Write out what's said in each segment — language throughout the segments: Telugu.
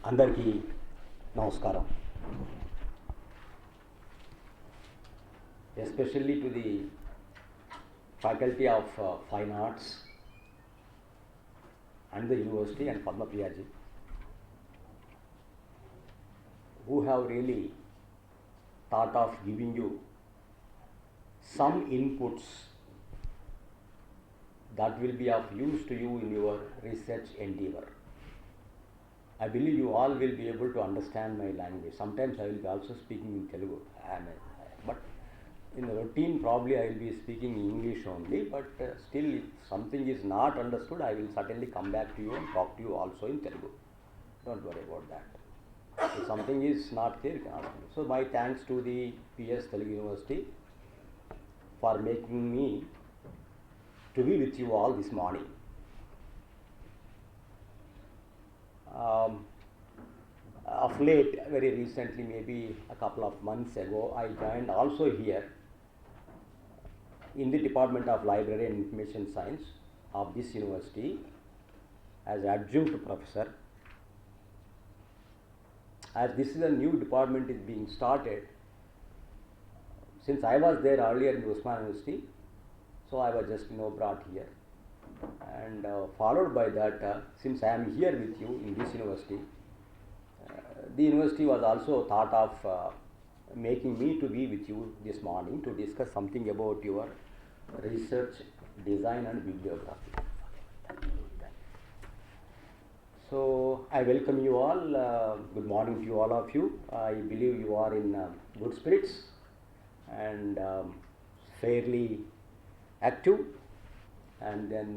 అందరికీ నమస్కారం. Especially to the faculty of Fine Arts and the University and Padma Priya ji, who have really thought of giving you some inputs that will be of use to you in your research endeavor. I believe you all will be able to understand my language. Sometimes I will be also speaking in Telugu, but in the routine probably I will be speaking English only, but still if something is not understood, I will certainly come back to you and talk to you also in Telugu. Don't worry about that. If something is not clear, you can ask me. So my thanks to the PS Telugu University for making me to be with you all this morning. Of late, very recently, maybe a couple of months ago, I joined also here in the Department of Library and Information Science of this university as adjunct professor. As this is a new department is being started, since I was there earlier in Usman University, so I was just brought here. And followed by that, since I am here with you in this university, the university was also thought of making me to be with you this morning to discuss something about your research, design and bibliography. So I welcome you all. Good morning to you, all of you. I believe you are in good spirits and fairly active, and then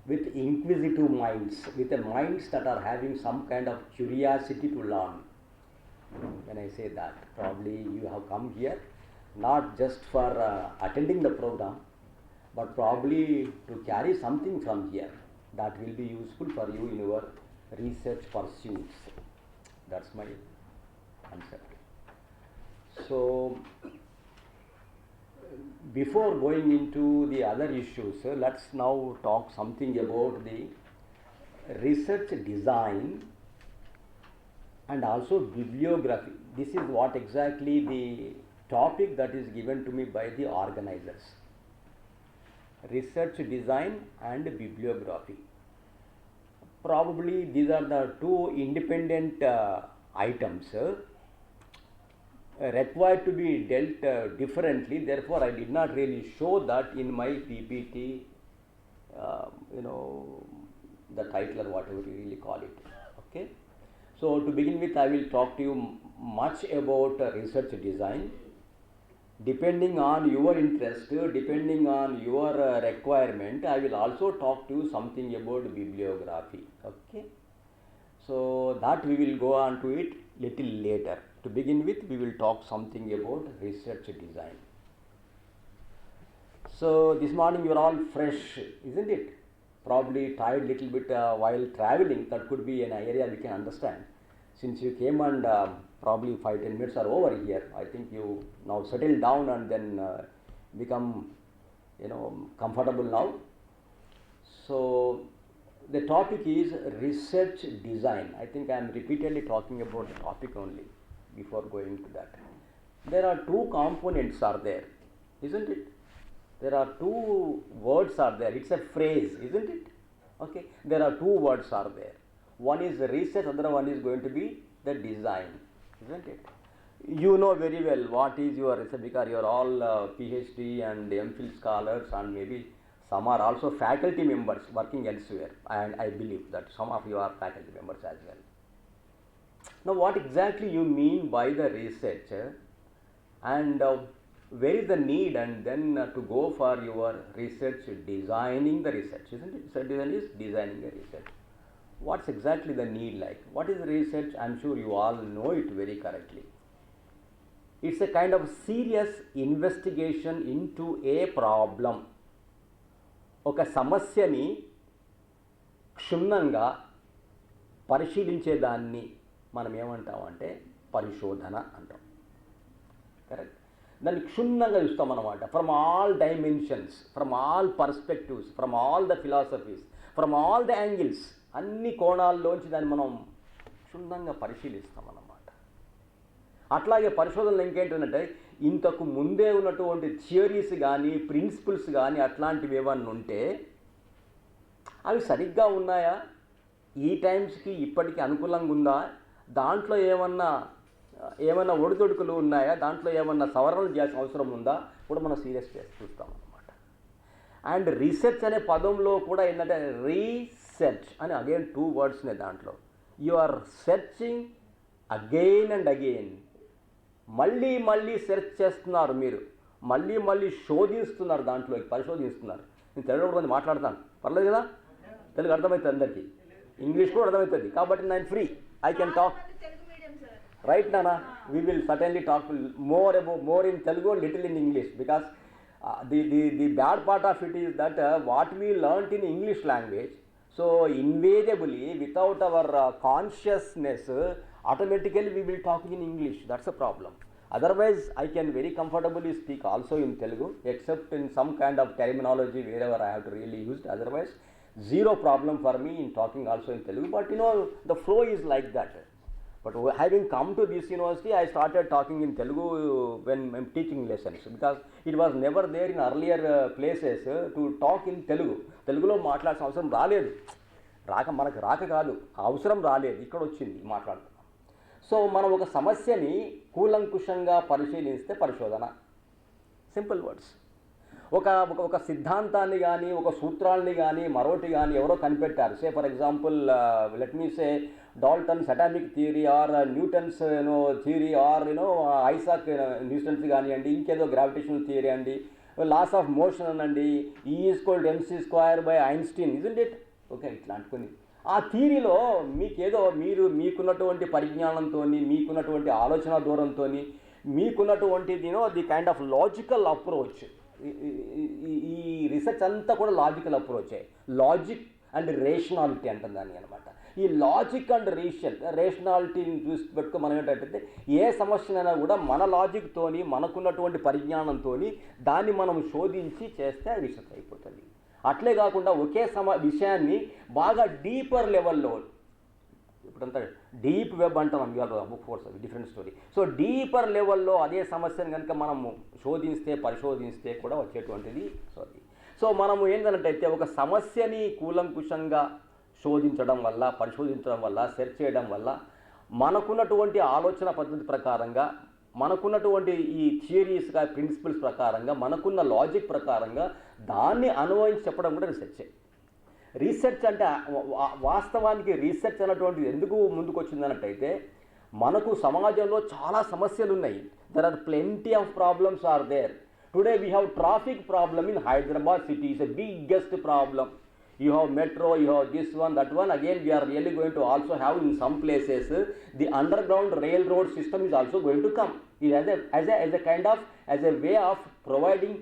with inquisitive minds, with the minds that are having some kind of curiosity to learn. When I say that, probably you have come here not just for attending the program, but probably to carry something from here that will be useful for you in your research pursuits. That's my concept. So before going into the other issues, let's now talk something about the research design and also bibliography. This is what exactly the topic that is given to me by the organizers. Research design and bibliography. Probably these are the two independent items required to be dealt differently. Therefore, I did not really show that in my PPT, the title or whatever you really call it. Okay. So to begin with, I will talk to you much about research design. Depending on your interest, depending on your requirement, I will also talk to you something about bibliography. Okay. So that we will go on to it little later. To begin with, we will talk something about research design. So this morning you are all fresh, isn't it? Probably tired little bit while traveling. That could be an area we can understand. Since you came and probably 5-10 minutes are over here, I think you now settle down and then become comfortable now. So the topic is research design. I think I am repeatedly talking about the topic only before going to that. There are two components are there, isn't it? There are two words are there. It's a phrase, isn't it? Okay. There are two words are there. One is the research, other one is going to be the design, isn't it? You know very well what is your research because you are all PhD and MPhil scholars, and maybe some are also faculty members working elsewhere, and I believe that some of you are faculty members as well. Now, what exactly you mean by the research, and where is the need, and then to go for your research designing the research, isn't it? So design is designing the research. What's exactly the need like? What is research? I'm sure you all know it very correctly. It's a kind of serious investigation into a problem. ఒక సమస్యని క్షుణ్ణంగా పరిశీలించేదాన్ని మనం ఏమంటామంటే పరిశోధన అంటాం. కరెక్ట్. దాన్ని క్షుణ్ణంగా చూస్తాం అన్నమాట. From all dimensions, from all perspectives, from all the philosophies, from all the angles, అన్ని కోణాల్లోంచి దాన్ని మనం క్షుణ్ణంగా పరిశీలిస్తామన్నమాట. అట్లాగే పరిశోధనలు ఇంకేంటంటే ఇంతకు ముందే ఉన్నటువంటి థియరీస్ కానీ ప్రిన్సిపల్స్ కానీ అట్లాంటివి ఏమన్నా ఉంటే అవి సరిగ్గా ఉన్నాయా, ఈ టైమ్స్కి ఇప్పటికీ అనుకూలంగా ఉందా, దాంట్లో ఏమన్నా ఒడిదొడుకులు ఉన్నాయా, దాంట్లో ఏమన్నా సవరణలు చేయాల్సిన అవసరం ఉందా కూడా మనం సీరియస్ చూస్తాం అన్నమాట. అండ్ రీసెర్చ్ అనే పదంలో కూడా ఏంటంటే రీసెర్చ్ అని అగైన్ 2 words ఉన్నాయి దాంట్లో. You are searching again and again, మళ్ళీ సెర్చ్ చేస్తున్నారు మీరు, మళ్ళీ శోధిస్తున్నారు, దాంట్లోకి పరిశోధిస్తున్నారు. నేను తెలుగులో కూడా మాట్లాడతాను, పర్లేదు కదా, తెలుగు అర్థమవుతుంది అందరికీ, ఇంగ్లీష్ కూడా అర్థమవుతుంది, కాబట్టి నేను free, I can talk right నానా. We will certainly talk more in Telugu, little in English, because the bad part of it is that what we learnt in English language, so invariably without our consciousness automatically we will talk in English. That's a problem. Otherwise I can very comfortably speak also in Telugu, except in some kind of terminology wherever I have to really use it. Otherwise zero problem for me in talking also in Telugu. But the flow is like that. But having come to this university, I started talking in Telugu when I'm teaching lessons, because it was never there in earlier places to talk in Telugu. Telugulo మాట్లాడాల్సిన అవసరం రాలేదు, మనకు రాక కాదు, అవసరం రాలేదు, ఇక్కడ వచ్చింది మాట్లాడుతున్నాం. సో మనం ఒక సమస్యని కూలంకుషంగా పరిశీలిస్తే పరిశోధన, సింపుల్ వర్డ్స్. ఒక సిద్ధాంతాన్ని కానీ ఒక సూత్రాన్ని కానీ మరొకటి కానీ ఎవరో కనిపెట్టారు. Say for example let me say Dalton's atomic theory or Newton's theory or Isaac Newton's కానివ్వండి, ఇంకేదో గ్రావిటేషనల్ థియరీ అండి, లాస్ ఆఫ్ మోషన్ అనండి, E=mc² Einstein, isn't it? Okay, ఇట్లాంటి కొన్ని ఆ థియరీలో మీకున్నటువంటి పరిజ్ఞానంతో, మీకున్నటువంటి ఆలోచన దూరంతో, మీకున్నటువంటి the kind of logical approach, ఈ రీసెర్చ్ అంతా కూడా లాజికల్ అప్రోచే, లాజిక్ అండ్ రేషనాలిటీ అంటుంది దాన్ని అనమాట. ఈ లాజిక్ అండ్ రేషనాలిటీని చూసి పెట్టుకో మనం ఏంటంటే ఏ సమస్యనైనా కూడా మన లాజిక్తోని, మనకున్నటువంటి పరిజ్ఞానంతో దాన్ని మనం శోధించి చేస్తే రీసెర్చ్ అయిపోతుంది. అట్లే కాకుండా ఒకే విషయాన్ని బాగా డీపర్ లెవెల్లో, ఇప్పుడంతా డీప్ వెబ్ అంటాం, book force, different story. So deeper లెవెల్లో అదే సమస్యను కనుక మనము పరిశోధిస్తే కూడా వచ్చేటువంటిది సోది. సో మనము ఏంటంటే ఒక సమస్యని కూలంకుషంగా పరిశోధించడం వల్ల సెర్చ్ చేయడం వల్ల మనకున్నటువంటి ఆలోచన పద్ధతి ప్రకారంగా, మనకున్నటువంటి ఈ థియరీస్గా ప్రిన్సిపల్స్ ప్రకారంగా, మనకున్న లాజిక్ ప్రకారంగా దాన్ని అన్వయించి చెప్పడం కూడా రీసెర్చే. రీసెర్చ్ అంటే వాస్తవానికి రీసెర్చ్ అన్నటువంటిది ఎందుకు ముందుకు వచ్చిందన్నట్టయితే, మనకు సమాజంలో చాలా సమస్యలు ఉన్నాయి. There are plenty of problems are there. Today we have traffic problem in Hyderabad city, is a biggest problem. You have metro, you have this one, that one. Again, we are really going to also have in some places the underground railroad system is also going to come. It as a kind of, as a way of providing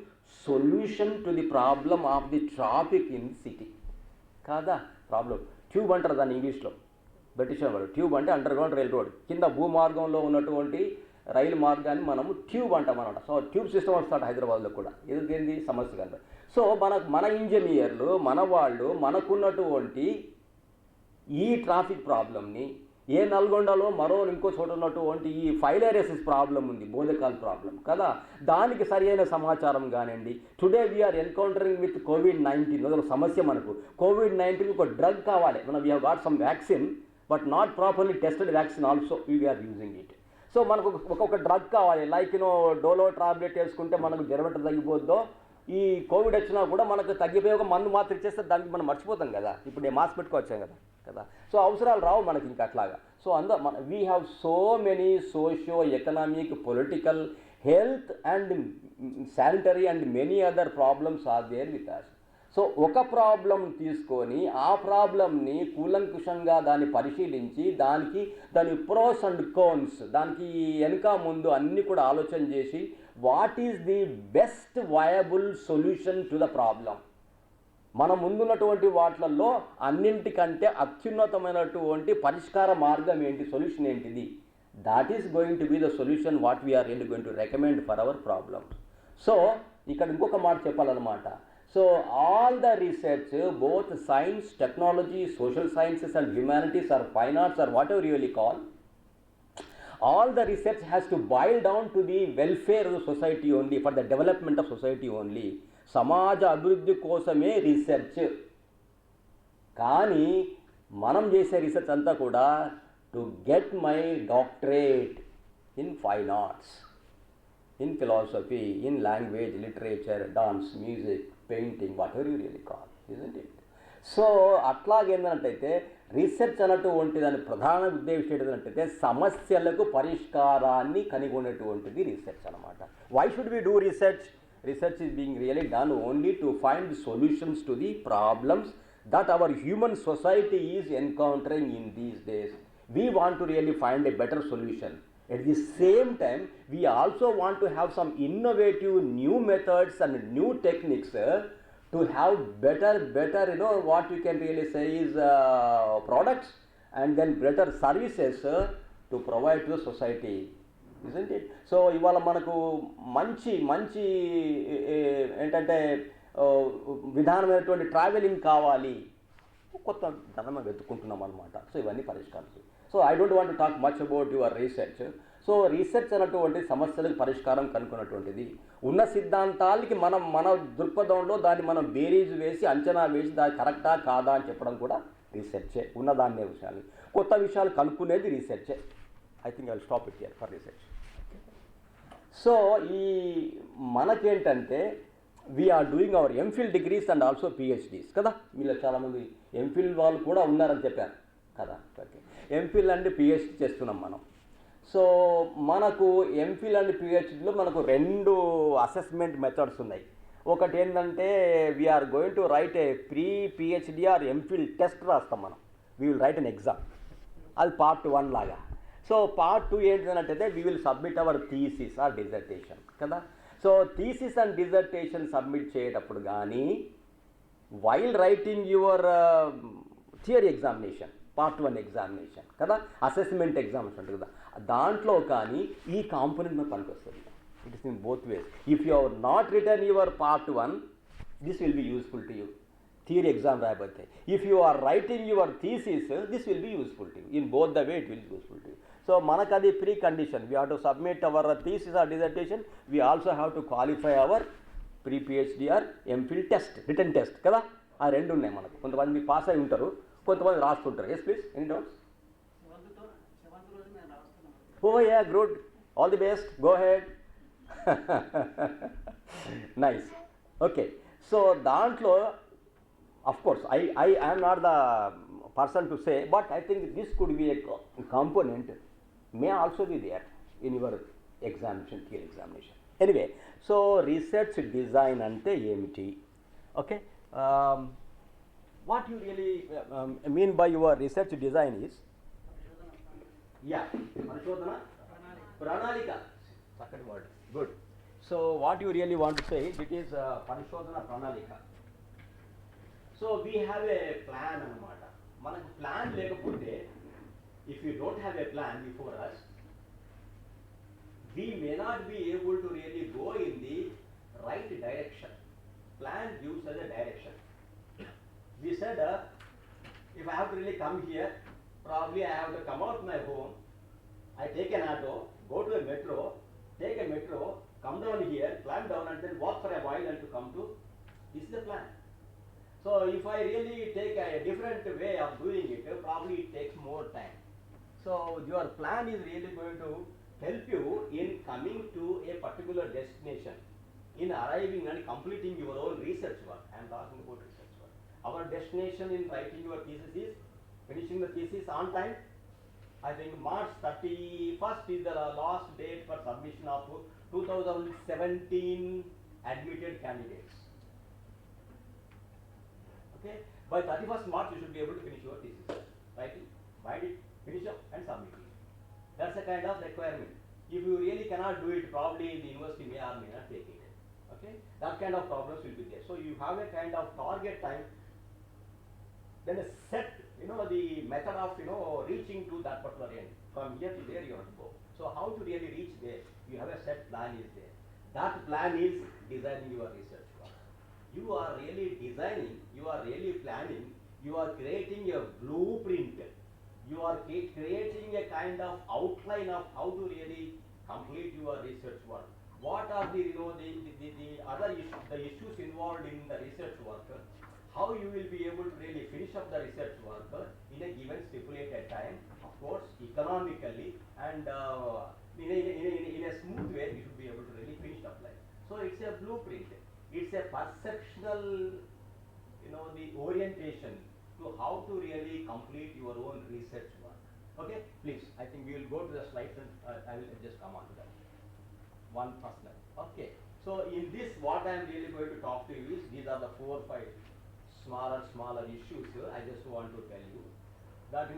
solution to the problem of the traffic in the city. కాదా ప్రాబ్లం? ట్యూబ్ అంటారు దాన్ని ఇంగ్లీష్లో, బ్రిటిష్ వాళ్ళు. ట్యూబ్ అంటే అండర్గ్రౌండ్ రైల్ రోడ్, కింద భూమార్గంలో ఉన్నటువంటి రైలు మార్గాన్ని మనము ట్యూబ్ అంటాం అనమాట. సో ట్యూబ్ సిస్టమ్ వస్తాడు హైదరాబాద్లో కూడా. ఏంది సమస్య కదా. సో మన ఇంజనీర్లు, మన వాళ్ళు, మనకున్నటువంటి ఈ ట్రాఫిక్ ప్రాబ్లమ్ని, ఏ నల్గొండలో మరో ఇంకో చోట ఉన్నటువంటి ఈ ఫైలేరియసిస్ ప్రాబ్లం ఉంది, బోధకాల ప్రాబ్లం కదా, దానికి సరి అయిన సమాచారం కానివ్వండి. Today we are encountering with COVID-19, అదొక సమస్య మనకు. COVID-19 ఒక డ్రగ్ కావాలి, we have got some vaccine, but not properly tested vaccine also we're using it. So మనకు ఒక డ్రగ్ కావాలి, లైక్ డోలో టాబ్లెట్ వేసుకుంటే మనకు జ్వరం తగ్గిపోద్దో, ఈ కోవిడ్ వచ్చినా కూడా మనకు తగ్గిపోయి ఒక మందు మాత్రం ఇచ్చేస్తే దానికి మనం మర్చిపోతాం కదా. ఇప్పుడు నేను మాస్క్ పెట్టుకోవచ్చాం కదా. సో అవసరాలు రావు మనకి ఇంకా అట్లాగా. So we have so many socio economic, political, health and sanitary and many other problems are there with us. So ఒక ప్రాబ్లం తీసుకొని ఆ ప్రాబ్లంని కూలంకుషంగా దాన్ని పరిశీలించి దాని ప్రోస్ అండ్ కోన్స్, దానికి వెనుక ముందు అన్నీ కూడా ఆలోచన చేసి what is the best viable solution to the problem. మన ముందున్నటువంటి వాటిల్లో అన్నింటికంటే అత్యున్నతమైనటువంటి పరిష్కార మార్గం ఏంటి, సొల్యూషన్ ఏంటిది, that is going to be the solution what we're really going to recommend for our problem. So ఇక్కడ ఇంకొక మాట చెప్పాలన్నమాట. So all the research, both science, technology, social sciences and humanities or fine arts or whatever you really call, all the research has to boil down to the welfare of the society only, for the development of society only. సమాజ అభివృద్ధి కోసమే రీసెర్చ్. కానీ మనం చేసే రీసెర్చ్ అంతా కూడా to get my doctorate in fine arts, in philosophy, in language, literature, dance, music, painting, whatever you really call, isn't it? So అట్లాగేంటంటే రీసెర్చ్ అన్నటువంటి దాని ప్రధాన ఉద్దేశం ఏంటంటే సమస్యలకు పరిష్కారాన్ని కనుగొనేటువంటిది రీసెర్చ్ అనమాట. Why should we do research? Research is being really done only to find solutions to the problems that our human society is encountering in these days. We want to really find a better solution. At the same time, we also want to have some innovative new methods and new techniques to have better, what we can really say is products and then better services to provide to the society. Isn't it? So ఇవాళ మనకు మంచి మంచి ఏంటంటే విధానమైనటువంటి ట్రావెలింగ్ కావాలి, కొత్త ధనం వెతుక్కుంటున్నాం అనమాట. సో ఇవన్నీ పరిష్కారం. So I don't want to talk much about your research. So research అన్నటువంటి సమస్యలకు పరిష్కారం కనుక్కున్నటువంటిది, ఉన్న సిద్ధాంతాలకి మన దృక్పథంలో దాన్ని మనం బేరీజ్ వేసి అంచనా వేసి దాన్ని కరెక్టా కాదా అని చెప్పడం కూడా రీసెర్చే. ఉన్నదాన్నే విషయాలు, కొత్త విషయాలు కనుక్కునేది రీసెర్చే. I think I'll stop it here for research. సో ఈ మనకేంటంటే we're doing our MPhil degrees and also PhDs కదా. మీలో చాలామంది ఎంఫిల్ వాళ్ళు కూడా ఉన్నారని చెప్పారు కదా. ఓకే, ఎంఫిల్ అండ్ పిహెచ్డీ చేస్తున్నాం మనం. సో మనకు ఎంఫిల్ అండ్ పిహెచ్డీలో మనకు 2 అసెస్మెంట్ మెథడ్స్ ఉన్నాయి. ఒకటి ఏంటంటే we're going to write a pre PhD or MPhil test రాస్తాం మనం. We will write an exam, అది పార్ట్ 1 లాగా. సో పార్ట్ 2 ఏంటంటే we will submit our thesis or dissertation కదా. So thesis and dissertation submit చేసేటప్పుడు కానీ while writing your theory examination, part 1 examination కదా, అసెస్మెంట్ ఎగ్జామ్స్ ఉంటుంది కదా, దాంట్లో కానీ ఈ కాంపోనెంట్ మనకు పనికొస్తుంది. It is in both ways. If you are not written your part 1, this will be useful to you. Theory exam రాయబోతే if you are writing your thesis, this will be useful to you. In both the way it will be useful to you. So మనకు అది precondition. We have to submit our thesis or dissertation. We also have to qualify our pre PhD or MPhil test, written test కదా. ఆ 2 ఉన్నాయి మనకు. కొంతమంది పాస్ అయి ఉంటారు, కొంతమంది రాస్తుంటారు. Yes please, any doubts? Oh yeah, good, all the best, go ahead. Nice. Okay, so దాంట్లో of course I am not the person to say, but I think this could be a component, may also be there in your examination, theory examination. Anyway, so research design ante emiti? Okay, what you really mean by your research design is parishodhana pranalika. Second word, good. So what you really want to say, it is parishodhana pranalika. So we have a plan అనమాట. మనకు ప్లాన్ లేకపోతే, if you don't have a plan before us, we may not be able to really go in the right direction. Plan gives us a direction. We said if I have to really come here, probably I have to come out my home, I take an auto, go to a metro, take a metro, come down here, climb down and then walk for a while and to come to, this is the plan. So if I really take a different way of doing it, probably it takes more time. So your plan is really going to help you in coming to a particular destination, in arriving and completing your own research work. I am talking about research work. Our destination in writing your thesis is finishing the thesis on time. I think March 31st is the last date for submission of 2017 admitted candidates. Okay, by 31st March you should be able to finish your thesis, writing, bind it, finish up and submit it. That's a kind of requirement. If you really cannot do it, probably the university may or may not take it. Okay, that kind of problems will be there. So you have a kind of target time, then a set, the method of reaching to that particular end. From here to there you have to go. So how to really reach there? You have a set plan is there. That plan is designing your research work. you are really designing, you are really planning, you are creating a blueprint, you are creating a kind of outline of how to really complete your research work. What are the, the other issues, the issues involved in the research work, how you will be able to really finish up the research work in a given stipulated time, of course, economically, and in a smooth way, you should be able to really finish up life. So it's a blueprint. It's a perceptual, the orientation to how to really complete your own research work. Okay, please, I think we will go to the slides and I will just come on to that. One personal. Okay, so in this, what I am really going to talk to you is, these are the 4 or 5 smaller issues here. I just want to tell you that,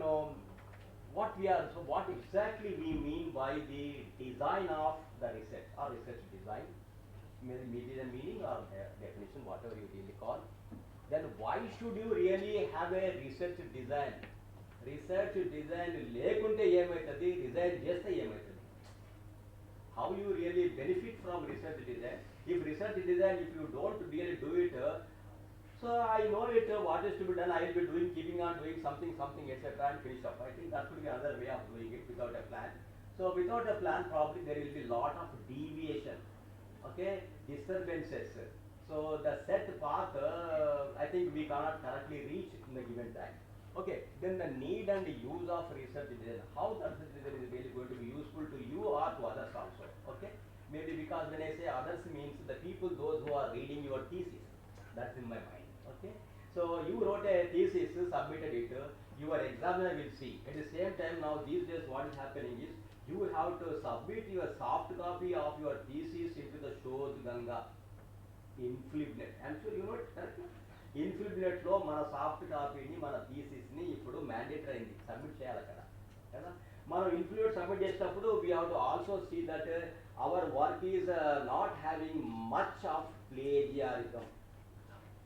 what exactly we mean by the design of the research or research design, maybe the meaning or definition, whatever you really call. Then why should you really have a research design? Research design lekunte emaitadi, design cheste emaitadi. How you really benefit from research design? If research design, if you don't really do it, so I know it, what is to be done, I will be doing, keeping on doing something, etc. and finish up. I think that could be another way of doing it without a plan. So without a plan, probably there will be lot of deviation, okay, disturbances. So the set path, I think we cannot correctly reach in the given time. Okay, then the need and the use of research design, how the research design is really going to be useful to you or to others also. Okay, maybe because when I say others means the people, those who are reading your thesis, that's in my mind. Okay, so you wrote a thesis, submitted it, your examiner will see. At the same time, now these days what is happening is, you have to submit your soft copy of your thesis into the Shodh Ganga. Inflibnet. I'm sure you know it, correct? Inflibnet లో మన సాఫ్ట్ కాపీని, మన థీసిస్ని ఇప్పుడు మ్యాండేటరీ అయింది, సబ్మిట్ చేయాలి అక్కడ కదా. మనం ఇన్ఫ్లూయెన్స్ సబ్మిట్ చేసేటప్పుడు we have to also see that our work is not having much of plagiarism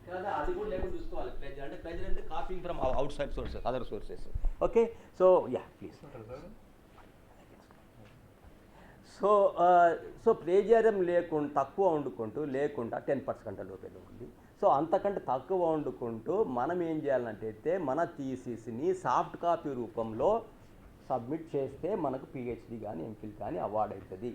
కదా, అది కూడా లేకుండా చూసుకోవాలి. ప్లేజర్ అంటే, ప్లేజర్ అంటే copying from outside sources, other sources. Okay, so yeah please. So plagiarism లేకుండా, తక్కువ వండుకుంటూ లేకుండా 10% లోపే ఉంది. సో అంతకంటే తక్కువ వండుకుంటూ మనం ఏం చేయాలంటే, మన థీసిస్ని సాఫ్ట్ కాపీ రూపంలో సబ్మిట్ చేస్తే మనకు పిహెచ్డి కానీ ఎంఫిల్ కానీ అవార్డు అవుతుంది.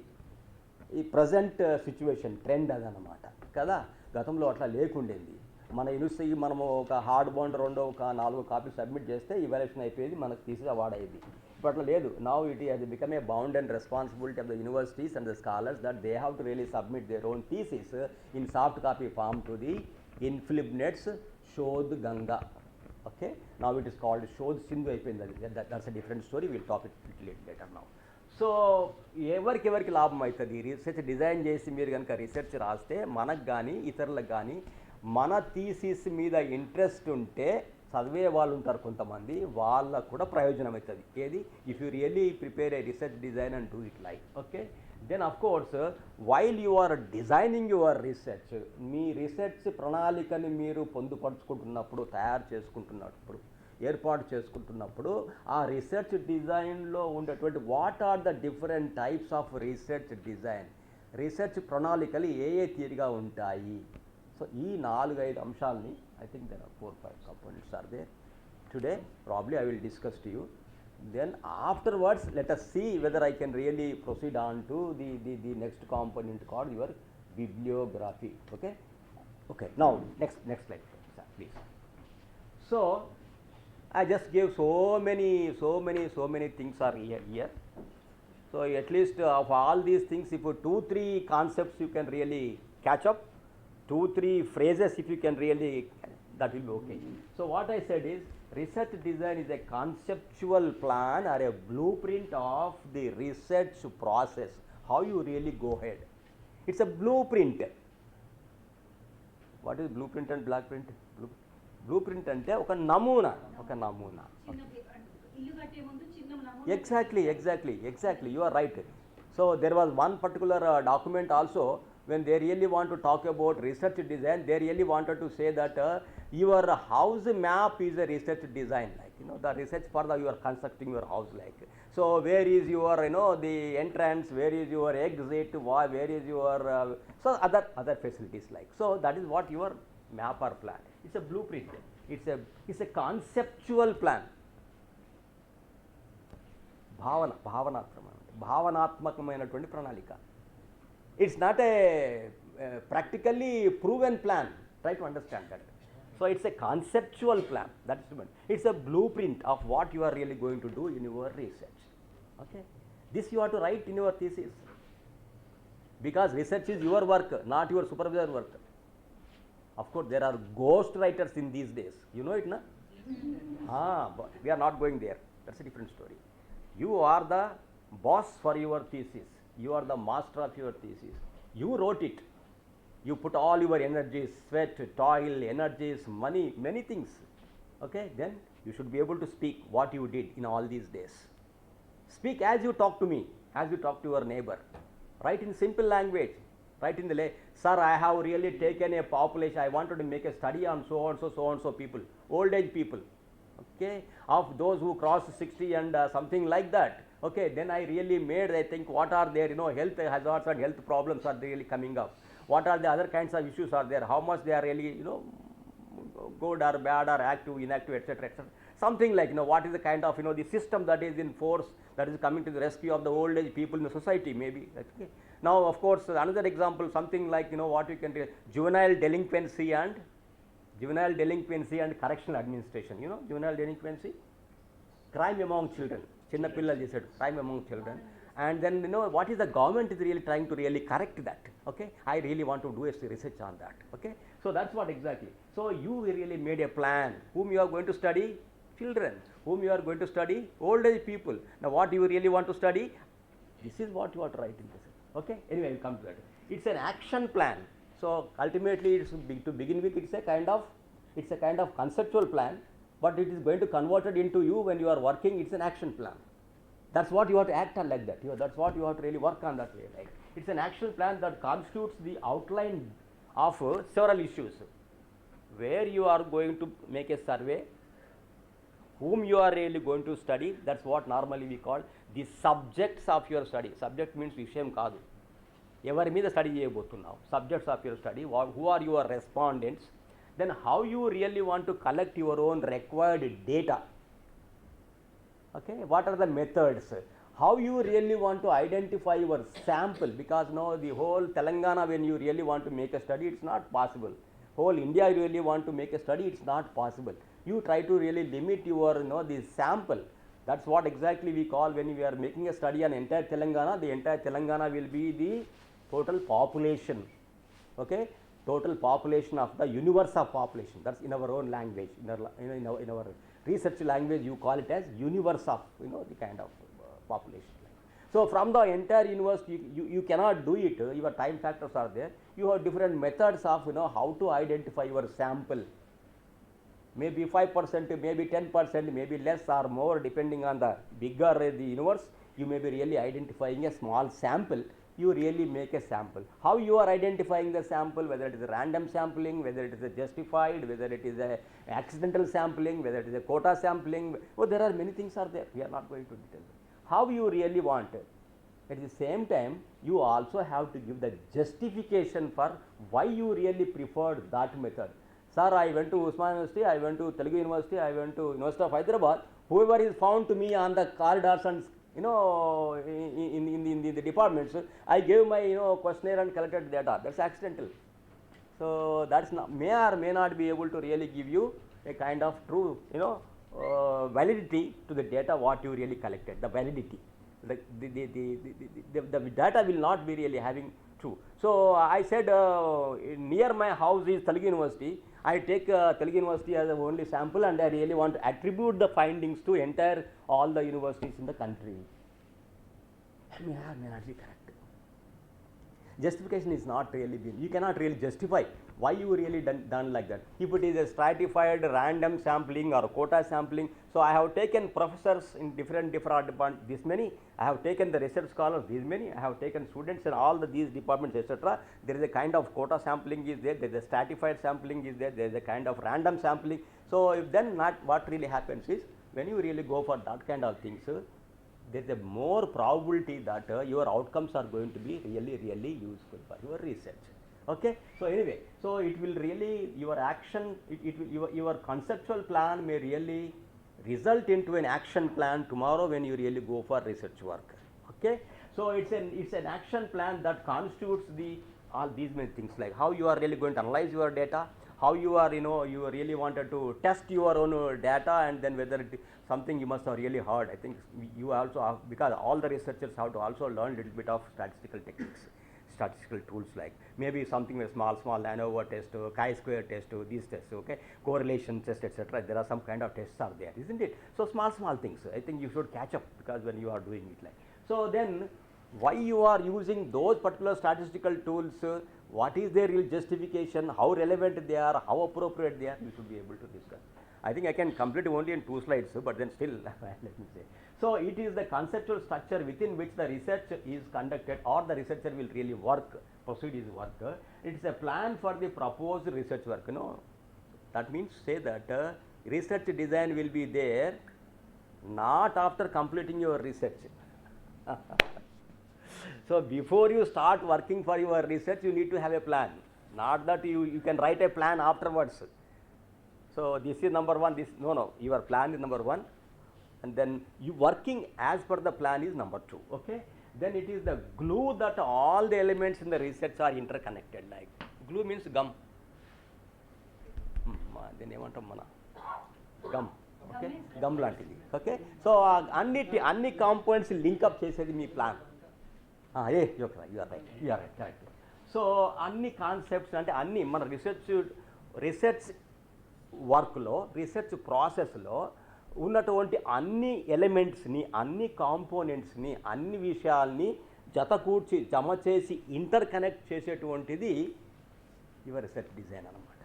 ఈ ప్రజెంట్ సిచ్యువేషన్ ట్రెండ్ అదనమాట కదా. గతంలో అట్లా లేకుండేది. మన యూనివర్సిటీ మనము ఒక హార్డ్ బౌండ్ 4 కాపీ సబ్మిట్ చేస్తే ఇవాల్యుయేషన్ అయిపోయేది, మనకు తీసి అవార్డు అయ్యేది. ఇప్పుడు అట్లా లేదు. Now it has become a bound and responsibility of the universities and the scholars that they have to really submit their own thesis in soft copy form to the INFLIBNET's Shodhganga. Okay, now it is called Shodhsindhu అయిపోయింది. అది that's a different story, will talk it later now. So ఎవరికి లాభం అవుతుంది? రీసెర్చ్ డిజైన్ చేసి మీరు కనుక రీసెర్చ్ రాస్తే మనకు కానీ ఇతరులకు కానీ, మన థీసిస్ మీద ఇంట్రెస్ట్ ఉంటే చదివే వాళ్ళు ఉంటారు కొంతమంది, వాళ్ళకు కూడా ప్రయోజనం అవుతుంది. ఏది? If you really prepare a research design and do it like. Okay, then of course while you are designing your research, మీ రీసెర్చ్ ప్రణాళికని మీరు పొందుపరుచుకుంటున్నప్పుడు, తయారు చేసుకుంటున్నప్పుడు, ఏర్పాటు చేసుకుంటున్నప్పుడు, ఆ రీసెర్చ్ డిజైన్లో ఉండేటువంటి what are the different types of research design, research ప్రణాళికలు ఏ తీరుగా ఉంటాయి. సో ఈ 4-5 అంశాలని, I think there are 4-5 components are there. Today probably I will discuss to you. Then afterwards let us see whether I can really proceed on to the next component called your bibliography. Okay, now next slide please. So I just gave so many things are here. So at least of all these things, if 2-3 concepts you can really catch up, 2-3 phrases if you can really, that will be okay. So what I said is, research design is a conceptual plan or a blueprint of the research process, how you really go ahead. It's a blueprint. What is blueprint and black print? Blueprint ante oka namuna. Exactly, you are right. So there was one particular document also, when they really want to talk about research design, they really wanted to say that your house map is a research design, like the research for you are constructing your house, like. So where is your the entrance, where is your exit, where is your so other facilities, like. So that is what your map or plan. It's a blueprint. It's a conceptual plan. భావనాత్మకమైనటువంటి ప్రణాళిక. It's not a practically proven plan. Try to understand that. So it's a conceptual plan. That's the one. It's a blueprint of what you are really going to do in your research. Okay. This you have to write in your thesis, because research is your work, not your supervisor work. Of course, there are ghost writers in these days. You know it, na? But we are not going there. That's a different story. You are the boss for your thesis. You are the master of your thesis. You wrote it. You put all your energies, sweat, toil, energies, money, many things. Okay, then you should be able to speak what you did in all these days. Speak as you talk to me, as you talk to your neighbor. Write in simple language. Write in the sir, I have really taken a population. I wanted to make a study on so and so people, old age people. Okay, of those who cross 60 and something like that. Okay, then I really made, I think, what are their, health hazards and health problems are really coming up. What are the other kinds of issues are there? How much they are really, good or bad or active, inactive, etc., etc. Something like, what is the kind of, the system that is in force, that is coming to the rescue of the old age people in the society, maybe. Okay. Now, of course, another example, something like, what you can do, juvenile delinquency and correctional administration. Juvenile delinquency, crime among children. Chinna pillalu chesaru, crime among children. And then, what is the government is really trying to really correct that. Okay, I really want to do a research on that. Okay, so that's what exactly. So you really made a plan. Whom you are going to study? Children. Whom you are going to study? Old age people. Now, what you really want to study? This is what you are to write in this. Okay, anyway, we'll come to that. It's an action plan. So ultimately, to begin with, it's a kind of conceptual plan, but it is going to convert it into you when you are working. It's an action plan. That's what you have to act on like that. That's what you have to really work on that way. Like, it's an action plan that constitutes the outline of several issues. Where you are going to make a survey, whom you are really going to study, that's what normally we call the subjects of your study. Subject means vishayam kaadu. Evari meeda study cheyabothunnavu. Subjects of your study, who are your respondents, then how you really want to collect your own required data. Okay, what are the methods? How you really want to identify your sample, because the whole Telangana, when you really want to make a study, it's not possible. Whole India you really want to make a study, it's not possible. You try to really limit your the sample. That's what exactly we call, when we are making a study on entire Telangana, the entire Telangana will be the total population. Okay, total population of the universe of population. That's in our own language, in our research language, you call it as universe of the kind of population. So from the entire universe, you cannot do it. Your time factors are there. You have different methods of how to identify your sample. Maybe 5%, maybe 10%, maybe less or more, depending on the bigger the universe. You may be really identifying a small sample. You really make a sample. How you are identifying the sample, whether it is a random sampling, whether it is a justified, whether it is a accidental sampling, whether it is a quota sampling. There are many things are there. We are not going to detail. How you really want it. At the same time, you also have to give the justification for why you really preferred that method. Sir, I went to Usman University, I went to Telugu University, I went to University of Hyderabad. Whoever is found to me on the corridors and in the departments, I gave my questionnaire and collected data. That's accidental. So that's not, may or may not be able to really give you a kind of true validity to the data what you really collected. The validity, the data will not be really having true. So I said near my house is Telugu University. I take Telugu University as the only sample, and I really want to attribute the findings to entire all the universities in the country. May or may not be correct. Justification is not really been. You cannot really justify why you really done like that. If it is a stratified random sampling or quota sampling, so I have taken professors in different departments, this many. I have taken the research scholars, these many. I have taken students in all these departments, etc. There is a kind of quota sampling is there. There is a stratified sampling is there. There is a kind of random sampling. So if then not, what really happens is, when you really go for that kind of things, there is a more probability that your outcomes are going to be really, really useful for your research. Okay, so anyway, so it will really, your action, it will, your conceptual plan may really result into an action plan tomorrow when you really go for research work. Okay, so it's an action plan that constitutes the all these many things, like how you are really going to analyze your data, how you are, you really wanted to test your own data, and then whether it something you must have really heard. I think you also have, because all the researchers have to also learn little bit of statistical techniques, statistical tools, like maybe something with small ANOVA test, chi-square test, these tests, okay, correlation test, etc. There are some kind of tests are there, isn't it? So small things, I think you should catch up, because when you are doing it like. So then why you are using those particular statistical tools, what is their real justification, how relevant they are, how appropriate they are, you should be able to discuss. I think I can complete only in 2 slides, but then still let me say. So it is the conceptual structure within which the research is conducted, or the researcher will really proceed his work. It is a plan for the proposed research work. That means say that research design will be there not after completing your research. So before you start working for your research, you need to have a plan, not that you can write a plan afterwards. So this is number one, your plan is number one, and then you working as per the plan is number 2. Okay, then it is the glue that all the elements in the research are interconnected, like glue means gum. Then gum. Okay, gum lantidi. Okay, so anni components link up chesedi me plan. You are right, correct. So అన్ని కాన్సెప్ట్స్ అంటే అన్ని మన రీసెర్చ్ వర్క్లో, రీసెర్చ్ ప్రాసెస్లో ఉన్నటువంటి అన్ని ఎలిమెంట్స్ని, అన్ని కాంపోనెంట్స్ని, అన్ని విషయాల్ని జతకూర్చి జమ చేసి ఇంటర్ కనెక్ట్ చేసేటువంటిది యువర్ రీసెర్చ్ డిజైన్ అన్నమాట.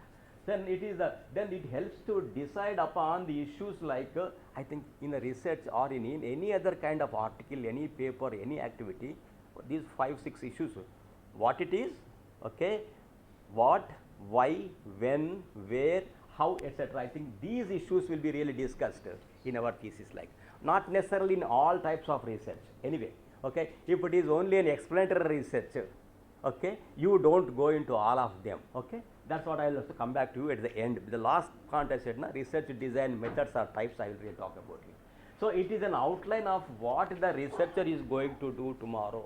Then it helps to decide upon the issues, like I think in a research or in any other kind of article, any paper, any activity, these 5-6 issues, what it is, okay, what, why, when, where, how, etc. I think these issues will be really discussed in our thesis, like not necessarily in all types of research anyway. Okay, if it is only an explanatory research, okay, you don't go into all of them. Okay, that's what I will also come back to you at the end. The last point I said, research design methods or types, I will really talk about it. So it is an outline of what the researcher is going to do tomorrow.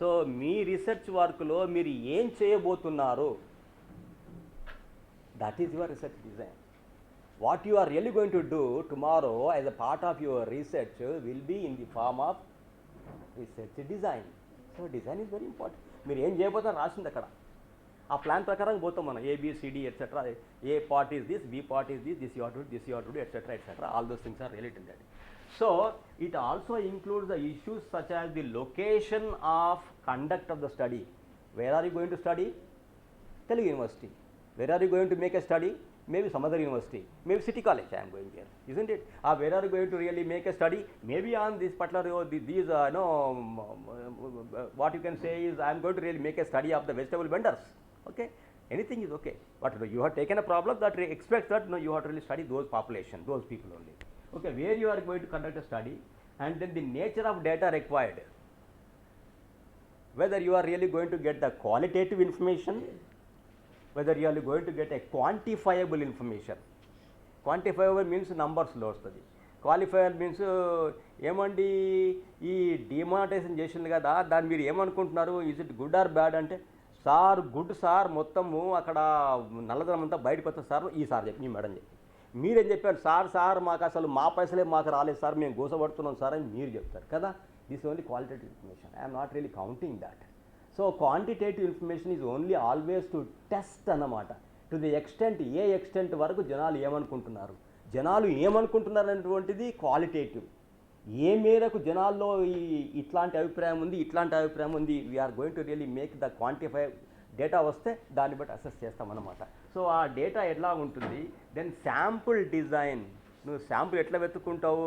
So మీ రీసెర్చ్ వర్క్లో మీరు ఏం చేయబోతున్నారు, that is your research design. What you are really going to do tomorrow as a part of your research will be in the form of research design. So design is very important. మీరు ఏం చేయబోతారో రాసింది అక్కడ, ఆ ప్లాన్ ప్రకారం పోతాం మనం, ABCD etcetera, A part is this, B part is this you have to do etcetera, all those things are related that. So it also includes the issues such as the location of conduct of the study. Where are you going to study? Telugu University. Where are you going to make a study? Maybe some other university, maybe City College I am going there, isn't it? Or where are you going to really make a study? Maybe on this particular, these what you can say is I am going to really make a study of the vegetable vendors. Okay, anything is okay, but you have taken a problem that expects that you have to really study those population, those people only. Okay, where you are going to conduct a study, and then the nature of data required, whether you are really going to get the qualitative information, whether you are going to get a quantifiable information. Quantifiable means numbers లో వస్తుంది, క్వాలిఫైయర్ మీన్స్ ఏమండి ఈ డిమానిటైజేషన్ చేసింది కదా, దాన్ని మీరు ఏమనుకుంటున్నారు, is it good or bad అంటే, సార్ గుడ్ సార్, మొత్తము అక్కడ నల్లధనం అంతా బయటకు వస్తుంది సార్, ఈ సార్ చెప్పి మీ మేడం చెప్పి, మీరేం చెప్పారు సార్ మాకు అసలు మా పైసలే మాకు రాలేదు సార్, మేము గోసపడుతున్నాం సార్ అని మీరు చెప్తారు కదా. This only qualitative information, I'm not really counting that. So quantitative information is only always to test అన్నమాట, to the extent, a extent వరకు జనాలు ఏమనుకుంటున్నారు అనేటువంటిది క్వాలిటేటివ్. ఏ మేరకు జనాల్లో ఇట్లాంటి అభిప్రాయం ఉంది, we're going to really make the quantify. Data వస్తే దాన్ని బట్టి అసెస్ చేస్తామన్నమాట. సో ఆ డేటా ఎట్లా ఉంటుంది, దెన్ శాంపుల్ డిజైన్. నువ్వు శాంపుల్ ఎట్లా వెతుక్కుంటావు,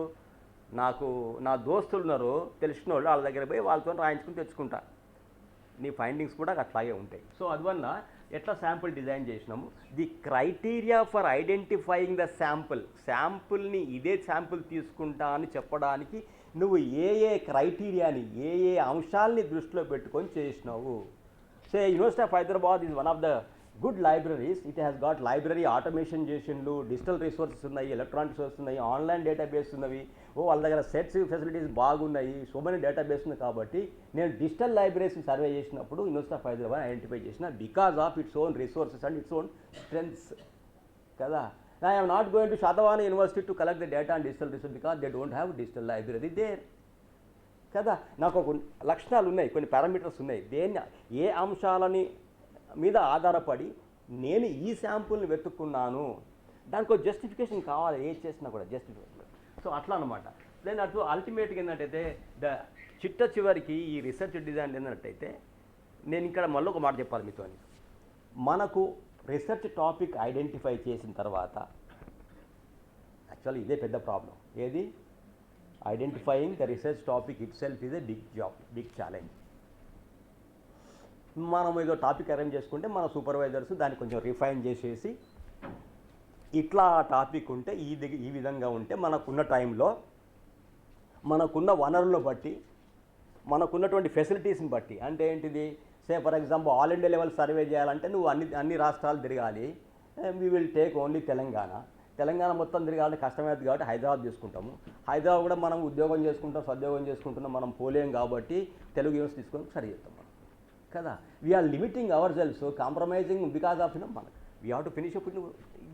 నా దోస్తులు ఉన్నారు తెలిసిన వాళ్ళు, వాళ్ళ దగ్గర పోయి వాళ్ళతో రాయించుకుని తెచ్చుకుంటా, నీ ఫైండింగ్స్ కూడా అట్లాగే ఉంటాయి. సో అందువల్ల ఎట్లా శాంపుల్ డిజైన్ చేసినాము, the criteria for identifying the శాంపుల్ని ఇదే శాంపుల్ తీసుకుంటా అని చెప్పడానికి నువ్వు ఏ క్రైటీరియాని, ఏ అంశాలని దృష్టిలో పెట్టుకొని చేసినావు. Say University of Hyderabad is one of the good libraries. It has got library automation చేసిండ్లు, డిజిటల్ రిసోర్సెస్ ఉన్నాయి, ఎలక్ట్రానిక్ రిసోర్సెస్ ఉన్నాయి, ఆన్లైన్ డేటాబేస్ ఉన్నవి, వాళ్ళ దగ్గర సెట్స్ ఫెసిలిటీస్ బాగున్నాయి, సో మెనీ డేటాబేస్ ఉన్నాయి. కాబట్టి నేను డిజిటల్ లైబ్రరీస్ని సర్వే చేసినప్పుడు యూనివర్సిటీ ఆఫ్ హైదరాబాద్ ఐడెంటిఫై చేసిన because of its own resources and its own strengths కదా. I am not going to Shatavana University to collect the data on digital research because they don't have digital library there. కదా, నాకు ఒక లక్షణాలు ఉన్నాయి, కొన్ని పారామీటర్స్ ఉన్నాయి. దేన్ని ఏ అంశాలని మీద ఆధారపడి నేను ఈ శాంపుల్ని వెతుక్కున్నాను, దానికి ఒక జస్టిఫికేషన్ కావాలి, ఏది చేసినా కూడా జస్టిఫికేషన్. సో అట్లా అనమాట. దెన్ అటు అల్టిమేట్గా ఏంటంటే చివరికి ఈ రీసెర్చ్ డిజైన్ ఏంటంటే, నేను ఇక్కడ మళ్ళీ ఒక మాట చెప్పాలి మీతో. మనకు రీసెర్చ్ టాపిక్ ఐడెంటిఫై చేసిన తర్వాత యాక్చువల్లీ ఇదే పెద్ద ప్రాబ్లం. ఏది? Identifying the research topic itself is a big job, big challenge. మనం ఏదో టాపిక్ అరేంజ్ చేసుకుంటే మన సూపర్వైజర్స్ దాన్ని కొంచెం రిఫైన్ చేసేసి ఇట్లా టాపిక్ ఉంటే ఈ విధంగా ఉంటే మనకున్న టైంలో, మనకున్న వనరులను బట్టి, మనకున్నటువంటి ఫెసిలిటీస్ని బట్టి, అంటే ఏంటిది, సే for example all India level survey చేయాలంటే నువ్వు అన్ని రాష్ట్రాలు తిరగాలి. We will take only Telangana మొత్తం తిరగాలంటే కష్టమవుతుంది కాబట్టి హైదరాబాద్ తీసుకుంటాము. హైదరాబాద్ కూడా మనం ఉద్యోగం చేసుకుంటాం, సద్యోగం చేసుకుంటున్నాం, మనం పోలేం కాబట్టి తెలుగు యూనివర్సిటీ తీసుకొని సరి చేస్తాం మనం కదా. We're limiting ourselves, compromising because of మనం we have to finish up.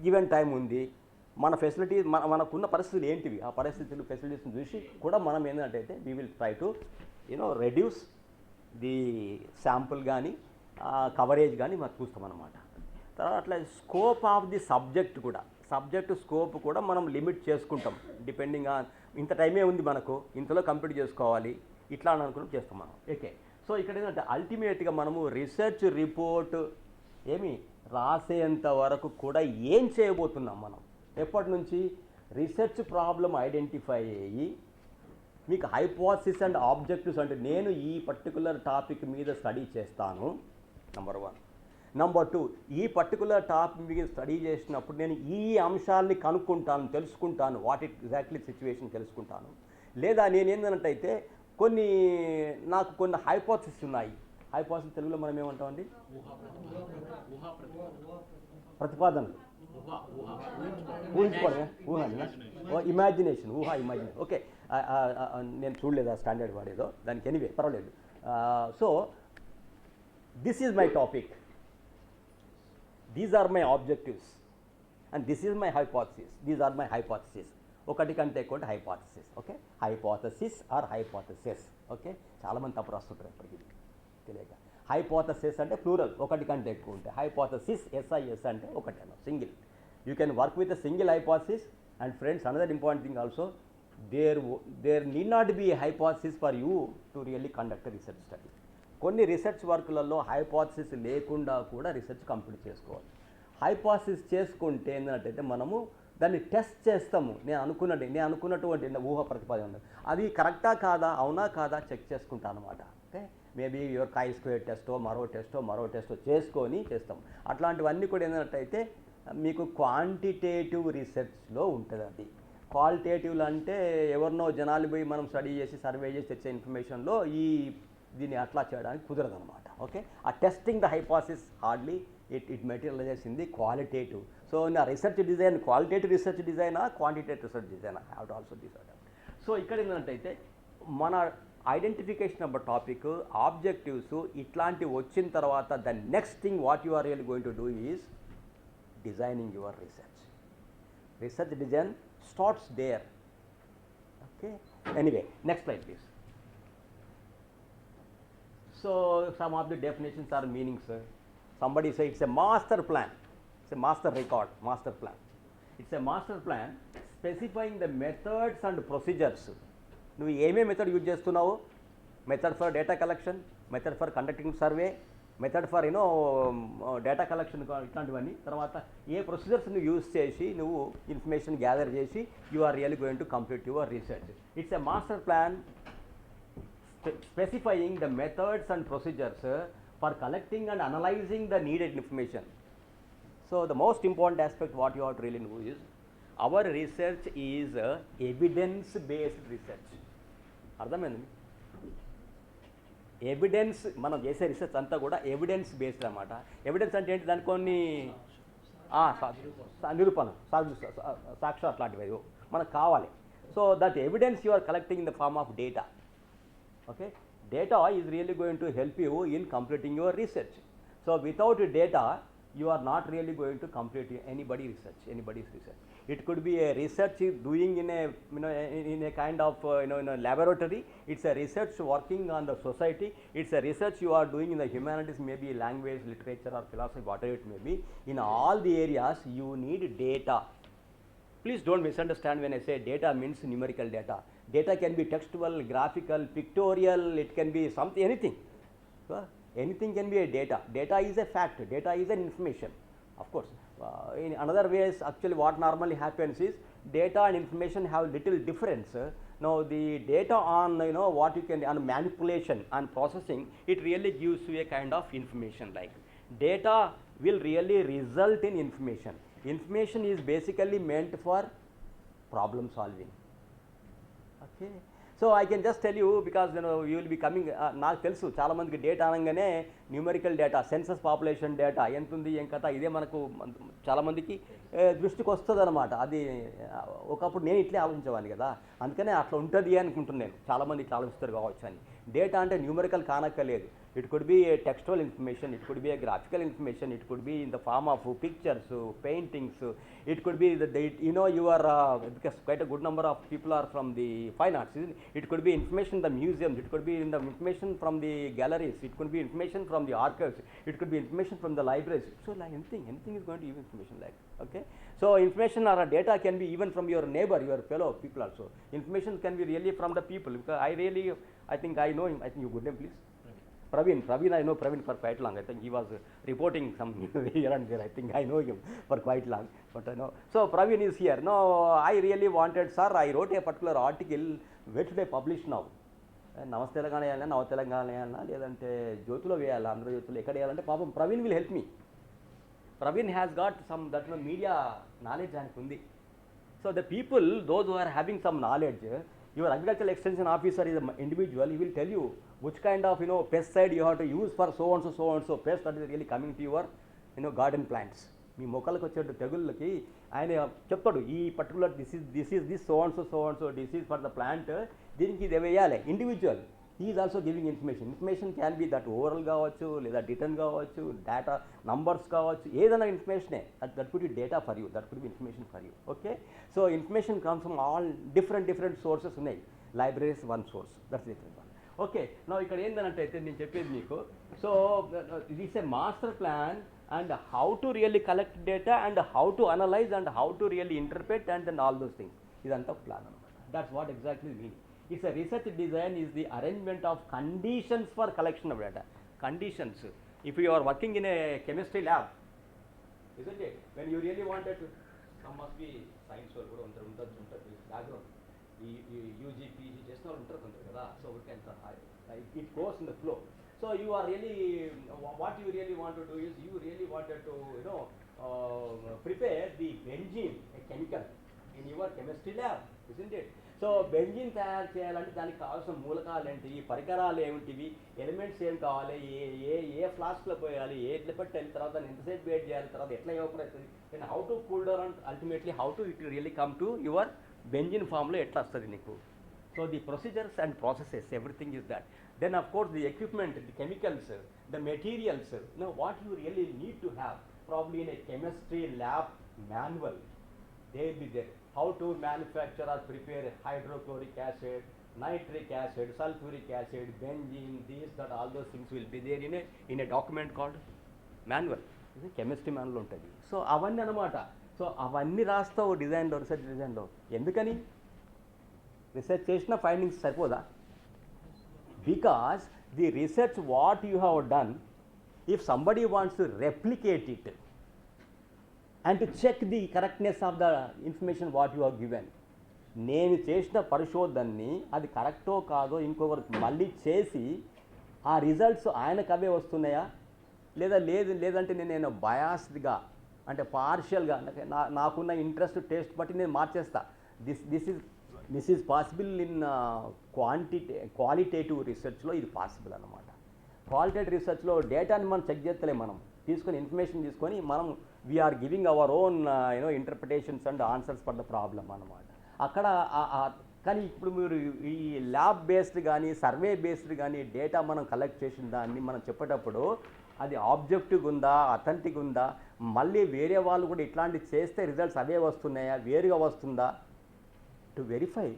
Given time ఉంది, మన ఫెసిలిటీ మనకున్న పరిస్థితులు ఏంటివి, ఆ పరిస్థితులు ఫెసిలిటీస్ని చూసి కూడా మనం ఏంటంటే we will try to reduce the sample కానీ కవరేజ్ కానీ మనం చూస్తామన్నమాట. తర్వాత అట్లా scope of the subject scope కూడా మనం లిమిట్ చేసుకుంటాం. డిపెండింగ్ ఆన్ ఇంత టైమే ఉంది మనకు, ఇంతలో కంప్లీట్ చేసుకోవాలి, ఇట్లా అని అనుకుని చేస్తాం మనం. ఓకే, సో ఇక్కడ ఏంటంటే అల్టిమేట్గా మనము రీసెర్చ్ రిపోర్ట్ రాసేంత వరకు కూడా ఏం చేయబోతున్నాం మనం. ఎప్పటి నుంచి? రీసెర్చ్ ప్రాబ్లం ఐడెంటిఫై అయ్యి మీకు హైపోథసిస్ అండ్ ఆబ్జెక్టివ్స్, అంటే నేను ఈ పర్టికులర్ టాపిక్ మీద స్టడీ చేస్తాను, నెంబర్ 1. నెంబర్ 2, ఈ పర్టికులర్ టాపిక్ మీద స్టడీ చేసినప్పుడు నేను ఈ అంశాలని తెలుసుకుంటాను, వాట్ ఎగ్జాక్ట్లీ సిచ్యువేషన్ తెలుసుకుంటాను. లేదా నేను ఏంటంటే నాకు కొన్ని హైపోథసిస్ ఉన్నాయి. హైపోథసిస్ తెలుగులో మనం ఏమంటామండి? ప్రతిపాదనలు, ఇమాజినేషన్. ఓకే, నేను చూడలేదు ఆ స్టాండర్డ్ వాడేదో, దానికి ఎనీవే పర్వాలేదు. So this is my topic, these are my objectives and this is my hypothesis, these are my hypothesis. ఒకటి కంటే ఎక్కువ hypothesis. Okay, hypothesis or hypothesis. Okay, చాలామంది తప్పు రాస్తుంటారు ఇప్పటికీ తెలియక. హైపోథసిస్ అంటే ప్లూరల్, ఒకటి కంటే ఎక్కువ ఉంటే. హైపోథసిస్ SIS అంటే ఒకటేనా, single. You can work with a single hypothesis. And friends, another important thing also, there need not be a hypothesis for you to really conduct research study. కొన్ని రీసెర్చ్ వర్క్లలో హైపోథసిస్ లేకుండా కూడా రీసెర్చ్ కంప్లీట్ చేసుకోవాలి. హైపోథసిస్ చేసుకుంటే ఏంటంటే మనము దాన్ని టెస్ట్ చేస్తాము. నేను అనుకున్నటువంటి ఊహ ప్రతిపాదన అది కరెక్టా కాదా, అవునా కాదా చెక్ చేసుకుంటాను అనమాట. ఓకే, మేబీ యువర్ chi-square టెస్టో మరో టెస్టో చేసుకొని చేస్తాం. అట్లాంటివన్నీ కూడా ఏంటంటే మీకు క్వాంటిటేటివ్ రీసెర్చ్లో ఉంటుంది. అది క్వాలిటేటివ్లు అంటే ఎవరినో జనాలు పోయి మనం స్టడీ చేసి సర్వే చేసి తెచ్చే ఇన్ఫర్మేషన్లో దీన్ని అట్లా చేయడానికి కుదరదు అనమాట. ఓకే, ఆ testing the hypothesis hardly it materialises in the qualitative. So నా రీసెర్చ్ డిజైన్ క్వాలిటేటివ్ రీసెర్చ్ డిజైనా, క్వాంటిటేటివ్ రీసెర్చ్ డిజైనా, have to also decide. So ఇక్కడ ఏంటంటే మన ఐడెంటిఫికేషన్ ఆఫ్ టాపిక్, ఆబ్జెక్టివ్స్ ఇట్లాంటివి వచ్చిన తర్వాత the next thing what you are really going to do is designing your research. Research design starts there. Okay, anyway next slide please. So some of the definitions are meanings. Somebody say it's a master plan, it's a master plan. It's a master plan specifying the methods and procedures. నువ్వు ఏమేమి మెథడ్ యూజ్ చేస్తున్నావు? Method for data collection, method for conducting survey, method for data collection, ఇట్లాంటివన్నీ. తర్వాత ఏ ప్రొసీజర్స్ నువ్వు యూజ్ చేసి నువ్వు ఇన్ఫర్మేషన్ గ్యాదర్ చేసి you are really going to complete your research. It's a master plan specifying the methods and procedures for collecting and analyzing the needed information. So the most important aspect what you have to really know is our research is evidence based research. అర్థమైంది? ఎవిడెన్స్ మనం చేసే రీసెర్చ్ అంతా కూడా ఎవిడెన్స్ బేస్డ్ అనమాట. ఎవిడెన్స్ అంటే ఏంటి, దాని కొన్ని నిరూపణ సాక్ష్యం అట్లాంటివి మనకు కావాలి. So that evidence you are collecting in the form of data. Okay, data is really going to help you in completing your research. So without data you are not really going to complete anybody's research. It could be a research doing in a in a kind of in a laboratory. It's a research working on the society. It's a research you are doing in the humanities, maybe language, literature or philosophy, whatever it may be. In all the areas you need data. Please don't misunderstand when I say data means numerical data. Data can be textual, graphical, pictorial, it can be something, anything. Anything can be a data. Data is a fact, data is an information. Of course, in another ways, actually what normally happens is data and information have little difference. Now the data on what you can, on manipulation and processing, it really gives you a kind of information. Like data will really result in information. Information is basically meant for problem solving. Okay, so I can just tell you, because you will be coming, నాకు తెలుసు చాలా మందికి డేటా అనగానే numerical data, census population data ఎంత ఉంది ఏం కథ, ఇదే మనకు చాలామందికి దృష్టికి వస్తుంది అనమాట. అది ఒకప్పుడు నేను ఇట్లే ఆలోచించేవాడిని కదా, అందుకనే అట్లా ఉంటుంది అనుకుంటున్నాను. చాలామంది ఇట్లా ఆలోచిస్తారు కావచ్చు అని. డేటా అంటే numerical కానక్కర్లేదు. It could be a textual information, it could be a graphical information, it could be in the form of pictures, paintings, it could be you are because quite a good number of people are from the fine arts, isn't it? It could be information in the museums, it could be in the information from the galleries, it could be information from the archives, it could be information from the libraries. So like anything is going to give information like, okay. So information or data can be even from your neighbor, your fellow people also. Information can be really from the people, because I think I know him. I think you good name please. Praveen, I know Praveen for quite long. I think he was reporting some here and there. I think I know him for quite long. But I know. So Praveen is here. No, I really wanted, sir, I wrote a particular article. Where should I publish now? నమస్తే తెలంగాణ వేయాలన్నా, నవ తెలంగాణ వేయాలన్నా, లేదంటే జ్యోతిలో వేయాలా, ఆంధ్ర జ్యోతిలో ఎక్కడ వేయాలంటే పాపం Praveen will help me. Praveen has got some that media knowledge ఆయనకు ఉంది. So the people, those who are having some knowledge, your agricultural extension officer is an individual. He will tell you which kind of pesticide you have to use for so and so pest that is really coming to your garden plants. మీ మొక్కలకు వచ్చే తెగుళ్ళకి ఆయన చెప్తాడు, ఈ particular this is so and so disease for the plant, దీనికి ఇది వేయాలి. Individual he is also giving information can be that overall కావచ్చు, లేదా రిటర్న్ కావచ్చు, డేటా నంబర్స్ కావచ్చు, ఏదైనా ఇన్ఫర్మేషనే. That could be data for you, that could be information for you. Okay, so information comes from all different sources ఉన్నాయి. Libraries one source, that's different one. Okay, నా ఇక్కడ ఏంటంటే అయితే నేను చెప్పేది మీకు, so it is a master plan and how to really collect data and how to analyze and how to really interpret and then all those things. Idantha plan anamata. That's what exactly means. It's a research design is the arrangement of conditions for collection of data. Conditions. If you are working in a chemistry lab, isn't it? When you really wanted to, some must be science or kuda untadu background. UG, PG just not untaru kada. So we can it goes in the flow. So you are really, what you really want to do is you really wanted to prepare the benzene, a chemical, in your chemistry lab, isn't it? So benzene తయారు చేయాలంటే దానికి కావాల్సిన మూలకాలు ఏంటి, పరికరాలు ఏమిటివి, ఎలిమెంట్స్ ఏం కావాలి, ఏ ఫ్లాస్క్లో పోయాలి, ఎట్లా పెట్టాలి, తర్వాత దాన్ని ఎంతసేపు వెయిట్ చేయాలి, తర్వాత ఎట్లా ఎవాపరేట్ అవుతుంది, and how to cool down and ultimately how to it really come to your benzene ఫామ్లో ఎట్లా వస్తుంది నీకు. So the procedures and processes, everything is that. Then of course the equipment, the chemicals, the materials, what you really need to have, probably in a chemistry lab manual, they will be there. How to manufacture or prepare hydrochloric acid, nitric acid, sulfuric acid, benzene, these, that, all those things will be there in a document called manual. This is chemistry manual untadi. So avanni anamata. So avanni rastavu design lo, research design lo. Endukani? Research చేసిన ఫైండింగ్స్ సరిపోదా? Because the research what you have done, if somebody wants to replicate it and to check the correctness of the information what you have given, నేను చేసిన పరిశోధనని అది కరెక్టో కాదో ఇంకొకరికి మళ్ళీ చేసి ఆ రిజల్ట్స్ ఆయనకు అవే వస్తున్నాయా లేదంటే నేను బయాస్డ్గా అంటే పార్షియల్గా నాకున్న ఇంట్రెస్ట్ టేస్ట్ బట్టి నేను మార్చేస్తా. This is possible in qualitative రీసెర్చ్లో ఇది పాసిబుల్ అన్నమాట. క్వాలిటేటివ్ రీసెర్చ్లో డేటాని మనం చెక్ చేస్తలేం, మనం తీసుకొని ఇన్ఫర్మేషన్ తీసుకొని మనం we're giving our own interpretations and answers for the problem అన్నమాట. అక్కడ కానీ ఇప్పుడు మీరు ఈ ల్యాబ్ బేస్డ్ కానీ సర్వే బేస్డ్ కానీ డేటా మనం కలెక్ట్ చేసిన దాన్ని మనం చెప్పేటప్పుడు అది ఆబ్జెక్టివ్ ఉందా, అథెంటిక్ ఉందా, మళ్ళీ వేరే వాళ్ళు కూడా ఇట్లాంటివి చేస్తే రిజల్ట్స్ అవే వస్తున్నాయా, వేరుగా వస్తుందా, to verify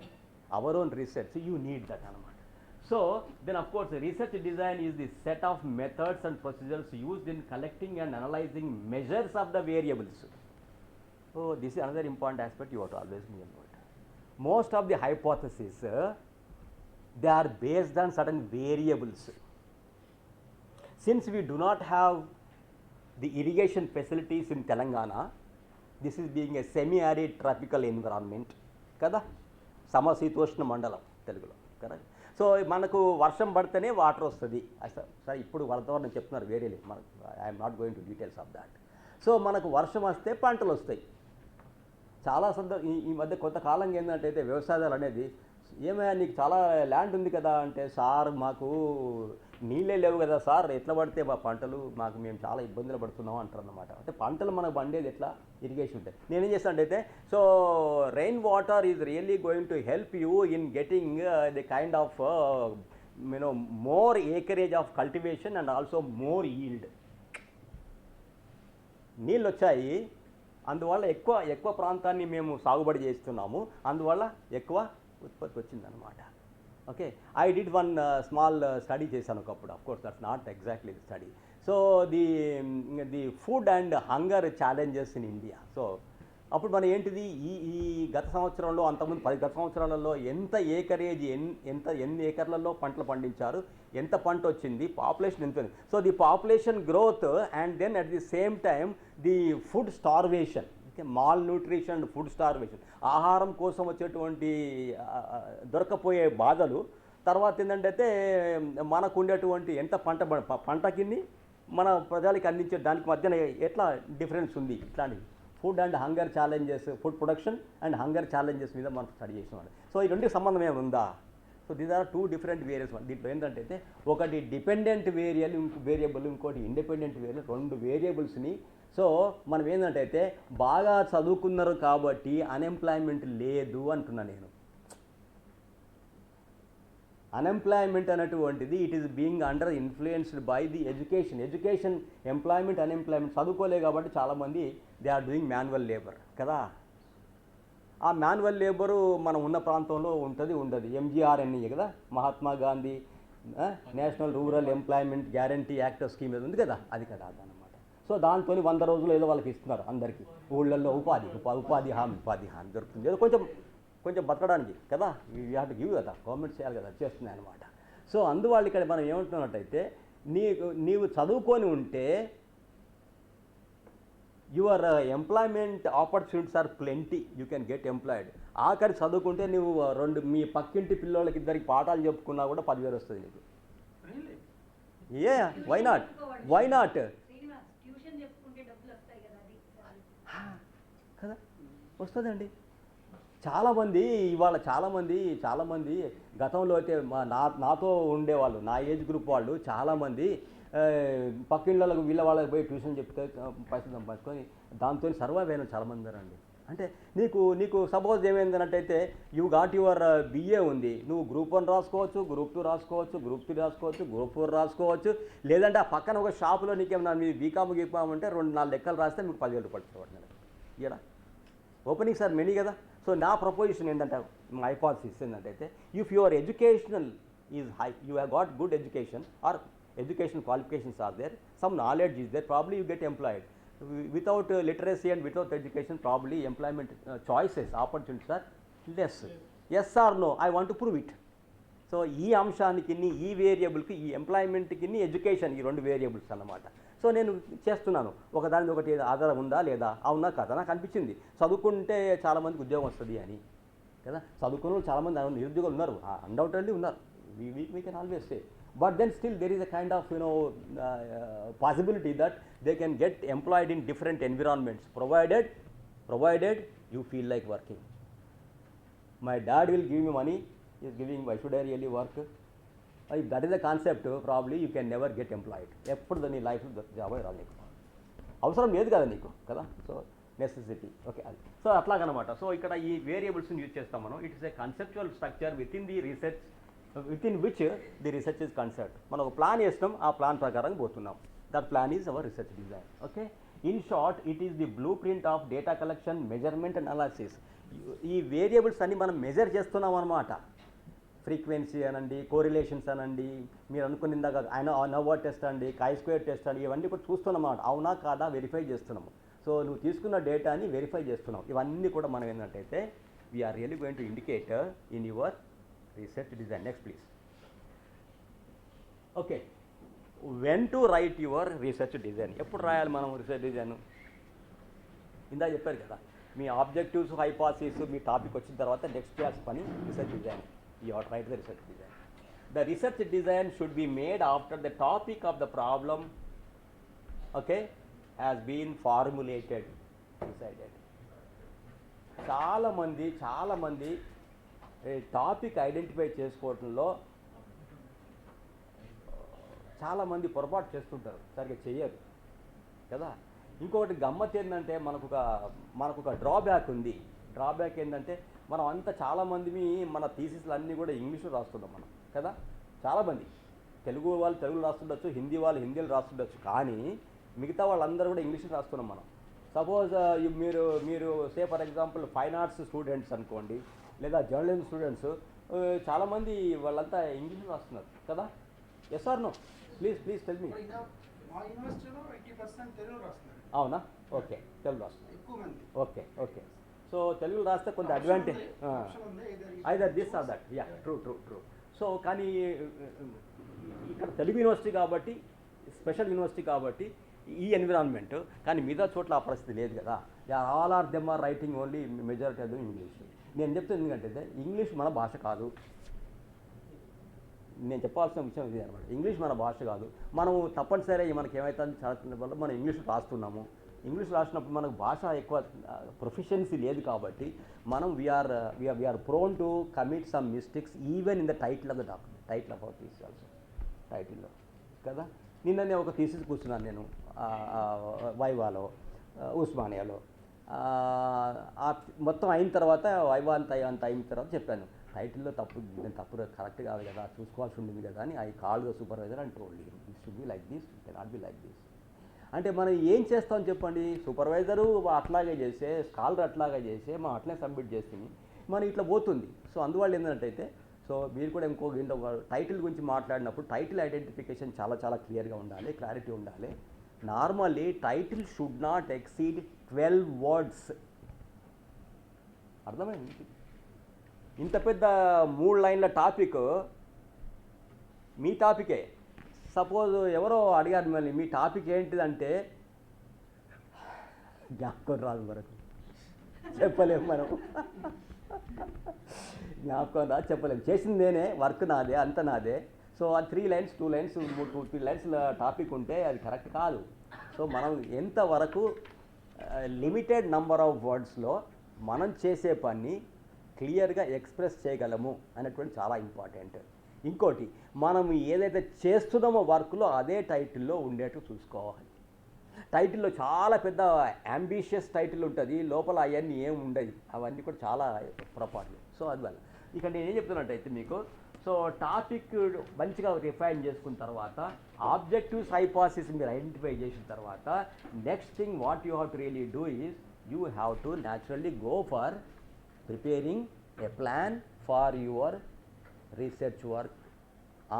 our own research you need that అనమాట. So then of course research design is the set of methods and procedures used in collecting and analysing measures of the variables. So this is another important aspect you have to always be note. Most of the hypotheses they are based on certain variables. Since we do not have the irrigation facilities in Telangana, this is being a semi-arid tropical environment kada, సమశీతోష్ణ మండలం తెలుగులో కరెక్ట్. సో మనకు వర్షం పడితేనే వాటర్ వస్తుంది. సరే ఇప్పుడు వాతావరణం చెప్తున్నారు వేరేలే, మనకు I'm not going to details of that. So మనకు వర్షం వస్తే పంటలు వస్తాయి. చాలా ఈ మధ్య కొంతకాలంగా ఏంటంటే వ్యవసాయాలు అనేది ఏమైనా నీకు చాలా ల్యాండ్ ఉంది కదా అంటే, సార్ మాకు నీళ్ళే లేవు కదా సార్, ఎట్లా పడితే మా పంటలు మేము చాలా ఇబ్బందులు పడుతున్నాం అంటారు అన్నమాట. అంటే పంటలు మనకు పండేది ఎట్లా, ఇరిగేషన్ ఉంటాయి. నేనేం చేస్తాను అయితే, so rain water is really going to help you in getting the kind of more acreage of cultivation and also more yield. నీళ్ళు వచ్చాయి, అందువల్ల ఎక్కువ ప్రాంతాన్ని మేము సాగుబడి చేస్తున్నాము, అందువల్ల ఎక్కువ ఉత్పత్తి వచ్చిందనమాట. Okay, I did one small study చేశాను ఒకప్పుడు. Of course that's not exactly the study. So the food and hunger challenges in India. So అప్పుడు మనం ఏంటిది, ఈ గత సంవత్సరంలో అంతకుముందు 10 గత సంవత్సరాలలో ఎంత ఏకరేజ్, ఎన్ని ఏకర్లలో పంటలు పండించారు, ఎంత పంట వచ్చింది, పాపులేషన్ ఎంత ఉంది. So the population growth and then at the same time the food starvation, okay, malnutrition and food starvation, ఆహారం కోసం వచ్చేటువంటి దొరకపోయే బాధలు. తర్వాత ఏంటంటే మనకు ఉండేటువంటి ఎంత పంటకి మన ప్రజలకి అందించే దానికి మధ్యన ఎట్లా డిఫరెన్స్ ఉంది, ఇట్లాంటివి food and hunger challenges, food production and hunger challenges మీద మనం స్టడీ చేసినాడు. సో ఈ రెండుకి సంబంధం ఏమైనా ఉందా? So these are 2 different variables. దీంట్లో ఏంటంటే ఒకటి డిపెండెంట్ వేరియబుల్, ఇంకోటి ఇండిపెండెంట్ వేరియబుల్, 2 వేరియబుల్స్ని. సో మనం ఏంటంటే బాగా చదువుకున్నారు కాబట్టి అన్ఎంప్లాయ్మెంట్ లేదు అంటున్నా నేను. అన్ఎంప్లాయ్మెంట్ అనేటువంటిది it is being under influenced by the education. Employment, unemployment, చదువుకోలే కాబట్టి చాలామంది they are doing manual labour కదా. ఆ మాన్యువల్ లేబరు మనం ఉన్న ప్రాంతంలో ఉండదు. MGRNE కదా, Mahatma Gandhi national rural employment guarantee act scheme ఏది ఉంది కదా, అది కదా అదనమాట. సో దాంతో 100 రోజులు ఏదో వాళ్ళకి ఇస్తున్నారు అందరికీ, ఊళ్ళల్లో ఉపాధి హామీ దొరుకుతుంది, ఏదో కొంచెం బతకడానికి కదా. వీ హ్యావ్ టు గివ్ కదా, గవర్నమెంట్ చేయాలి కదా, చేస్తున్నాయి అనమాట. సో అందువల్ల ఇక్కడ మనం ఏమంటున్నట్టయితే, నీవు చదువుకొని ఉంటే your employment opportunities are plenty, you can get employed. ఆఖరి చదువుకుంటే నువ్వు మీ పక్కింటి పిల్లలకి ఇద్దరికి పాఠాలు చెప్పుకున్నా కూడా 10,000 వస్తుంది నీకు. ఏ వై నాట్ కదా, వస్తుందండి. చాలామంది గతంలో అయితే నాతో ఉండేవాళ్ళు, నా ఏజ్ గ్రూప్ వాళ్ళు చాలామంది పక్కిళ్ళకు వాళ్ళకి పోయి ట్యూషన్ చెప్తే పైసలు సంపాదించుకొని దాంతో సర్వైవ్ అయిన చాలామంది ఉన్నారండి. అంటే నీకు సపోజ్ ఏమైందన్నట్టయితే యూ గాట్ యువర్ BA ఉంది, నువ్వు Group 1 రాసుకోవచ్చు, Group 2 రాసుకోవచ్చు, Group 3 రాసుకోవచ్చు, Group 4 రాసుకోవచ్చు. లేదంటే ఆ పక్కన ఒక షాపులో నీకేమన్నా మీ బీకామ్ అంటే 2-4 లెక్కలు రాస్తే మీకు 10,000 రూపాయలు పడుతుంది ఇలా. ఓపెనింగ్స్ ఆర్ మెనీ కదా. సో నా ప్రపోజిషన్ ఏంటంటే, మా హైపోథసిస్ ఏంటంటే, if your educational is high, you have got good education or educational qualifications are there, some knowledge is there, probably you get employed. Without literacy and without education, probably employment choices, opportunities are less. Yes or no, I want to prove it. So ఈ అంశానికి, ఈ వేరియబుల్కి, ఈ ఎంప్లాయ్మెంట్కి, ఎడ్యుకేషన్, ఈ 2 వేరియబుల్స్ అన్నమాట. సో నేను చేస్తున్నాను, ఒకదాని ఒకటి ఆధారం ఉందా లేదా, అవునా కదా. నాకు అనిపించింది చదువుకుంటే చాలామందికి ఉద్యోగం వస్తుంది అని కదా. చదువుకున్న వాళ్ళు చాలామంది నిరుద్యోగులు ఉన్నారు, అన్డౌటెడ్లీ ఉన్నారు, we can always say. But then still there is a kind of possibility that they can get employed in different environments, provided you feel like working. My dad will give me money, he is giving, why should I really work? If that is the concept probably you can never get employed. ఎప్పుడు నీ లైఫ్లో జాబ్ రాదు నీకు, అవసరం లేదు కదా నీకు కదా. So necessity. ఓకే, అది సో అట్లాగనమాట. సో ఇక్కడ ఈ వేరియబుల్స్ని యూజ్ చేస్తాం మనం. It is a conceptual structure within the research, within which the research is concert. మనం ఒక ప్లాన్ వేస్తాం, ఆ ప్లాన్ ప్రకారం పోతున్నాం. That plan is our research design. Okay, in short it is the blueprint of data collection, measurement and analysis. ఈ వేరియబుల్స్ అన్ని మనం మెజర్ చేస్తున్నాం అనమాట. ఫ్రీక్వెన్సీ అనండి, కోరిలేషన్స్ అనండి, మీరు అనుకున్న ఇందాక నోవర్ టెస్ట్ అండి, కై స్క్వేర్ టెస్ట్ అండి, ఇవన్నీ కూడా చూస్తున్నాం. అవునా కాదా వెరిఫై చేస్తున్నాము. సో నువ్వు తీసుకున్న డేటాని వెరిఫై చేస్తున్నావు. ఇవన్నీ కూడా మనం ఏంటంటే we're really going to indicate in your research design. Next please. Okay, when to write your research design. ఎప్పుడు రాయాలి మనం రీసెర్చ్ డిజైన్? ఇందా చెప్పారు కదా, మీ ఆబ్జెక్టివ్స్, హైపాథసిస్, మీ టాపిక్ వచ్చిన తర్వాత నెక్స్ట్ చేయాల్సిన పని research design. You are write the research design. The research design should be made after the topic of the problem, okay, has been formulated, decided. చాలామంది టాపిక్ ఐడెంటిఫై చేసుకోవడంలో చాలామంది పొరపాటు చేస్తుంటారు, సరిగ్గా చెయ్యరు కదా. ఇంకొకటి గమ్మత్ ఏంటంటే మనకు ఒక డ్రాబ్యాక్ ఉంది. డ్రాబ్యాక్ ఏంటంటే మనం అంతా చాలామంది మన థీసిస్లు అన్నీ కూడా ఇంగ్లీష్లో రాస్తున్నాం మనం కదా. చాలామంది తెలుగు వాళ్ళు తెలుగులో రాస్తుండొచ్చు, హిందీ వాళ్ళు హిందీలో రాస్తుండొచ్చు, కానీ మిగతా వాళ్ళందరూ కూడా ఇంగ్లీష్లో రాస్తున్నాం మనం. సపోజ్ మీరు say for example fine arts students అనుకోండి, లేదా జర్నలిజం స్టూడెంట్స్, చాలామంది వాళ్ళంతా ఇంగ్లీష్లో రాస్తున్నారు కదా. Yes or no? Please tell me. అవునా? ఓకే, తెలుగు రాస్తున్నారు. ఓకే. సో తెలుగులో రాస్తే కొంత advantage, either this or that. Yeah, true. So కానీ ఇక్కడ తెలుగు యూనివర్సిటీ కాబట్టి, స్పెషల్ యూనివర్సిటీ కాబట్టి ఈ ఎన్విరాన్మెంట్, కానీ మిగతా చోట్ల ఆ పరిస్థితి లేదు కదా. All are them are writing only majority of English. నేను చెప్తాను ఎందుకంటే ఇంగ్లీష్ మన భాష కాదు. నేను చెప్పాల్సిన విషయం ఇది అనమాట. ఇంగ్లీష్ మన భాష కాదు. మనం తప్పనిసరిగా మనకి ఏమవుతుంది, చాలా సందర్భాల్లో మనం ఇంగ్లీష్ రాస్తున్నాము. ఇంగ్లీష్ రాసినప్పుడు మనకు భాష ఎక్కువ ప్రొఫిషియన్సీ లేదు కాబట్టి మనం we're prone to commit some mistakes even in the title of the document, title of our thesis also, టైటిల్లో కదా. నిన్ననే ఒక థీసిస్ కూర్చున్నాను నేను వైవాలో, ఉస్మానియాలో. మొత్తం అయిన తర్వాత వైవా అంత అయిన తర్వాత చెప్పాను, టైటిల్లో తప్పు కరెక్ట్ కాదు కదా, చూసుకోవాల్సి ఉంటుంది కదా అని. I call the supervisor and told him this should be like this, cannot be like this. అంటే మనం ఏం చేస్తామని చెప్పండి, సూపర్వైజరు అట్లాగే చేసే, స్కాలర్ అట్లాగే చేసే, మనం అట్లనే సబ్మిట్ చేస్తుంది, మనం ఇట్లా పోతుంది. సో అందువల్ల ఏంటంటే, సో మీరు కూడా ఇంకో టైటిల్ గురించి మాట్లాడినప్పుడు టైటిల్ ఐడెంటిఫికేషన్ చాలా క్లియర్గా ఉండాలి, క్లారిటీ ఉండాలి. Normally title should not exceed 12 words. అర్థమైంది? ఇంత పెద్ద 3 లైన్ల టాపిక్ మీ టాపికే. సపోజ్ ఎవరో అడిగారు మిమ్మల్ని, మీ టాపిక్ ఏంటిదంటే జ్ఞాపకం రాదు, వరకు చెప్పలేము మనం. జ్ఞాపకం రాదు, చెప్పలేము. చేసింది నేనే, వర్క్ నాదే, అంత నాదే. సో ఆ 3 lines 2 lines 3 lines టాపిక్ ఉంటే అది కరెక్ట్ కాదు. సో మనం ఎంతవరకు లిమిటెడ్ నంబర్ ఆఫ్ వర్డ్స్లో మనం చేసే పని క్లియర్గా ఎక్స్ప్రెస్ చేయగలము అనేటువంటి చాలా ఇంపార్టెంట్. ఇంకోటి, మనం ఏదైతే చేస్తున్నామో వర్క్లో అదే టైటిల్లో ఉండేట్టు చూసుకోవాలి. టైటిల్లో చాలా పెద్ద అంబిషియస్ టైటిల్ ఉంటుంది, లోపల అవన్నీ ఏమి ఉండదు, అవన్నీ కూడా చాలా పొరపాట్లు. సో అందువల్ల ఇక్కడ నేను ఏం చెప్తున్నట్టయితే మీకు, సో టాపిక్ మంచిగా రిఫైన్ చేసుకున్న తర్వాత, ఆబ్జెక్టివ్స్, హైపాథసిస్ మీరు ఐడెంటిఫై చేసిన తర్వాత, next thing what you have to really do is you have to naturally go for preparing a plan for your research work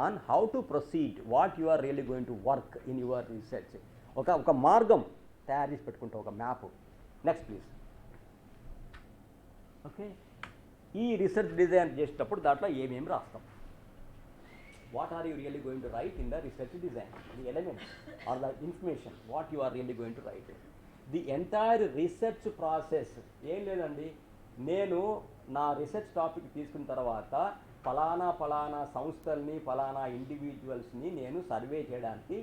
on how to proceed, what you are really going to work in your research. ఒక మార్గం తయారు చేసి పెట్టుకుంటాం, ఒక మ్యాప్. Next please. ఓకే, ఈ రీసెర్చ్ డిజైన్ చేసేటప్పుడు దాంట్లో ఏమేమి రాస్తాం, what are you really going to write in the research design, the elements are the information what you are really going to write. The entire research process ఏం లేదండి, నేను నా రీసెర్చ్ టాపిక్ తీసుకున్న తర్వాత ఫలానా సంస్థల్ని, ఫలానా ఇండివిజువల్స్ని నేను సర్వే చేయడానికి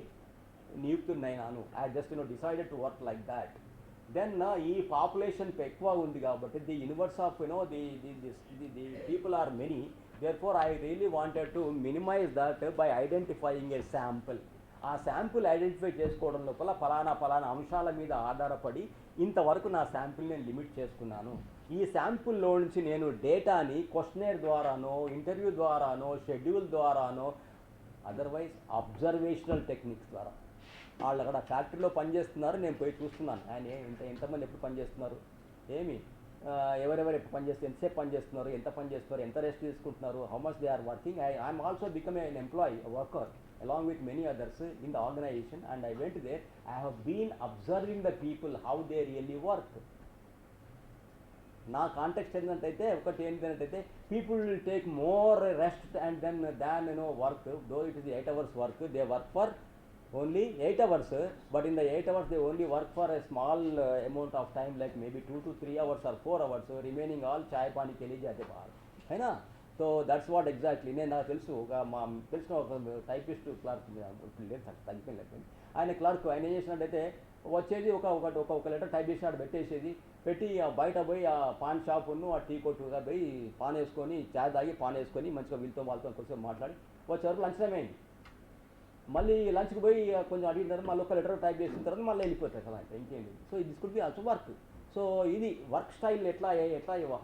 నియుక్తున్నాను. I just decided to work like that. Then ఈ పాపులేషన్ ఎక్కువ ఉంది కాబట్టి, the universe of the people are many, Therefore, I really wanted to minimize that by identifying a sample. ఆ శాంపుల్ ఐడెంటిఫై చేసుకోవడం లోపల ఫలానా అంశాల మీద ఆధారపడి ఇంతవరకు నా శాంపుల్ నేను లిమిట్ చేసుకున్నాను. ఈ శాంపుల్లో నుంచి నేను డేటాని క్వశ్చనర్ ద్వారానో, ఇంటర్వ్యూ ద్వారానో, షెడ్యూల్ ద్వారానో, అదర్వైజ్ అబ్జర్వేషనల్ టెక్నిక్స్ ద్వారా, వాళ్ళు అక్కడ ఫ్యాక్టరీలో పనిచేస్తున్నారు, నేను పోయి చూస్తున్నాను ఆయన ఎంతమంది ఎప్పుడు పనిచేస్తున్నారు, ఏమి ఎవరెవరు ఎప్పుడు పనిచేస్తారు, ఎంతసేపు పనిచేస్తున్నారు, ఎంత పనిచేస్తున్నారు, ఎంత రెస్ట్ తీసుకుంటున్నారు, how much they are working. I'm also become an employee, worker along with many others in the organization, and I went there. I have been observing the people how they really work. నా కాంటెక్స్ట్ ఏంటంటే ఒకటి ఏంటంటే people will take more rest and than work. Though it is 8 hours work, they work for only 8 hours, but in the 8 hours they only work for a small amount of time, like maybe 2 to 3 hours or 4 hours, so remaining all chai pani ke liye jate bahar, hai na. So that's what exactly. నేను నాకు తెలుసు మా తెలిసిన ఒక టైపిస్ట్ క్లర్క్ లేదు తగ్గిపోయింది, ఆయన క్లర్క్, ఆయన ఏం చేసినట్టయితే వచ్చేది ఒక లెటర్ టైప్ చేసి ఆడ పెట్టి బయట పోయి ఆ పాన్ షాపును ఆ టీ కొట్టుగా పోయి పాన్ వేసుకొని చాయ్ తాగి పాన్ వేసుకొని మంచిగా వీళ్ళతో వాళ్ళతో కొంచెం మాట్లాడి వచ్చేవరకు లంచ్ టైం అయింది. మళ్ళీ లంచ్కి పోయి కొంచెం అడిగిన తర్వాత మళ్ళీ ఒక లెటర్ టైప్ చేసిన తర్వాత మళ్ళీ వెళ్ళిపోతారు కదా, ఇంకేంటి. So this could be also work. So ఇది వర్క్ స్టైల్ ఎట్లా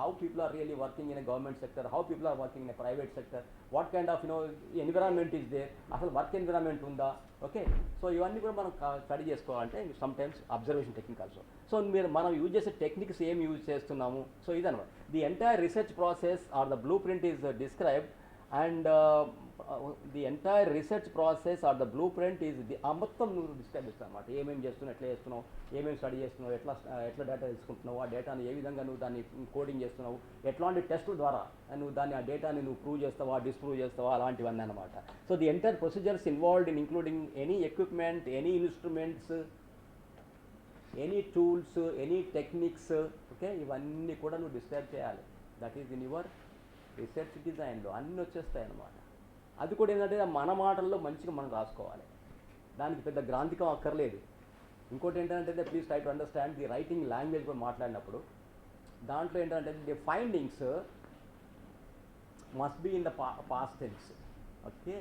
how people are really working in a government sector, how people are working in a private sector, what kind of environment is there, అసలు వర్క్ ఎన్విరాన్మెంట్ ఉందా, ఓకే. సో ఇవన్నీ కూడా మనం స్టడీ చేసుకోవాలంటే some times observation technique also. So మనం యూజ్ చేసే టెక్నిక్స్ ఏం యూజ్ చేస్తున్నాము, సో ఇదనమాట. The entire research process are the blueprint is described, and the entire research process are the blueprint is మొత్తం నువ్వు డిస్క్రైబ్ చేస్తావు అనమాట. ఏమేమి చేస్తున్నావు, ఎట్లా చేస్తున్నావు, ఏమేమి స్టడీ చేస్తున్నావు, ఎట్లా డేటా తీసుకుంటున్నావు, ఆ డేటాని ఏ విధంగా నువ్వు దాన్ని కోడింగ్ చేస్తున్నావు, ఎట్లాంటి టెస్టుల ద్వారా నువ్వు ఆ డేటాని నువ్వు ప్రూవ్ చేస్తావా, డిస్ప్రూవ్ చేస్తావా, అలాంటివన్నీ అనమాట. So the entire procedures involved in including any equipment, any instruments, any tools, any techniques, okay, ఇవన్నీ కూడా నువ్వు డిస్క్రైబ్ చేయాలి. That is in your research డిజైన్లో అన్నీ వచ్చేస్తాయి అన్నమాట. అది కూడా ఏంటంటే మన మాటల్లో మంచిగా మనం రాసుకోవాలి, దానికి పెద్ద గ్రాంథికం అక్కర్లేదు. ఇంకోటి ఏంటంటే please try to understand the writing language కూడా మాట్లాడినప్పుడు దాంట్లో ఏంటంటే the findings must be in the past tense, okay.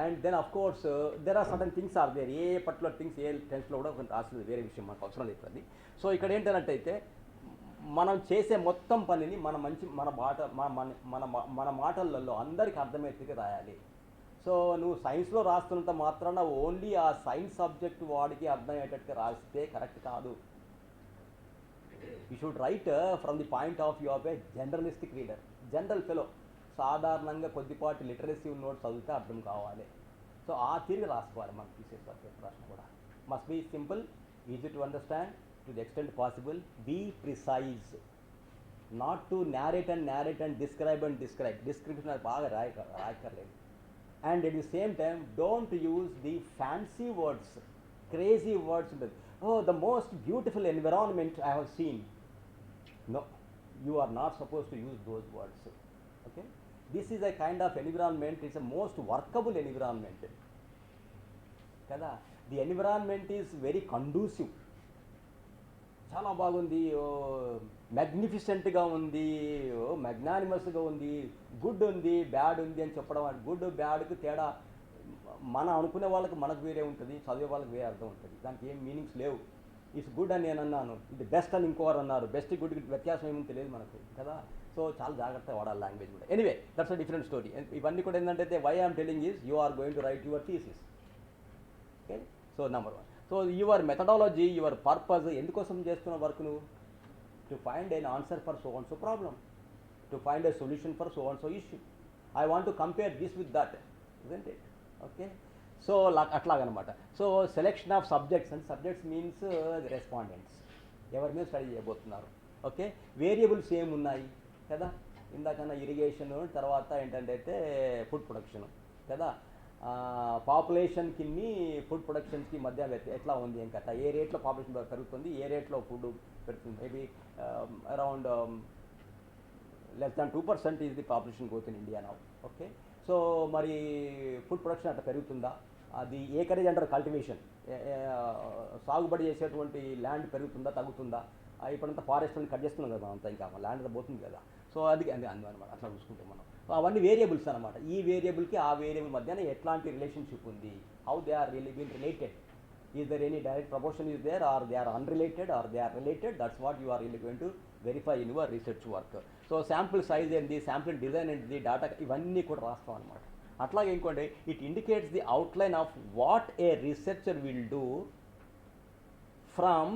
And then of course there are certain things are there, a particular things a టెన్స్లో కూడా కొంచెం రాస్తుంది, వేరే విషయం మనకు అవసరం లేదు అది. సో ఇక్కడ ఏంటంటే మనం చేసే మొత్తం పనిని మన మాటలలో అందరికీ అర్థమయ్యేట్టుగా రాయాలి. సో నువ్వు సైన్స్లో రాస్తున్నంత మాత్రాన ఓన్లీ ఆ సైన్స్ సబ్జెక్ట్ వాడికి అర్థమయ్యేటట్టుగా రాస్తే కరెక్ట్ కాదు. You should write from the point of view of a generalistic reader, general fellow, సాధారణంగా కొద్దిపాటి లిటరసీ ఉన్నోడు చదివితే అర్థం కావాలి. సో ఆ తిరిగి రాసుకోవాలి మనం తీసే సబ్జెక్ట్ ప్రశ్న కూడా. Must be simple, easy to understand, to the extent possible, be precise, not to narrate and describe. Description బాగా రాయక్కర్లేదు. And at the same time don't use the fancy words, crazy words. Oh, the most beautiful environment I have seen. No, you are not supposed to use those words, okay. This is a kind of environment, it's a most workable environment kada. The environment is very conducive, చాలా బాగుంది, మ్యాగ్నిఫిసెంట్గా ఉంది, మ్యాగ్నానిమస్గా ఉంది, గుడ్ ఉంది, బ్యాడ్ ఉంది అని చెప్పడం. గుడ్ బ్యాడ్కి తేడా మనం అనుకునే వాళ్ళకి మనకు వేరే ఉంటుంది, చదివే వాళ్ళకి వేరే అర్థం ఉంటుంది, దానికి ఏం మీనింగ్స్ లేవు. ఇట్స్ గుడ్ అని నేను అన్నాను, ఇది బెస్ట్ అని ఇంకోరు అన్నారు, బెస్ట్ గుడ్కి వ్యత్యాసం ఏమో తెలియదు మనకు కదా. సో చాలా జాగ్రత్తగా వాడాలి లాంగ్వేజ్ కూడా. Anyway that's a different story. ఇవన్నీ కూడా ఏంటంటే why I'm telling is you are going to write your thesis, okay. So number 1. So your methodology, your purpose, ఎందుకోసం చేస్తున్న వర్క్ నువ్వు, to find an answer for so and so problem, to find a solution for so and so issue. I want to compare this with that, isn't it, okay. So అట్లాగనమాట. So selection of subjects, and subjects means respondents, ఎవరి మీద స్టడీ చేయబోతున్నారు, ఓకే. వేరియబుల్స్ ఏమున్నాయి కదా, ఇందాకన్నా ఇరిగేషన్, తర్వాత ఏంటంటే ఫుడ్ ప్రొడక్షన్ కదా. పాపులేషన్కి ఫుడ్ ప్రొడక్షన్స్కి మధ్య ఎట్లా ఉంది ఏం కథ, ఏ రేట్లో పాపులేషన్ పెరుగుతుంది, ఏ రేట్లో ఫుడ్ పెరుగుతుంది. Maybe around less than 2% is the population growth in India now, okay. So మరి ఫుడ్ ప్రొడక్షన్ అట్లా పెరుగుతుందా, అది ఏకరేజ్ అంటారు కల్టివేషన్, సాగుబడి చేసేటువంటి ల్యాండ్ పెరుగుతుందా తగ్గుతుందా. ఇప్పుడంతా ఫారెస్ట్ కట్ చేస్తున్నాం కదా, అంతా ఇంకా ల్యాండ్ పోతుంది కదా. సో అది అందువన్నమాట అట్లా చూసుకుంటాం మనం. అవన్నీ వేరియబుల్స్ అనమాట. ఈ వేరియబుల్కి ఆ వేరియబుల్ మధ్యన ఎట్లాంటి రిలేషన్షిప్ ఉంది, how they are really been related, is there any direct proportion is there, or they are unrelated, or they are related. That's what you are really going to verify in your research work. So sample size and the sample design and the data ఇవన్నీ కూడా రాస్తాం అనమాట. అట్లాగే ఇంకోటి, it indicates the outline of what a researcher will do from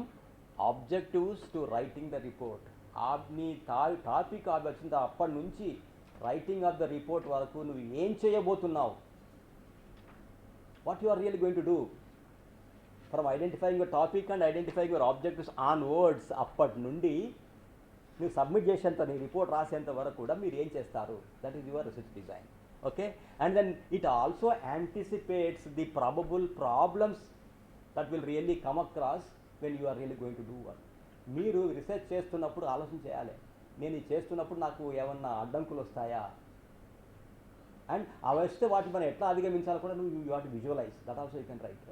objectives to writing the report. నీ టాపిక్ వచ్చిన అప్పటి నుంచి రైటింగ్ ఆఫ్ ద రిపోర్ట్ వరకు నువ్వు ఏం చేయబోతున్నావు, what you are really going to do from identifying your topic and identifying your objectives onwards. అప్పటి నుండి నువ్వు సబ్మిట్ చేసేంత, నీ రిపోర్ట్ రాసేంత వరకు కూడా మీరు ఏం చేస్తారు, that is your research design. Okay, and then it also anticipates the probable problems that will really come across when you are really going to do work. మీరు రీసెర్చ్ చేస్తున్నప్పుడు ఆలోచన చేయాలి, నేను ఇది చేస్తున్నప్పుడు నాకు ఏమన్నా అడ్డంకులు వస్తాయా, అండ్ అవి వస్తే వాటిని మనం ఎట్లా అధిగమించాలో కూడా నువ్వు you what visualise, that also you can write.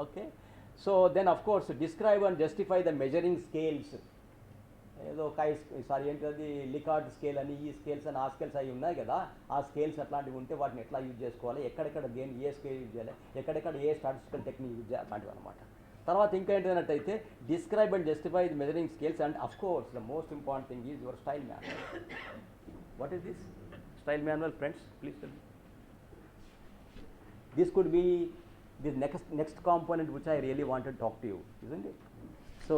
Okay, so then of course describe and justify the measuring scales. ఏదో ఏంటది లికార్డ్ స్కేల్ అని, ఈ స్కేల్స్ అని, ఆ స్కేల్స్ అవి ఉన్నాయి కదా, ఆ స్కేల్స్ అట్లాంటివి ఉంటే వాటిని ఎట్లా యూజ్ చేసుకోవాలి, ఎక్కడెక్కడ దేని ఏ స్కేల్ యూజ్ చేయాలి, ఎక్కడెక్కడ ఏ స్టాటిస్టికల్ టెక్నిక్ యూజ్ చేయాలి, అట్లాంటివి అనమాట. తర్వాత ఇంకా ఏంటంటే describe and justify the measuring scales, and of course the most important thing is your style manual. What is this style manual, friends? Please tell me. This could be the next component which I really wanted to talk to you, isn't it? So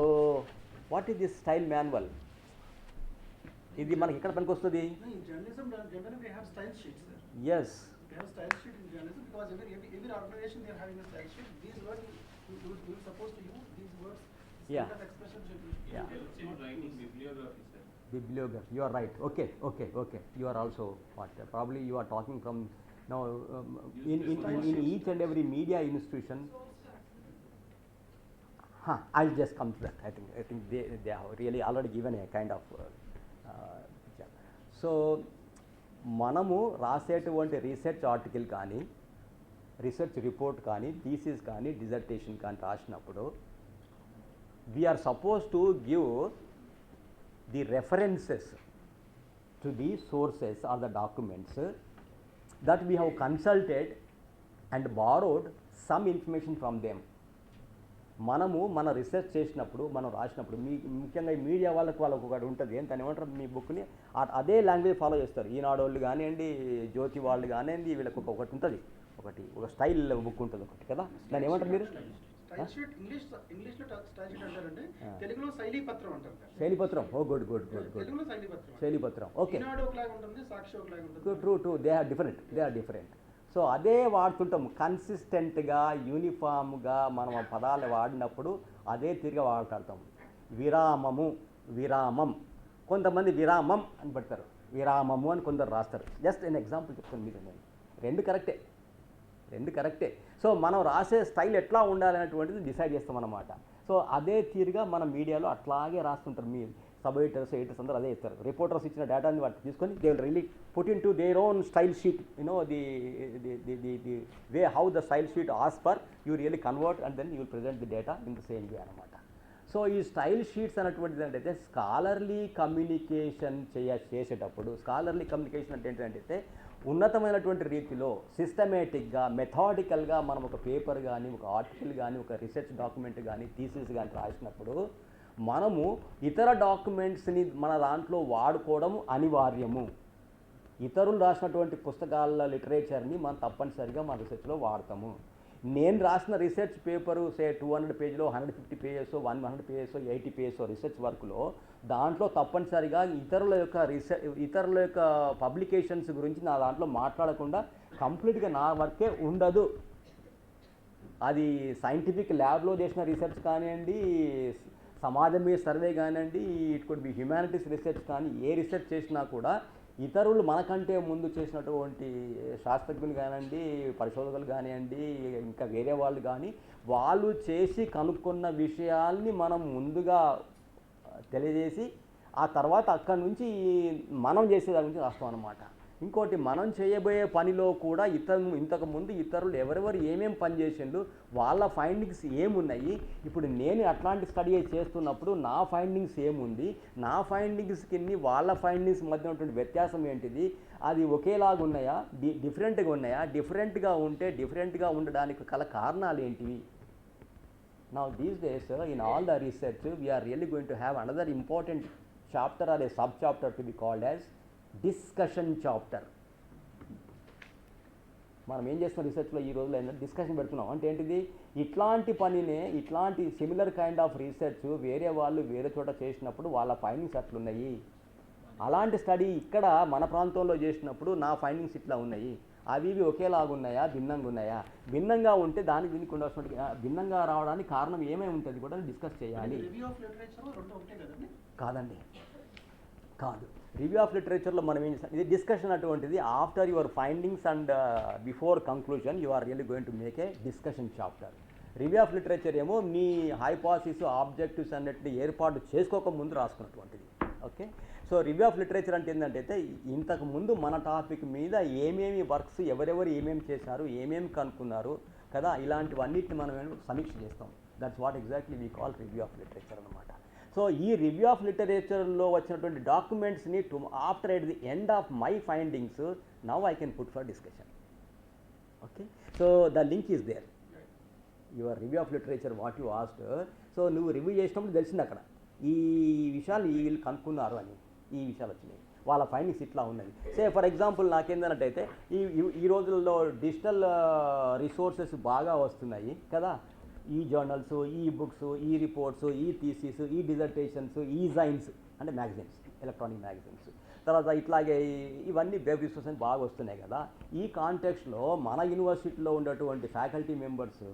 what is this style manual? ఇది మనకి ఎక్కడ పనికి వస్తుంది? In journalism, generally we have style sheets, sir. Yes. We have style sheet in journalism because every organization they are having a style sheet. These words you supposed to use these words. Yeah. Kind of expression should be. Yeah. Writing bibliography, sir. Bibliography. You are right. Okay. You are also what? Probably you are talking from now in each and every media institution. I'll just come to that. I think they have really already given a kind of picture. So మనము రాసేటువంటి రీసెర్చ్ ఆర్టికల్ కానీ, రీసెర్చ్ రిపోర్ట్ కానీ, థీసిస్ కానీ, డిజర్టేషన్ కానీ రాసినప్పుడు we're supposed to give the references to the sources are the documents that we have consulted and borrowed some information from them. మనము మన రీసెర్చ్ చేసినప్పుడు, మనం రాసినప్పుడు, ముఖ్యంగా ఈ మీడియా వాళ్ళకు ఒకటి ఉంటుంది, ఏంటని ఏమంటారు, మీ బుక్ని అదే లాంగ్వేజ్ ఫాలో చేస్తారు. ఈనాడు వాళ్ళు కానివ్వండి, జ్యోతి వాళ్ళు కానివ్వండి, వీళ్ళకి ఒకటి ఉంటుంది, ఒక స్టైల్ బుక్ ఉంటుంది ఒకటి కదా, దాన్ని ఏమంటారు మీరు? ఇంగ్లీష్లో స్టైల్ షీట్ అంటారంటే, తెలుగులో శైలీపత్రం అంటారు. శైలీపత్రం. ఓ గుడ్. తెలుగులో శైలీపత్రం. శైలీపత్రం. ఓకే. ఈనాడు ఒకలాగా ఉంటుంది, సాక్షి ఒకలాగా ఉంటుంది. True. They are different. So అదే వాడుతుంటాం కన్సిస్టెంట్గా, యూనిఫామ్గా. మనం ఆ పదాలు వాడినప్పుడు అదే తిరిగి వాడుతాం. విరామం, కొంతమంది విరామం అని పెడతారు, విరామము అని కొందరు రాస్తారు. జస్ట్ నేను ఎగ్జాంపుల్ చెప్తాను మీరు, నేను రెండు కరెక్టే. సో మనం రాసే స్టైల్ ఎట్లా ఉండాలనేటువంటిది డిసైడ్ చేస్తామన్నమాట. సో అదే తీరుగా మన మీడియాలో అట్లాగే రాస్తుంటారు. మీ సబ్ ఎడిటర్స్ అందరూ అదే ఇస్తారు. రిపోర్టర్స్ ఇచ్చిన డేటాని వాటిని తీసుకొని they will really put into their own style sheet, the way how the style sheet as for you really convert and then you will present the data in the same way అనమాట. సో ఈ స్టైల్ షీట్స్ అనేటువంటిది ఏంటంటే స్కాలర్లీ కమ్యూనికేషన్ చేసేటప్పుడు, స్కాలర్లీ కమ్యూనికేషన్ అంటే ఏంటంటే ఉన్నతమైనటువంటి రీతిలో సిస్టమేటిక్గా, మెథాడికల్గా మనం ఒక పేపర్ కానీ, ఒక ఆర్టికల్ కానీ, ఒక రీసెర్చ్ డాక్యుమెంట్ కానీ, థీసిస్ కానీ రాసినప్పుడు మనము ఇతర డాక్యుమెంట్స్ని మన దాంట్లో వాడుకోవడం అనివార్యము. ఇతరులు రాసినటువంటి పుస్తకాల లిటరేచర్ని మనం తప్పనిసరిగా మన రీసెర్చ్లో వాడతాము. నేను రాసిన రీసెర్చ్ పేపరు 200 పేజీలో 150 పేజెస్, 100 పేజెస్, 80 పేజెస్ రీసెర్చ్ వర్క్లో దాంట్లో తప్పనిసరిగా ఇతరుల యొక్క పబ్లికేషన్స్ గురించి నా దాంట్లో మాట్లాడకుండా కంప్లీట్గా నా వర్కే ఉండదు. అది సైంటిఫిక్ ల్యాబ్లో చేసిన రీసెర్చ్ కానివ్వండి, సమాజం మీద సర్వే కానివ్వండి, it could be humanities research కానీ, ఏ రీసెర్చ్ చేసినా కూడా ఇతరులు మనకంటే ముందు చేసినటువంటి శాస్త్రజ్ఞులు కానివ్వండి, పరిశోధకులు కానివ్వండి, ఇంకా వేరే వాళ్ళు కానీ, వాళ్ళు చేసి కనుక్కున్న విషయాల్ని మనం ముందుగా తెలియజేసి ఆ తర్వాత అక్కడి నుంచి మనం చేసేదాని గురించి రాస్తాం అన్నమాట. ఇంకోటి మనం చేయబోయే పనిలో కూడా ఇంతకుముందు ఇతరులు ఎవరెవరు ఏమేమి పని చేసిండ్రు, వాళ్ళ ఫైండింగ్స్ ఏమున్నాయి, ఇప్పుడు నేను అట్లాంటి స్టడీ చేస్తున్నప్పుడు నా ఫైండింగ్స్ ఏముంది, నా ఫైండింగ్స్కి వాళ్ళ ఫైండింగ్స్ మధ్య ఉన్నటువంటి వ్యత్యాసం ఏంటిది, అది ఒకేలాగా ఉన్నాయా, డిఫరెంట్గా ఉన్నాయా, డిఫరెంట్గా ఉంటే డిఫరెంట్గా ఉండడానికి గల కారణాలు ఏంటివి. Now these days in all the research we are really going to have another important chapter or a sub chapter to be called as discussion chapter. మనం ఏం చేస్తున్నాం రీసెర్చ్లో ఈ రోజులో ఏంటంటే డిస్కషన్ పెడుతున్నాం. అంటే ఏంటిది, ఇట్లాంటి పనినే ఇట్లాంటి సిమిలర్ కైండ్ ఆఫ్ రీసెర్చ్ వేరే వాళ్ళు వేరే చోట చేసినప్పుడు వాళ్ళ ఫైండింగ్స్ అట్లున్నాయి, అలాంటి స్టడీ ఇక్కడ మన ప్రాంతంలో చేసినప్పుడు నా ఫైండింగ్స్ ఇట్లా ఉన్నాయి, అవి ఇవి ఒకేలాగా ఉన్నాయా, భిన్నంగా ఉన్నాయా, భిన్నంగా ఉంటే దానికి దీనికి ఉండాల్సిన భిన్నంగా రావడానికి కారణం ఏమేమి ఉంటుంది కూడా డిస్కస్ చేయాలి. కాదండి, కాదు. రివ్యూ ఆఫ్ లిటరేచర్లో మనం ఏం చేస్తాం, ఇది డిస్కషన్ అటువంటిది. After your findings and before conclusion you are really going to make a discussion chapter. Review of literature ఏమో మీ హైపాసిస్ ఆబ్జెక్టివ్స్ అన్నిటిని ఏర్పాటు చేసుకోక ముందు రాసుకున్నటువంటిది. Okay, so review of literature అంటే ఏంటంటే ఇంతకు ముందు మన టాపిక్ మీద ఏమేమి వర్క్స్ ఎవరెవరు ఏమేమి చేశారు, ఏమేమి కనుక్కున్నారు కదా, ఇలాంటివన్నిటిని మనం సమీక్ష చేస్తాం. That's what exactly we call review of literature అనమాట. సో ఈ రివ్యూ ఆఫ్ లిటరేచర్లో వచ్చినటువంటి డాక్యుమెంట్స్ని after at the end of my findings now I can put for discussion. Okay, so the link is there, your review of literature what you asked. So నువ్వు రివ్యూ చేసినప్పుడు తెలిసింది అక్కడ ఈ విషయాలు వీళ్ళు కనుక్కున్నారు అని, ఈ విషయాలు వచ్చినాయి, వాళ్ళ ఫైండింగ్స్ ఇట్లా ఉన్నాయి. సే ఫర్ ఎగ్జాంపుల్ నాకేందన్నట్టయితే ఈ రోజుల్లో డిజిటల్ రిసోర్సెస్ బాగా వస్తున్నాయి కదా, ఈ జర్నల్స్, ఈ బుక్స్, ఈ రిపోర్ట్స్, ఈ థీసిస్, ఈ డిజర్టేషన్స్, ఈ జైన్స్ అంటే మ్యాగజైన్స్, ఎలక్ట్రానిక్ మ్యాగజైన్స్, తర్వాత ఇట్లాగే ఇవన్నీ వెబ్ రిసోర్సెస్ బాగా వస్తున్నాయి కదా. ఈ కాంటెక్స్ట్లో మన యూనివర్సిటీలో ఉన్నటువంటి ఫ్యాకల్టీ మెంబర్స్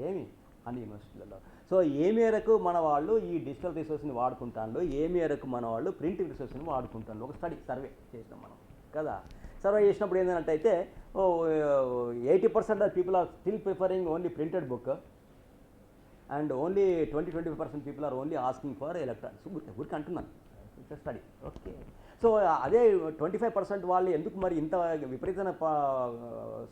ఏమి అన్ని యూనివర్సిటీలలో, సో ఏ మేరకు మన వాళ్ళు ఈ డిజిటల్ రిసోర్స్ని వాడుకుంటాను, ఏ మేరకు మన వాళ్ళు ప్రింట్ రిసోర్స్ని వాడుకుంటాను, ఒక సర్వే చేసినాం మనం కదా. సర్వే చేసినప్పుడు ఏంటంటే 80% of people are still preferring only printed book and only 20-25% people are only asking for electronics. ఊరికి అంటున్నాను, ఇట్స్ స్టడీ. ఓకే, సో అదే 25% వాళ్ళు ఎందుకు మరి ఇంత విపరీతమైన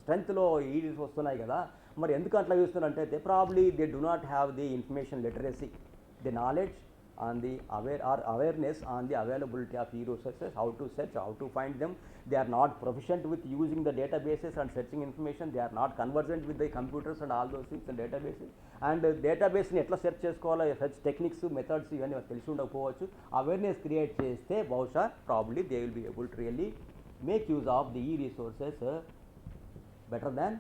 స్ట్రెంగ్త్లో ఈ వస్తున్నాయి కదా, మరి ఎందుకు అట్లా చూస్తున్నారంటే they probably they do not have the information literacy, the knowledge on the awareness on the availability of e-resources, how to search, how to find them. They are not proficient with using the databases and searching information. They are not conversant with the computers and all those things and databases. And database ni etla search chesukovala, search techniques, methods ivanni telisi undakapovachu. Awareness create cheste bahusha probably they will be able to really make use of the e-resources better than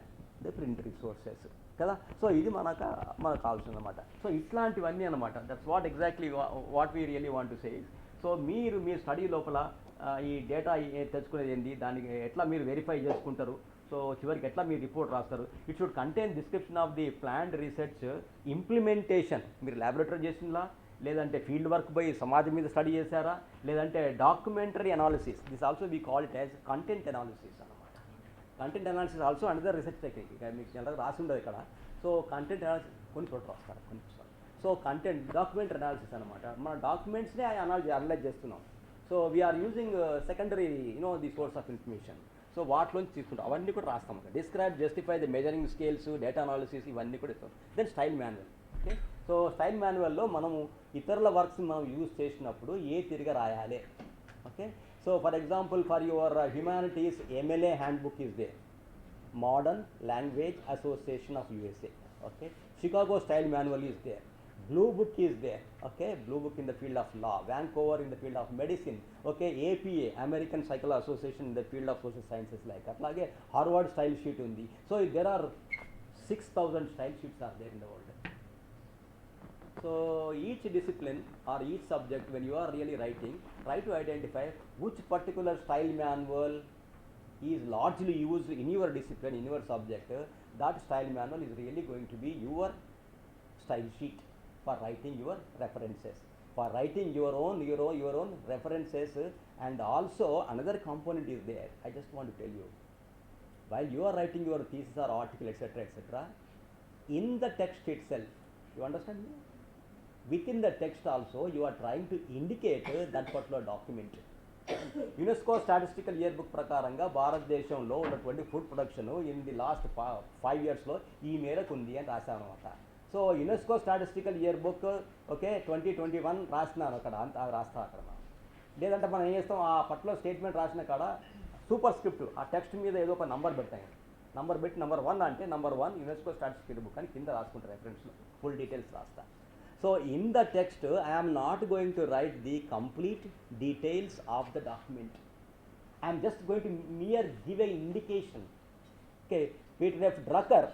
the print resources కదా. సో ఇది మనకు కావాల్సింది అనమాట. సో ఇట్లాంటివన్నీ అనమాట. That's what exactly what we really want to say. So మీరు మీ స్టడీ లోపల ఈ డేటా తెచ్చుకునేది ఏంటి, దానికి ఎట్లా మీరు వెరిఫై చేసుకుంటారు, సో చివరికి ఎట్లా మీరు రిపోర్ట్ రాస్తారు. It should contain description of the planned research implementation. మీరు ల్యాబొరేటరీ చేసిందా, లేదంటే ఫీల్డ్ వర్క్ పోయి సమాజం మీద స్టడీ చేశారా, లేదంటే documentary analysis. This also we call it as content analysis అనమాట. Content analysis also another research technique. ఇక మీకు జనరల్గా రాసి ఉండదు ఇక్కడ. సో కంటెంట్ అనాలిసిస్ కొన్ని చోట్ల రాస్తారు, కొన్ని పుస్తకాలు. సో కంటెంట్ డాక్యుమెంట్ అనాలిసిస్ అనమాట. మన డాక్యుమెంట్స్నే అనలైజ్ చేస్తున్నాం. So we're using secondary the source of information. So వాటిలోంచి తీసుకుంటాం, అవన్నీ కూడా రాస్తాం. Describe, justify the measuring scales, data analysis ఇవన్నీ కూడా ఇస్తాం. Then style manual. Okay, so style మాన్యువల్లో మనము ఇతరుల వర్క్స్ మనం యూజ్ చేసినప్పుడు ఏ తిరిగి రాయాలి. ఓకే, so for example for your humanities MLA handbook is there, Modern Language Association of USA. Okay, Chicago Style Manual is there, Blue Book is there. Okay, Blue Book in the field of law, Vancouver in the field of medicine. Okay, APA American Psychological Association in the field of social sciences like atlage Harvard style sheet undi. So there are 6,000 style sheets are there in the world. So each discipline or each subject, when you are really writing, try to identify which particular style manual is largely used in your discipline, in your subject. That style manual is really going to be your style sheet for writing your references, for writing your own references. And also another component is there. I just want to tell you, while you are writing your thesis or article, etc., in the text itself, you understand me? Within the text also you are trying to indicate that particular document. UNESCO statistical year book ప్రకారంగా భారతదేశంలో ఉన్నటువంటి food production in the last 5 yearsలో ఈ మేరకు ఉంది అని రాశాను అనమాట. So UNESCO statistical year book okay 2021 రాసినాను అక్కడ అంత రాస్తా అక్కడ మనం. లేదంటే మనం ఏం చేస్తాం, ఆ పర్టికులర్ స్టేట్మెంట్ రాసిన కాడ సూపర్ స్క్రిప్ట్ ఆ టెక్స్ట్ మీద ఏదో ఒక నంబర్ పెడతాయి. నంబర్ పెట్టి నెంబర్ 1 అంటే నెంబర్ 1 యునెస్కో స్టాటిస్టికల్ బుక్ అని కింద రాసుకుంటారు రెఫరెన్స్లో, ఫుల్ డీటెయిల్స్ రాస్తా. So in the text I am not going to write the complete details of the document. I am just going to mere give an indication. Okay, Peter F. Drucker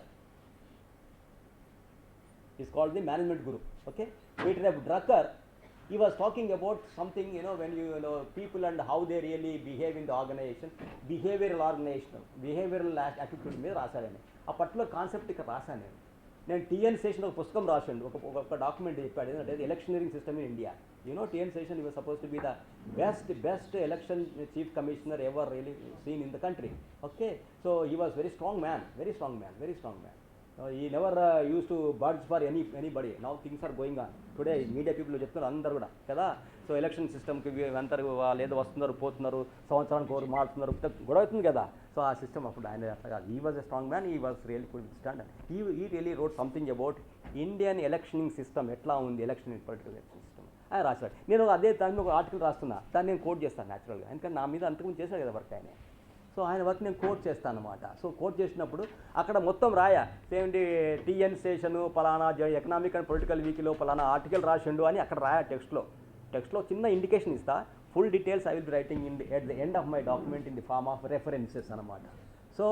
is called the management guru. Okay, Peter F. Drucker, he was talking about something, when you know people and how they really behave in the organization, behavioral attitude మీద రాశాను. ఆ పర్టికులర్ కాన్సెప్ట్ ఇక్కడ రాశాను నేను టీఎన్ శేషన్ ఒక పుస్తకం రాసిండు, ఒక డాక్యుమెంట్ చెప్పాడు ఏంటంటే electioneering system in India. TN Seshan was supposed to be the best election chief commissioner ever really seen in the country. Okay, so he was very strong man. He never used to budge for anybody. Now things are going on. Today media people చెప్తున్నారు అందరు కూడా కదా. సో ఎలక్షన్ సిస్టమ్కి అందరు వాళ్ళు ఏదో వస్తున్నారు పోతున్నారు, సంవత్సరానికి కోరు మారుతున్నారు, గొడవ అవుతుంది కదా. సో ఆ సిస్టమ్ అప్పుడు ఆయన అట్లా కాదు. He was a strong man, he was really good with stand. He really wrote something about Indian electioning system ఎట్లా ఉంది, ఎలక్షన్ పొలిటికల్ ఎలక్షన్ సిస్టమ్ ఆయన రాశాడు. నేను అదే దాని ఒక ఆర్టికల్ రాస్తున్నా, దాన్ని నేను కోట్ చేస్తాను న్యాచురల్గా, ఎందుకంటే నా మీద అంతకుముందు చేశాడు కదా వర్క్ ఆయన. సో ఆయన వర్క్ నేను కోట్ చేస్తాను అనమాట. సో కోట్ చేసినప్పుడు అక్కడ మొత్తం సేమ్ టీఎన్ స్టేషను పలానా ఎకనామిక్ అండ్ పొలిటికల్ వీక్లో పలానా ఆర్టికల్ రాసిండు అని అక్కడ టెక్స్ట్లో చిన్న ఇండికేషన్ ఇస్తా. Full details I will be writing at the end of my document in the form of references అనమాట. So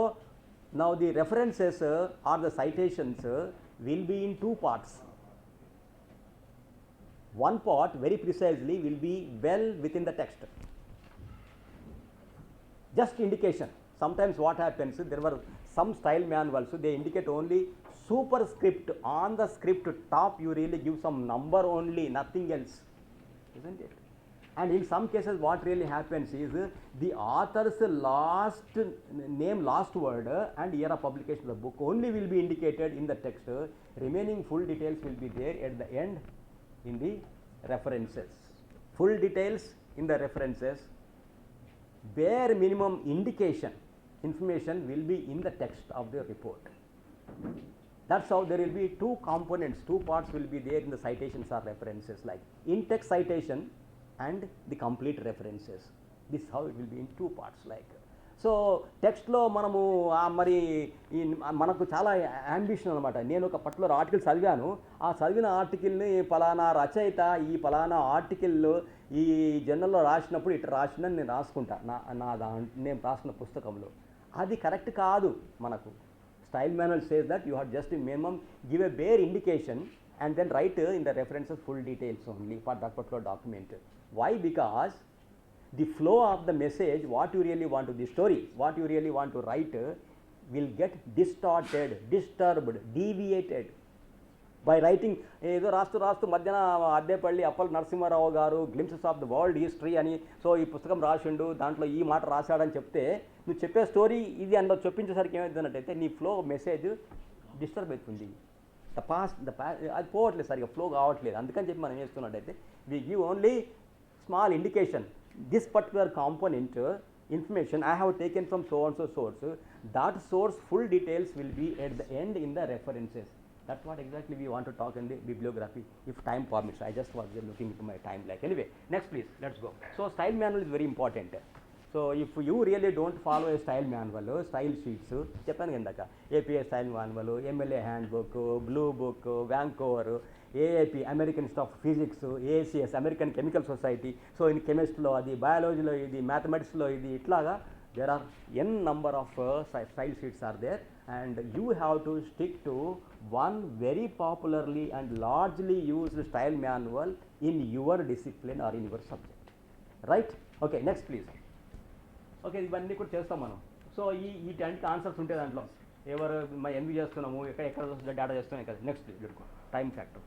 now the references or the citations will be in 2 parts. One part very precisely will be well within the text. Just indication. Sometimes what happens, there were some style manuals, they indicate only superscript. On the script top you really give some number only, nothing else, isn't it? And in some cases what really happens is the author's last name, last word and year of publication of the book only will be indicated in the text. Remaining full details will be there at the end in the references. Full details in the references, bare minimum information will be in the text of the report. That's how there will be 2 components, 2 parts will be there in the citations or references, like in-text citation and the complete references. This is how it will be in 2 parts like. So టెక్స్ట్లో మనము మరి మనకు చాలా యాంబిషన్ అనమాట. నేను ఒక పర్టికులర్ ఆర్టికల్ చదివాను, ఆ చదివిన ఆర్టికల్ని పలానా రచయిత ఈ పలానా ఆర్టికల్ ఈ జర్నల్లో రాసినప్పుడు ఇట్లా రాసిందని నేను రాసుకుంటా నేను రాసిన పుస్తకంలో. అది కరెక్ట్ కాదు. మనకు style manual says that you have just minimum give a bare indication and then write in the references full details only for that particular document. Why? Because the flow of the message, what you really want to, the story, what you really want to write will get distorted, disturbed, deviated by writing. ఏదో రాస్తూ మధ్యన అద్దేపల్లి అప్పల్ నరసింహారావు గారు glimpses of the world history అని, సో ఈ పుస్తకం రాసిండు దాంట్లో ఈ మాట రాశాడని చెప్తే నువ్వు చెప్పే స్టోరీ ఇది అందులో చెప్పించేసరికి ఏమవుతుందంటే నీ ఫ్లో మెసేజ్ డిస్టర్బ్ అవుతుంది. అది పోవట్లేదు, సరిగా ఫ్లో కావట్లేదు. అందుకని చెప్పి మనం ఏం చేస్తున్నట్టయితే we give only small indication. This particular component information I have taken from so and so source, that source full details will be at the end in the references. That's what exactly we want to talk in the bibliography if time permits. I just was looking into my time like. Anyway, next please, let's go. So style manual is very important. So if you really don't follow a style manual, style sheets, చెప్పాను ఇందాక APA style manual, MLA handbook, blue book, Vancouver, AIP American Institute of Physics, ACS American Chemical Society, so in chemistry lo adi, biology lo idi, mathematics lo idi, itlaga there are n number of style sheets are there, and you have to stick to one very popularly and largely used style manual in your discipline or in your subject, right? Okay, next please. Okay, ఇవన్నీ కూడా చేస్తాం మనం. సో ఈ టెంట్కి ఆన్సర్స్ ఉంటాయి దాంట్లో, ఎవరు ఎన్వి చేస్తున్నాము, ఎక్కడ డేటా చేస్తున్నాం కదా. Next time factor.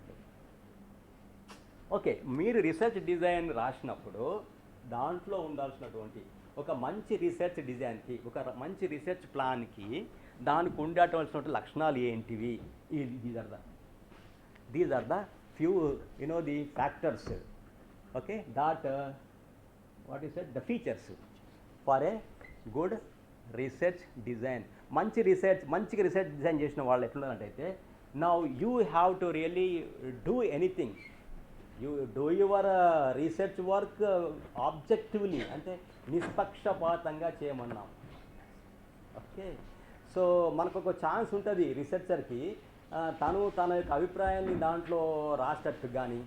ఓకే, మీరు రీసెర్చ్ డిజైన్ రాసినప్పుడు దాంట్లో ఉండాల్సినటువంటి ఒక మంచి రీసెర్చ్ డిజైన్కి, ఒక మంచి రీసెర్చ్ ప్లాన్కి దానికి ఉండేటువంటి లక్షణాలు ఏంటివి? These are the few the factors, okay, that what you said the features for a good research design. మంచిగా రీసెర్చ్ డిజైన్ చేసిన వాళ్ళు ఎట్లున్నారంటే now you have to really do anything, you do your research work objectively, అంటే నిష్పక్షపాతంగా చేయమన్నాం. ఓకే, సో మనకు ఒక ఛాన్స్ ఉంటుంది రీసెర్చర్కి తన యొక్క అభిప్రాయాన్ని దాంట్లో రాసేటట్టు కానీ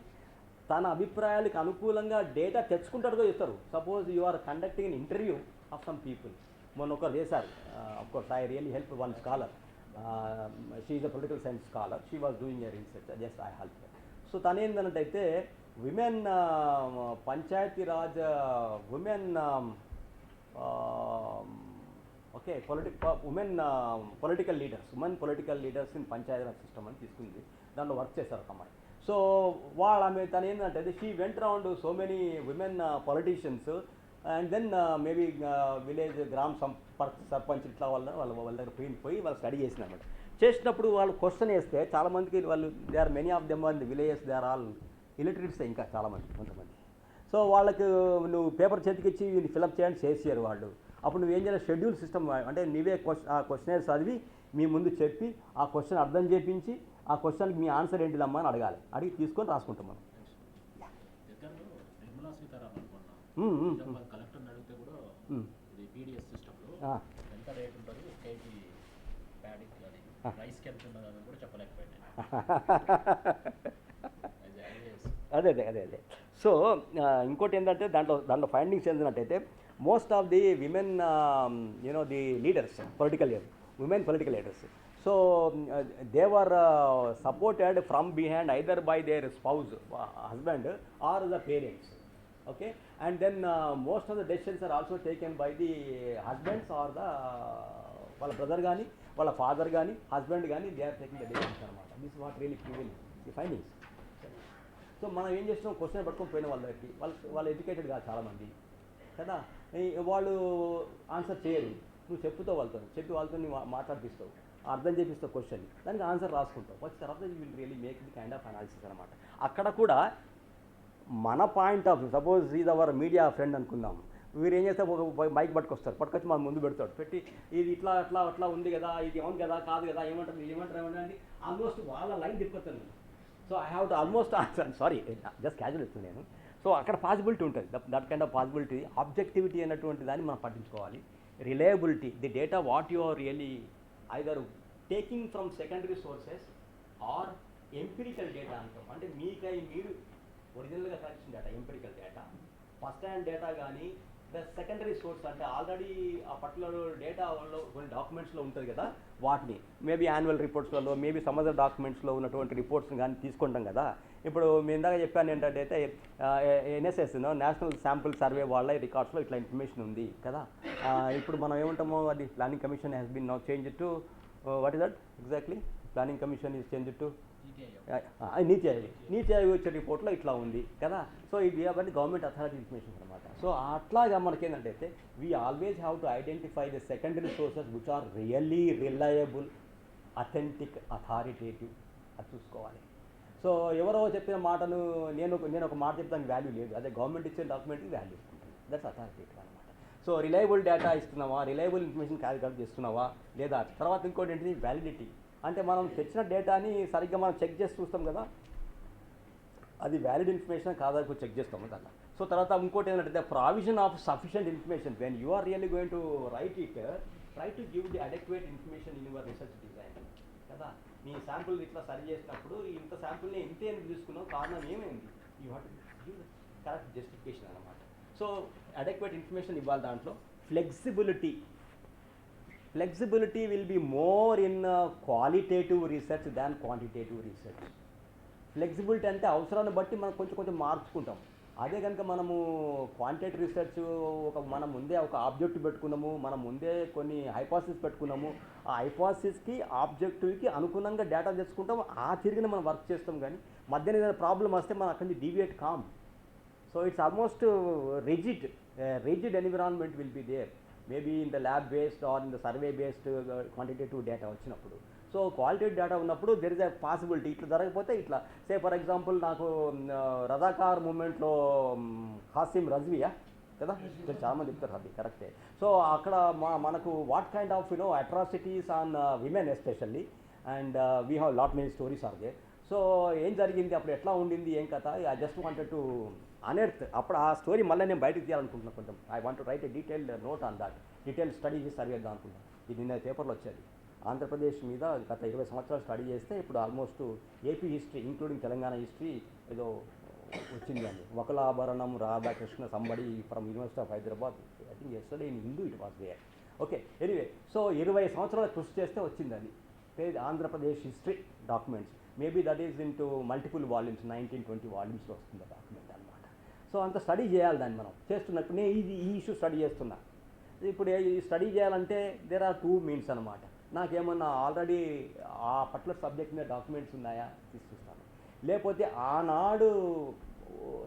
తన అభిప్రాయాలకు అనుకూలంగా డేటా తెచ్చుకుంటాడుగా చేస్తారు. Suppose you are conducting an interview of some people. మొన్న ఒకరు చేశారు, of course I really help one scholar, she is a political science scholar, she was doing a research, just I help. So తను ఏంటంటే women Panchayati Raj women okay women political leaders in Panchayati Raj system అని తీసుకుంది. దాంట్లో వర్క్ చేశారు ఒక అమ్మాయి. సో ఆమె తను ఏంటంటే she went round so many women politicians and then maybe village గ్రామ సర్పంచ్ ఇట్లా వాళ్ళ దగ్గర పోయి వాళ్ళు స్టడీ చేసినమాట. చేసినప్పుడు వాళ్ళు క్వశ్చన్ వేస్తే చాలామందికి వాళ్ళు they are many of them on the villages they are all illiterates ఇంకా కొంతమంది. సో వాళ్ళకి నువ్వు పేపర్ చేతికిచ్చి వీళ్ళు ఫిలప్ చేయండి చేసారు వాళ్ళు. అప్పుడు నువ్వేం చేయాలి, షెడ్యూల్ సిస్టమ్ అంటే నీవే ఆ క్వశ్చన్ చదివి మీ ముందు చెప్పి ఆ క్వశ్చన్ అర్థం చేపించి ఆ క్వశ్చన్కి మీ ఆన్సర్ ఏంటిదమ్మా అని అడగాలి. అడిగి తీసుకొని రాసుకుంటాం మనం. నిర్మలా సీతారామన్ కలెక్టర్ అడిగితే కూడా ఇది పీడిఎస్ సిస్టంలో ఎంత రేట్ ఉంటుంది కేజీ ప్యాడింగ్ కానీ రైస్కి ఎంత ఉన్నదని కూడా చెప్పలేకపోయింది. అదే సో ఇంకోటి ఏంటంటే దాంట్లో ఫైండింగ్స్ ఏంటంటే most of the women the leaders women political leaders. So they were supported from behind either by their spouse, husband, or the parents. Okay, and then most of the decisions are also taken by the husbands or the వాళ్ళ బ్రదర్ కానీ వాళ్ళ ఫాదర్ కానీ హస్బెండ్ కానీ they are taking the decisions అనమాట. This what really prevail the findings. So మనం ఏం చేస్తున్నాం, క్వశ్చన్ పట్టుకొని పోయిన వాళ్ళ దగ్గరికి వాళ్ళు ఎడ్యుకేటెడ్ కాదు చాలామంది కదా, వాళ్ళు ఆన్సర్ చేయరు. నువ్వు చెప్పి వాళ్ళతో మాట్లాడిపిస్తావు, అర్థం చేపిస్తావు క్వశ్చన్, దానికి ఆన్సర్ రాసుకుంటావు. వచ్చిన తర్వాత you will really make the kind of analysis అనమాట. అక్కడ కూడా మన పాయింట్ ఆఫ్ వ్యూ, సపోజ్ ఇది అవర్ మీడియా ఫ్రెండ్ అనుకుందాం, వీరు ఏం చేస్తే ఒక మైక్ పట్టుకొచ్చి మన ముందు పెడతాడు, పెట్టి ఇది ఇట్లా అట్లా ఉంది కదా, ఇది అవును కదా కాదు కదా ఏమంటారు అని ఆల్మోస్ట్ వాళ్ళ లైన్ తిప్పుతాను. So I have to almost answer, sorry just casual ఇస్తాను నేను. సో అక్కడ పాసిబిలిటీ ఉంటుంది, that kind of possibility. Objectivity అనేటువంటి దాన్ని మనం పట్టించుకోవాలి. Reliability, the data what you are really either taking from secondary sources or empirical data అంటాం. అంటే మీరు ఒరిజినల్గా collection data empirical data, first hand data కానీ ద సెకండరీ సోర్స్ అంటే ఆల్రెడీ ఆ పర్టికులర్ డేటాలో కొన్ని డాక్యుమెంట్స్లో ఉంటుంది కదా, వాటిని మేబీ యాన్యువల్ రిపోర్ట్స్లలో మేబీ సమ్ అదర్ డాక్యుమెంట్స్లో ఉన్నటువంటి రిపోర్ట్స్ని కానీ తీసుకుంటాం కదా. ఇప్పుడు మీ ఇందాక చెప్పాను ఏంటంటే ఎన్ఎస్ఎస్ నేషనల్ శాంపుల్ సర్వే వాళ్ళ రికార్డ్స్లో ఇట్లా ఇన్ఫర్మేషన్ ఉంది కదా. ఇప్పుడు మనం ఏమంటామో అది planning commission has been now change to what is that exactly, planning commission is change to NITI Aayog వచ్చే రిపోర్ట్లో ఇట్లా ఉంది కదా. సో ఇది అవన్నీ గవర్నమెంట్ అథారిటీ ఇన్ఫర్మేషన్ అనమాట. సో అట్లాగా మనకేంటంటే we always have to identify the secondary sources which are really reliable, authentic, authoritative, అది చూసుకోవాలి. సో ఎవరో చెప్పిన మాటను నేను ఒక మాట చెప్తానికి వాల్యూ లేదు, అదే గవర్నమెంట్ ఇచ్చే డాక్యుమెంట్కి వాల్యూ ఇస్తుంటుంది, దట్స్ అథారిటేటివ్ అనమాట. సో రిలయబుల్ డేటా ఇస్తున్నావా, రిలయబుల్ ఇన్ఫర్మేషన్ క్యాలిక్యులేట్ చేస్తున్నావా లేదా. తర్వాత ఇంకోటి ఏంటిది వ్యాలిడిటీ, అంటే మనం తెచ్చిన డేటాని సరిగ్గా మనం చెక్ చేసి చూస్తాం కదా, అది వ్యాలిడ్ ఇన్ఫర్మేషన్ కాదా చెక్ చేస్తాము దాన్ని. సో తర్వాత ఇంకోటి ఏంటంటే provision of sufficient information when you are really going to write it, try to give the adequate information in your research design కదా. మీ శాంపుల్ ఇట్లా సరి చేసినప్పుడు ఇంత శాంపుల్ని ఇంతే ఎందుకు తీసుకున్నావు, కారణం ఏమైంది, you have to give correct justification అనమాట. సో అడెక్వేట్ ఇన్ఫర్మేషన్ ఇవ్వాలి. దాంట్లో flexibility will be more in qualitative research than quantitative research. Flexibility అంటే అవసరాన్ని బట్టి మనం కొంచెం మార్చుకుంటాం. అదే కనుక మనము క్వాంటిటేటివ్ రీసెర్చ్ మనం ముందే ఒక ఆబ్జెక్టివ్ పెట్టుకున్నాము, మనం ముందే కొన్ని హైపోథసిస్ పెట్టుకున్నాము, ఆ హైపోథసిస్కి ఆబ్జెక్టివ్కి అనుగుణంగా డేటా తెచ్చుకుంటాం, ఆ తిరిగిన మనం వర్క్ చేస్తాం. కానీ మధ్యన ఏదైనా ప్రాబ్లం వస్తే మనం అక్కడి నుంచి డీవియేట్ కామ్. So it's almost rigid environment will be there, maybe in the lab based or in the survey based quantitative data వచ్చినప్పుడు. సో క్వాలిటేటివ్ డేటా ఉన్నప్పుడు దెర్ ఇస్ ఎ పాసిబిలిటీ ఇట్లా జరగకపోతే ఇట్లా. సే ఫర్ ఎగ్జాంపుల్ నాకు రజాకార్ మూమెంట్లో హాసిమ్ రజ్వియా కదా, చాలామంది చెప్తారు అది కరెక్టే. సో అక్కడ మనకు what kind of atrocities on women especially, and we have lot many stories are they. So ఏం జరిగింది అప్పుడు, ఎట్లా ఉండింది, ఏం కథ, I just wanted to unearth. అప్పుడు ఆ స్టోరీ మళ్ళీ నేను బయటకు తీయాలనుకుంటున్నాను కొంచెం. I want to write a detailed note on that, detail study చేసి సర్వే చేద్దాం అనుకుంటున్నాను. ఇది నిన్న పేపర్లో వచ్చేది. ఆంధ్రప్రదేశ్ మీద గత 20 సంవత్సరాలు స్టడీ చేస్తే ఇప్పుడు almost AP history including Telangana history ఏదో వచ్చింది అండి. వకలాభరణం రాధాకృష్ణ సంబడి from university of Hyderabad, I think yesterday in Hindu it was there. Okay, anyway, so 20 సంవత్సరాల కృషి చేస్తే వచ్చింది అది Andhra Pradesh history documents. Maybe that is in to multiple volumes, 19-20 వాల్యూమ్స్లో వస్తుంది ఆ డాక్యుమెంట్ అనమాట. సో అంత స్టడీ చేయాలి దాన్ని మనం చేస్తున్నప్పుడు. నేను ఈ ఇష్యూ స్టడీ చేస్తున్నా. ఇప్పుడు ఈ స్టడీ చేయాలంటే దేర్ ఆర్ 2 మీన్స్ అనమాట. నాకేమన్నా ఆల్రెడీ ఆ పర్టికులర్ సబ్జెక్ట్ మీద డాక్యుమెంట్స్ ఉన్నాయా తీసుకొస్తాను, లేకపోతే ఆనాడు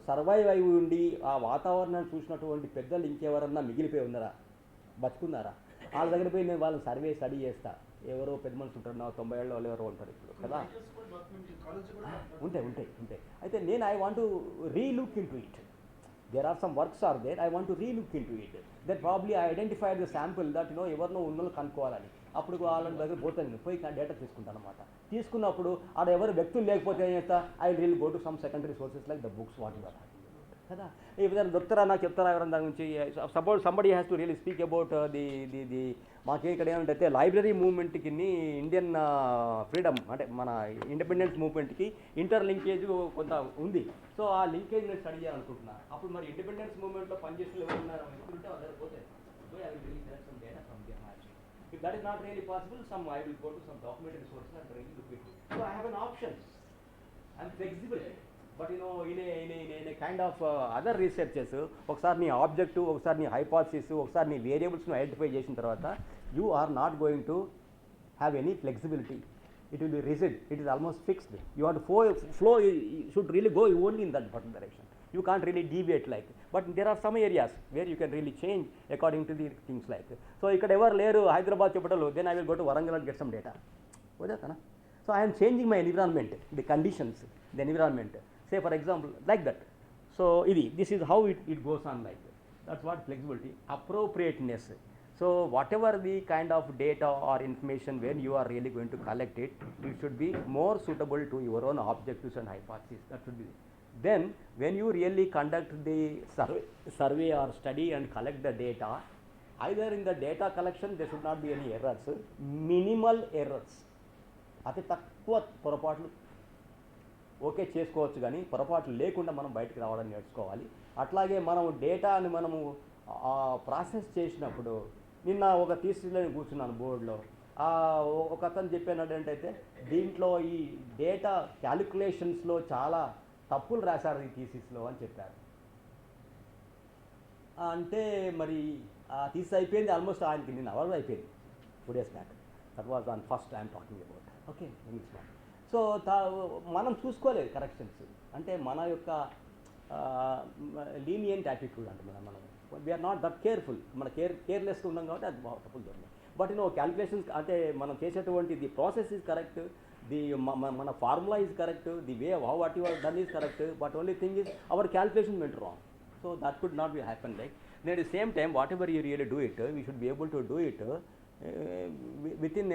సర్వైవ్ అయి ఉండి ఆ వాతావరణాన్ని చూసినటువంటి పెద్దలు ఇంకెవరన్నా మిగిలిపోయి ఉన్నారా, బతుకున్నారా, వాళ్ళ దగ్గర పోయి నేను వాళ్ళని సర్వే స్టడీ చేస్తా. ఎవరో పెద్ద మనుషులు ఉంటారు, నా 90 ఏళ్ళ వాళ్ళు ఎవరో ఉంటారు ఇప్పుడు కదా, ఉంటాయి. అయితే నేను I want to relook in to it. There are some works are there, I want to relook into it. That probably I identified the sample that ఎవరినో ఉన్నోళ్ళు కనుక్కోవాలని. అప్పుడు వాళ్ళ దగ్గర పోతాను, పోయి డేటా తీసుకుంటాను అనమాట. తీసుకున్నప్పుడు ఆడ ఎవరు వ్యక్తులు లేకపోతే ఏం చేస్తా, I real go to some secondary sources like the books what ever కదా. ఈ విధంగా దొరుకుతారా, నాకు చెప్తారా ఎవరైనా దాని గురించి. Suppose somebody has to really speak about the మాకే ఇక్కడ ఏమంటే లైబ్రరీ మూవ్మెంట్కి ఇండియన్ ఫ్రీడమ్ అంటే మన ఇండిపెండెన్స్ మూవ్మెంట్కి ఇంటర్ లింకేజ్ కొంత ఉంది. సో ఆ లింకేజ్ నేను స్టడీ చేయాలనుకుంటున్నా. అప్పుడు మరి ఇండిపెండెన్స్ మూవ్మెంట్లో పనిచేసిన ఎవరు ఉన్నారు ఉంటే వాళ్ళ పోతే so I will really select some data from their match. If that is not really possible, some I will go to some documentary sources and really look it. So I have an options, I'm flexible. But in a kind of other researches ఒకసారి నీ ఆబ్జెక్టివ్, ఒకసారి నీ హైపాథసిస్, ఒకసారి నీ వేరియబుల్స్ను ఐడెంటిఫై చేసిన తర్వాత you are not going to have any flexibility. It will be rigid, it is almost fixed. You have to flow, you should really go only in that particular direction. You can't really deviate like. But there are some areas where you can really change according to the things like. So ikkada ever leru Hyderabad chepatalu, then I will go to Warangal and get some data. Odakana. So I am changing my environment, the conditions, the environment. Say for example like that. So this is how it goes on like that. That's what flexibility, appropriateness. So whatever the kind of data or information when you are really going to collect it, it should be more suitable to your own objectives and hypotheses. That should be. Then when you really conduct the survey or study and collect the data, either in the data collection there should not be any errors, minimal errors. అతి తక్కువ పొరపాట్లు ఓకే చేసుకోవచ్చు, కానీ పొరపాట్లు లేకుండా మనం బయటకు రావడానికి నేర్చుకోవాలి. అట్లాగే మనం డేటాని మనము ప్రాసెస్ చేసినప్పుడు, నిన్న ఒక థీసిస్లో కూర్చున్నాను బోర్డులో, ఒక అతను చెప్పాను ఏంటంటే దీంట్లో ఈ డేటా క్యాలిక్యులేషన్స్లో చాలా తప్పులు రాశారు ఈ థీసిస్లో అని చెప్పారు. అంటే మరి ఆ థీసిస్ అయిపోయింది ఆల్మోస్ట్, ఆయనకి నిన్న అవర్స్ అయిపోయింది 2 days back. That was on first I'm talking about. Okay, English. So మనం చూసుకోలేదు కరెక్షన్స్, అంటే మన యొక్క లీనియంట్ యాటిట్యూడ్ అంటే మనం వీఆర్ నాట్ దట్ కేర్ఫుల్, మన కేర్లెస్గా ఉన్నాం కాబట్టి అది తప్పులు దొరికినాయి. బట్ క్యాలిక్యులేషన్స్ అంటే మనం చేసేటువంటి the process is correct, the మన formula is correct, the way how what you have done is correct, but only thing is our calculation went wrong. So that could not be happen like. At the same time, whatever you really do it, we should be able to do it within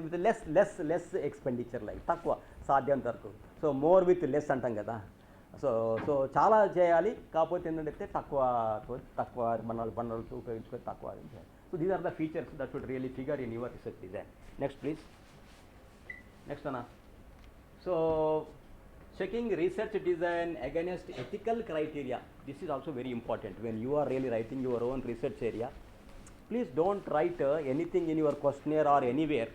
with less expenditure, like takwa sadhyam tarku. So more with less antam kada. So చాలా చేయాలి, కాకపోతే ఏంటంటే తక్కువ బనాలు ఉపయోగించుకొని తక్కువ. So these are the features that should really figure in your research design. Next please. Next Anna. So checking research design against ethical criteria. This is also very important when you are really writing your own research area. Please don't write anything in your questionnaire or anywhere.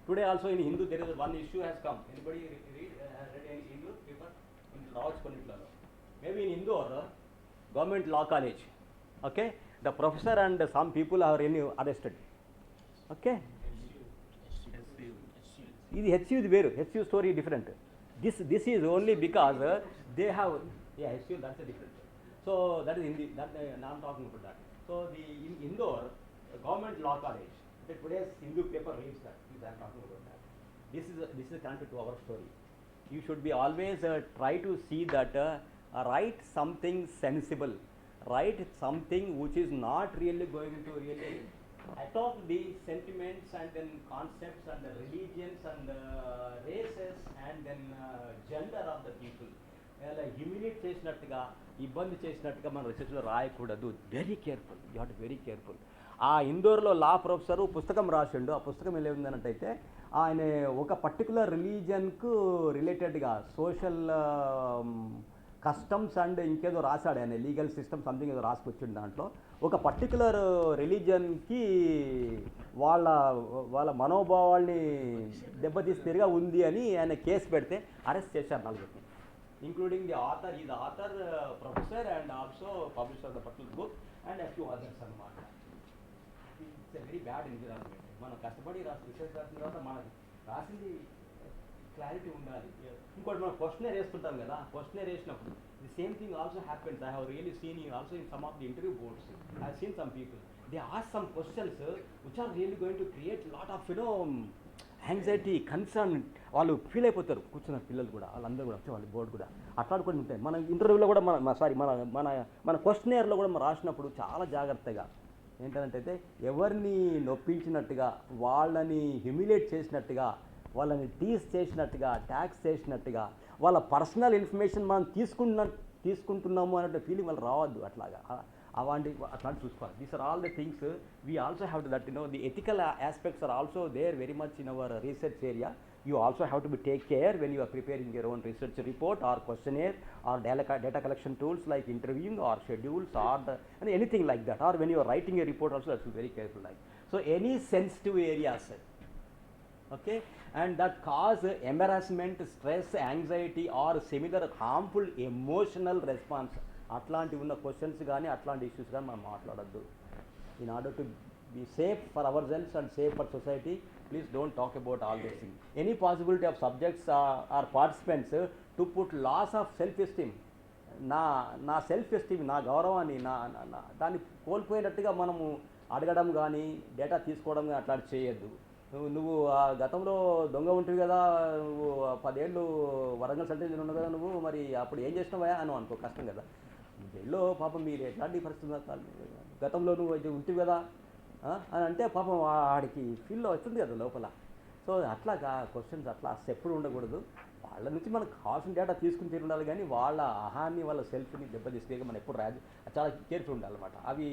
Today also in Hindu there is one issue has come. Anybody read any Hindu paper in Raj Panditlalo? Maybe in Hindu or government law college. Okay, the professor and some people are really arrested. Okay. ఇది హెచ్యుది వేరు, HU story different. This is only because they have HU, that's different. So that is Hindi, that I'm talking about that. So the in Indore government law college, today's Hindu paper reads that, I'm talking about that. This is connected to our story. You should be always try to see that write something sensible, write something which is not really going to really attack the sentiments and then concepts and the religions and the races and then gender of the people. అలా హ్యూమిలేట్ చేసినట్టుగా ఇబ్బంది చేసినట్టుగా మన రీసెర్చ్లో రాయకూడదు. Very careful, you have to very careful. ఆ ఇందోర్లో లా ప్రొఫెసరు పుస్తకం రాసిండు. ఆ పుస్తకం ఎలా ఉందనంటైతే ఆయన ఒక పర్టికులర్ రిలీజియన్కు రిలేటెడ్గా సోషల్ కస్టమ్స్ అండ్ ఇంకేదో రాశాడు ఆయన, లీగల్ సిస్టమ్ సంథింగ్ ఏదో రాసుకొచ్చిండు. దాంట్లో ఒక పర్టికులర్ రిలీజియన్కి వాళ్ళ వాళ్ళ మనోభావాల్ని దెబ్బతీస్తేగా ఉంది అని ఆయన కేసు పెడితే అరెస్ట్ చేశారు నలుగురిని, ఇంక్లూడింగ్ ది ఆథర్. ఈ the author professor and also publisher the particular book and a few others అన్నమాట. It's a very bad environment. మనం కష్టపడి రీసెర్చ్ రాసిన తర్వాత మనకి రాసింది క్లారిటీ ఉండాలి. ఇంకోటి మనం క్వశ్చనర్ వేస్తుంటాం కదా, క్వశ్చనర్ వేసినప్పుడు the same thing also happens. I have really seen also in some of the interview boards. I have seen some people they ask some questions which are really going to create lot of anxiety, concern. వాళ్ళు ఫీల్ అయిపోతారు కూర్చున్న పిల్లలు కూడా, వాళ్ళందరూ కూడా వచ్చే వాళ్ళు బోర్డు కూడా అట్లాడుకొని ఉంటాయి. మన ఇంటర్వ్యూలో కూడా మన క్వశ్చనర్లో కూడా మనం రాసినప్పుడు చాలా జాగ్రత్తగా ఏంటంటే ఎవరిని నొప్పించినట్టుగా, వాళ్ళని హ్యూమిలేట్ చేసినట్టుగా, వాళ్ళని టీస్ చేసినట్టుగా, ట్యాక్స్ చేసినట్టుగా, వాళ్ళ పర్సనల్ ఇన్ఫర్మేషన్ మనం తీసుకుంటున్నాము అనే ఫీలింగ్ వాళ్ళు రావద్దు. అట్లాగా అట్లాంటి చూసుకోవాలి. These are all the things we also have to that the ethical aspects are also there very much in our research area. You also have to be take care when you are preparing your own research report or questionnaire or data collection tools like interviewing or schedules or and anything like that, or when you are writing a report also, that's very careful like. So any sensitive areas, okay, and that cause embarrassment, stress, anxiety or similar harmful emotional response, అట్లాంటి ఉన్న క్వశ్చన్స్ కానీ అట్లాంటి ఇష్యూస్ కానీ మనం మాట్లాడద్దు. In order to be safe for ourselves and safe for society, please don't talk about all these things. Any possibility of subjects or participants to put loss of self-esteem, నా సెల్ఫ్ ఎస్టీమ్, నా గౌరవాన్ని దాన్ని కోల్పోయినట్టుగా మనము అడగడం కానీ డేటా తీసుకోవడం కానీ అట్లాంటి చేయొద్దు. నువ్వు గతంలో దొంగ ఉంటుంది కదా, నువ్వు 10 ఏళ్ళు వరంగల్ సెంటర్ ఉన్నావు కదా, నువ్వు మరి అప్పుడు ఏం చేసినావా అని అనుకో, కష్టం కదా. జైల్లో పాపం మీరు ఎట్లాంటి పరిస్థితి, గతంలో నువ్వు ఉంటుంది కదా అని అంటే పాపం వాడికి ఫీల్లో వస్తుంది కదా లోపల. సో అట్లాగా క్వశ్చన్స్ అట్లా ఎప్పుడు ఉండకూడదు. వాళ్ళ నుంచి మనకు కావాల్సిన డేటా తీసుకుని తీరు ఉండాలి, కానీ వాళ్ళ అహాన్ని, వాళ్ళ సెల్ఫ్ని దెబ్బతీస్తే మనం ఎప్పుడు రాదు. చాలా కేర్ఫుల్ ఉండాలన్నమాట. అవి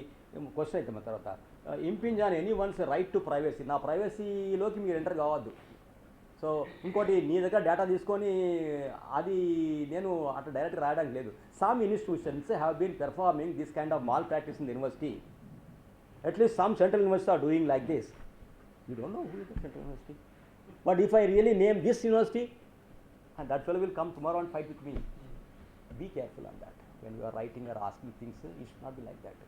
క్వశ్చన్ అయితే మన తర్వాత impinge on any once right to privacy. నా ప్రైవసీలోకి మీరు ఎంటర్ కావద్దు. సో ఇంకోటి, నీ దగ్గర డేటా తీసుకొని అది నేను అట్లా డైరెక్ట్ రాయడానికి లేదు. Some institutions have been performing this kind of malpractice in the university. At least some central universities are doing like this. You don't know who is the central university. But if I really name this university, and that fellow will come tomorrow and fight with me. Be careful on that. When you are writing or asking things, it should not be like that.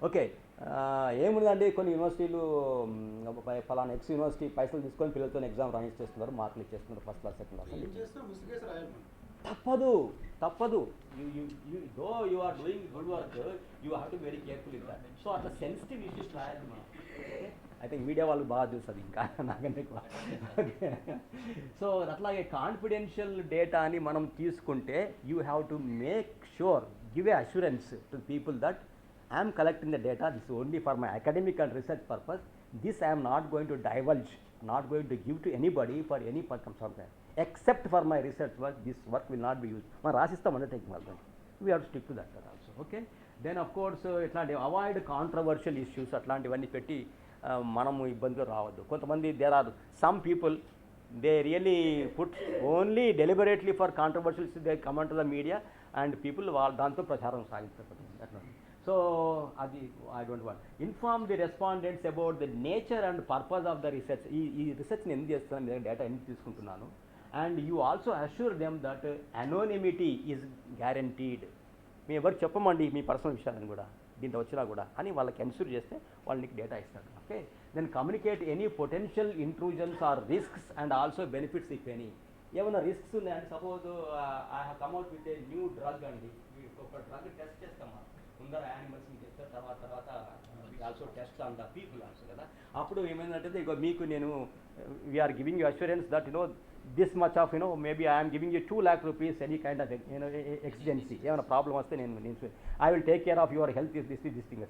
Okay, ఏముందండి, కొన్ని యూనివర్సిటీలు ఫలానా ఎక్స్ యూనివర్సిటీ పైసలు తీసుకొని పిల్లలతో ఎగ్జామ్ రాయిచేస్తున్నారు, మార్కులు ఇచ్చేస్తున్నారు, ఫస్ట్ క్లాస్, సెకండ్ క్లాస్. తప్పదు. Though you are doing good work, you have to very careful in that. So అట్లా సెన్సిటివ్ ఇష్యూస్ రాయాలి మనం. ఐ థింక్ మీడియా వాళ్ళు బాగా చూస్తుంది ఇంకా నాకంటే ఎక్కువ. ఓకే, సో అట్లాగే కాన్ఫిడెన్షియల్ డేటా అని మనం తీసుకుంటే you have to make sure, give a assurance to people that I am collecting the data, this is only for my academic and research purpose. This I am not going to divulge, not going to give to anybody for any circumstance. Except for my research work, this work will not be used. మన రాసిస్తాం undertaking వాళ్ళు, we have to stick to that also. Okay, then of course ఇట్లాంటి అవాయిడ్ కాంట్రవర్షియల్ ఇష్యూస్ అట్లాంటివన్నీ పెట్టి మనము ఇబ్బందులు రావద్దు. కొంతమంది there are some people, they really put only deliberately for controversial issues, they come onto the media and people దాంతో ప్రచారం సాగిస్తారు అట్లా. సో అది I don't want. Inform the respondents about the nature and purpose of the research. ఈ రీసెర్చ్ని ఎందుకు చేస్తున్నాను, మీ దగ్గర డేటా ఎందుకు తీసుకుంటున్నాను, and you also assure them that anonymity is guaranteed. మేము ఎవరు చెప్పమండి మీ పర్సనల్ విషయాలను కూడా దీంట్లో వచ్చినా కూడా అని వాళ్ళకి ఎన్ష్యూర్ చేస్తే వాళ్ళు నీకు డేటా ఇస్తారు. Okay, then communicate any potential intrusions or risks and also benefits if any. ఏమైనా రిస్క్స్ ఉన్నాయండి, suppose I have come at with a new drug అండి, ఒక డ్రగ్ టెస్ట్ చేస్తామా ముందర యానిమల్స్ని చేస్తారు, తర్వాత also test on the people also కదా. అప్పుడు ఏమైందంటే ఇక మీకు నేను we're giving you assurance that this much of, maybe I am giving you 2 lakh rupees, any kind of, exigency, ఏమైనా ప్రాబ్లం వస్తే నేను I will take care of your health, this thing.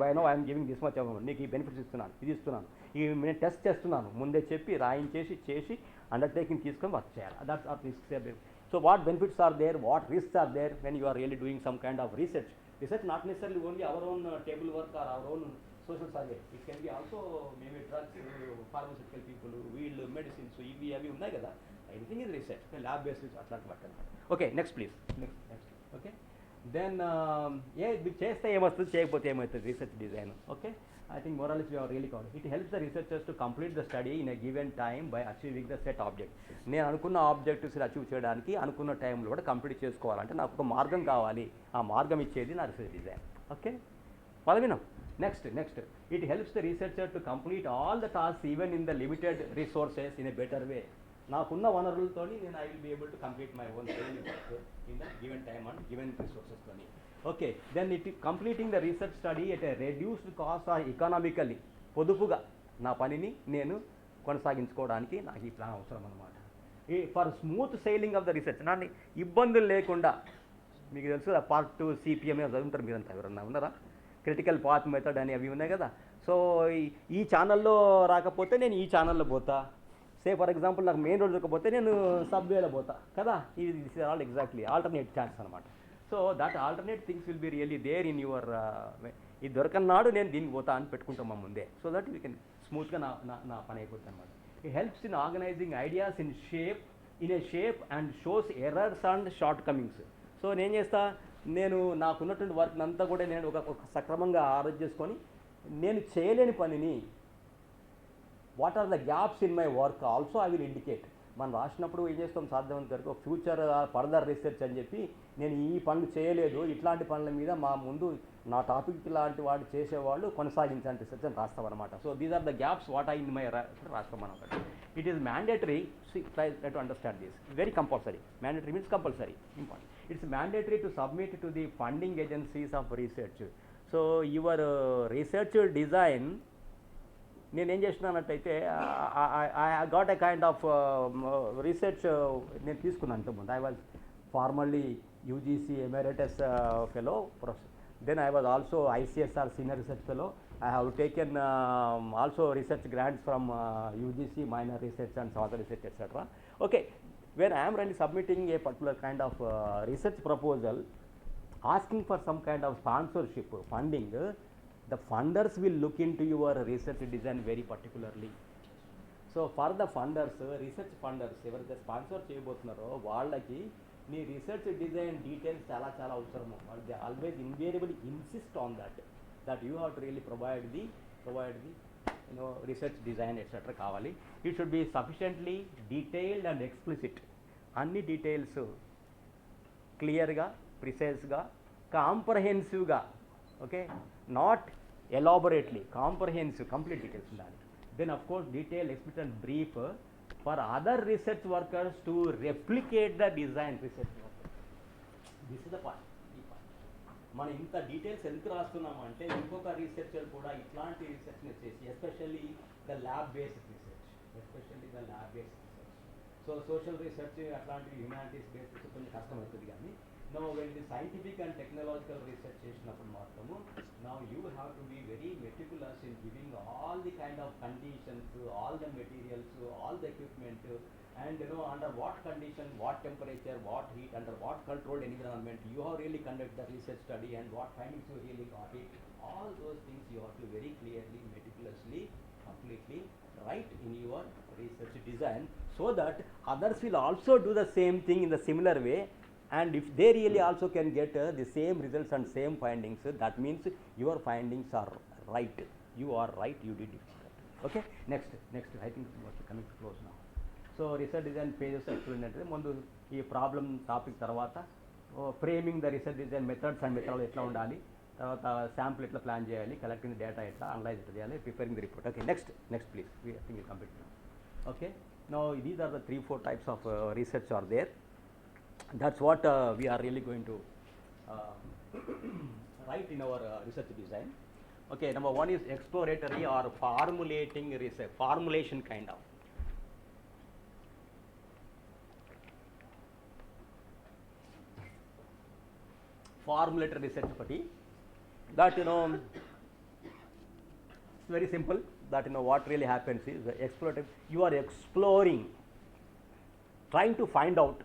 By now I am giving this much of, నీకు ఈ బెనిఫిట్స్ ఇస్తున్నాను, ఇది ఇస్తున్నాను, నేను టెస్ట్ చేస్తున్నాను, ముందే చెప్పి రాయించేసి అండర్టేకింగ్ తీసుకొని వర్క్ చేయాలి. That's are risks. So what benefits are there, what risks are there when you are really doing some kind of research? Research not necessarily only our own table work or our own social survey. It can be also maybe drugs, pharmaceutical people, wheel medicines, ఇవి అవి ఉన్నాయి కదా, anything is research, lab based అట్లాంటి వర్క్ అనమాట. Okay, next please. Next okay. Then ఇది చేస్తే ఏమొస్తుంది, చేయకపోతే ఏమవుతుంది research design. Okay, I think more or less we are really covered. It helps the researchers to complete the study in a given time by achieving the set object. నేను అనుకున్న ఆబ్జెక్టివ్స్ అచీవ్ చేయడానికి అనుకున్న టైంలో కూడా కంప్లీట్ చేసుకోవాలంటే నాకు ఒక మార్గం కావాలి, ఆ మార్గం ఇచ్చేది నా రీసెర్చ్ డిజైన్. ఓకే, పదవినం. Next it helps the researcher to complete all the task even in the limited resources in a better way. నాకున్న వనరులతో నేను I will be able to complete my own in the given time and given రిసోర్సెస్తోని. Okay, then it completing the research study at a reduced cost or economically, పొదుపుగా నా పనిని నేను కొనసాగించుకోవడానికి నాకు ఈ ప్లాన్ అవసరం అనమాట. For smooth sailing of the research, నా ఇబ్బందులు లేకుండా, మీకు తెలుసు పార్ట్ 2 CPM చదువుతారు మీరంతా, ఎవరన్నా ఉన్నారా? క్రిటికల్ పాత్ మెథడ్ అని అవి ఉన్నాయి కదా. సో ఈ ఛానల్లో రాకపోతే నేను ఈ ఛానల్లో పోతా. ఫర్ ఎగ్జాంపుల్ నాకు మెయిన్ రోడ్ దొరకపోతే నేను సబ్వేలో పోతా కదా. ఇది this is all exactly alternate chance అనమాట. So that alternate things will be really there in your, ఇది దొరకన్నాడు నేను దీనికి పోతా అని పెట్టుకుంటాం మా ముందే. సో దట్ వీ కెన్ స్మూత్గా నా పని అయిపోతుంది అనమాట. It helps in organising ideas in a shape and shows errors and shortcomings. So నేను చేస్తా, నేను నాకున్నటువంటి వర్క్ అంతా కూడా నేను ఒక సక్రమంగా ఆలోచన చేసుకొని, నేను చేయలేని పనిని, what are the gaps in my work also I will indicate. మనం రాసినప్పుడు ఏం చేస్తాం, సాధ్యమైనంత వరకు ఫ్యూచర్ ఫర్దర్ రీసెర్చ్ అని చెప్పి, నేను ఈ పనులు చేయలేదు, ఇట్లాంటి పనుల మీద మా ముందు నా టాపిక్ లాంటి వాడు చేసేవాళ్ళు కొనసాగించాలని రీసెర్చ్ అని రాస్తామన్నమాట. So these are the gaps what I in my రాస్తామన్నమాట. It is mandatory try to understand this, very compulsory. Mandatory means compulsory, important. It's mandatory to submit to the funding agencies of research. So your research design, నేనేం చేసినానంటైతే I got a kind of research నేను తీసుకున్నాను ఇంతకుముందు. I was formally UGC emeritus fellow. Then I was also ICSR senior research fellow. I have taken also research grants from UGC, minor research and some other research, etc. Okay, when I am really submitting a particular kind of research proposal, asking for some kind of sponsorship, funding, the funders will look into your research design very particularly. So for the funders, research funders, ఎవరైతే స్పాన్సర్ చేయబోతున్నారో వాళ్ళకి నీ రీసెర్చ్ డిజైన్ డీటెయిల్స్ చాలా అవసరము. They always invariable insist on that you have to really provide the research design etcetera కావాలి. It should be sufficiently detailed and explicit. అన్ని డీటెయిల్స్ క్లియర్గా, ప్రిసైజ్గా, కాంప్రహెన్సివ్గా, okay, not elaborately, comprehensive, complete details ఉండాలి. Then of course detailed, explicit and brief for other research workers to replicate the design research work. This is the point. మనం ఇంత డీటెయిల్స్ ఎందుకు రాస్తున్నాము అంటే ఇంకొక రీసెర్చర్ కూడా ఇట్లాంటి రీసెర్చ్ని చేసి, especially the lab based research, so social research అట్లాంటి హ్యుమానిటీస్ బేస్డ్ కొంచెం కష్టమవుతుంది. కానీ no when the scientific and technological research చేసినప్పుడు మాత్రము now you have to be very meticulous in giving all the kind of conditions, all the materials, all the equipment, and under what condition, what temperature, what heat, under what controlled environment you have really conducted the research study and what findings you really got it. All those things you have to very clearly, meticulously, completely write in your research design, so that others will also do the same thing in the similar way. And if they really also can get the same results and same findings, that means your findings are right. You are right, you did it. Okay, next, I think we are coming to close now. So research design pages actually mundu ee problem topic tarvata framing the research design methods and methodology etla undali, tarvata sample etla plan cheyali, collecting the data etla analyze etla cheyali, preparing the report. Okay, next please, we I think we complete now. Okay, now these are the 3-4 types of research are there. That's what we are really going to write in our research design. Okay, number 1 is exploratory or formulating research, formulation kind of. formulatory research ఒకటి that it's very simple that what really happens is explorative, you are exploring, trying to find out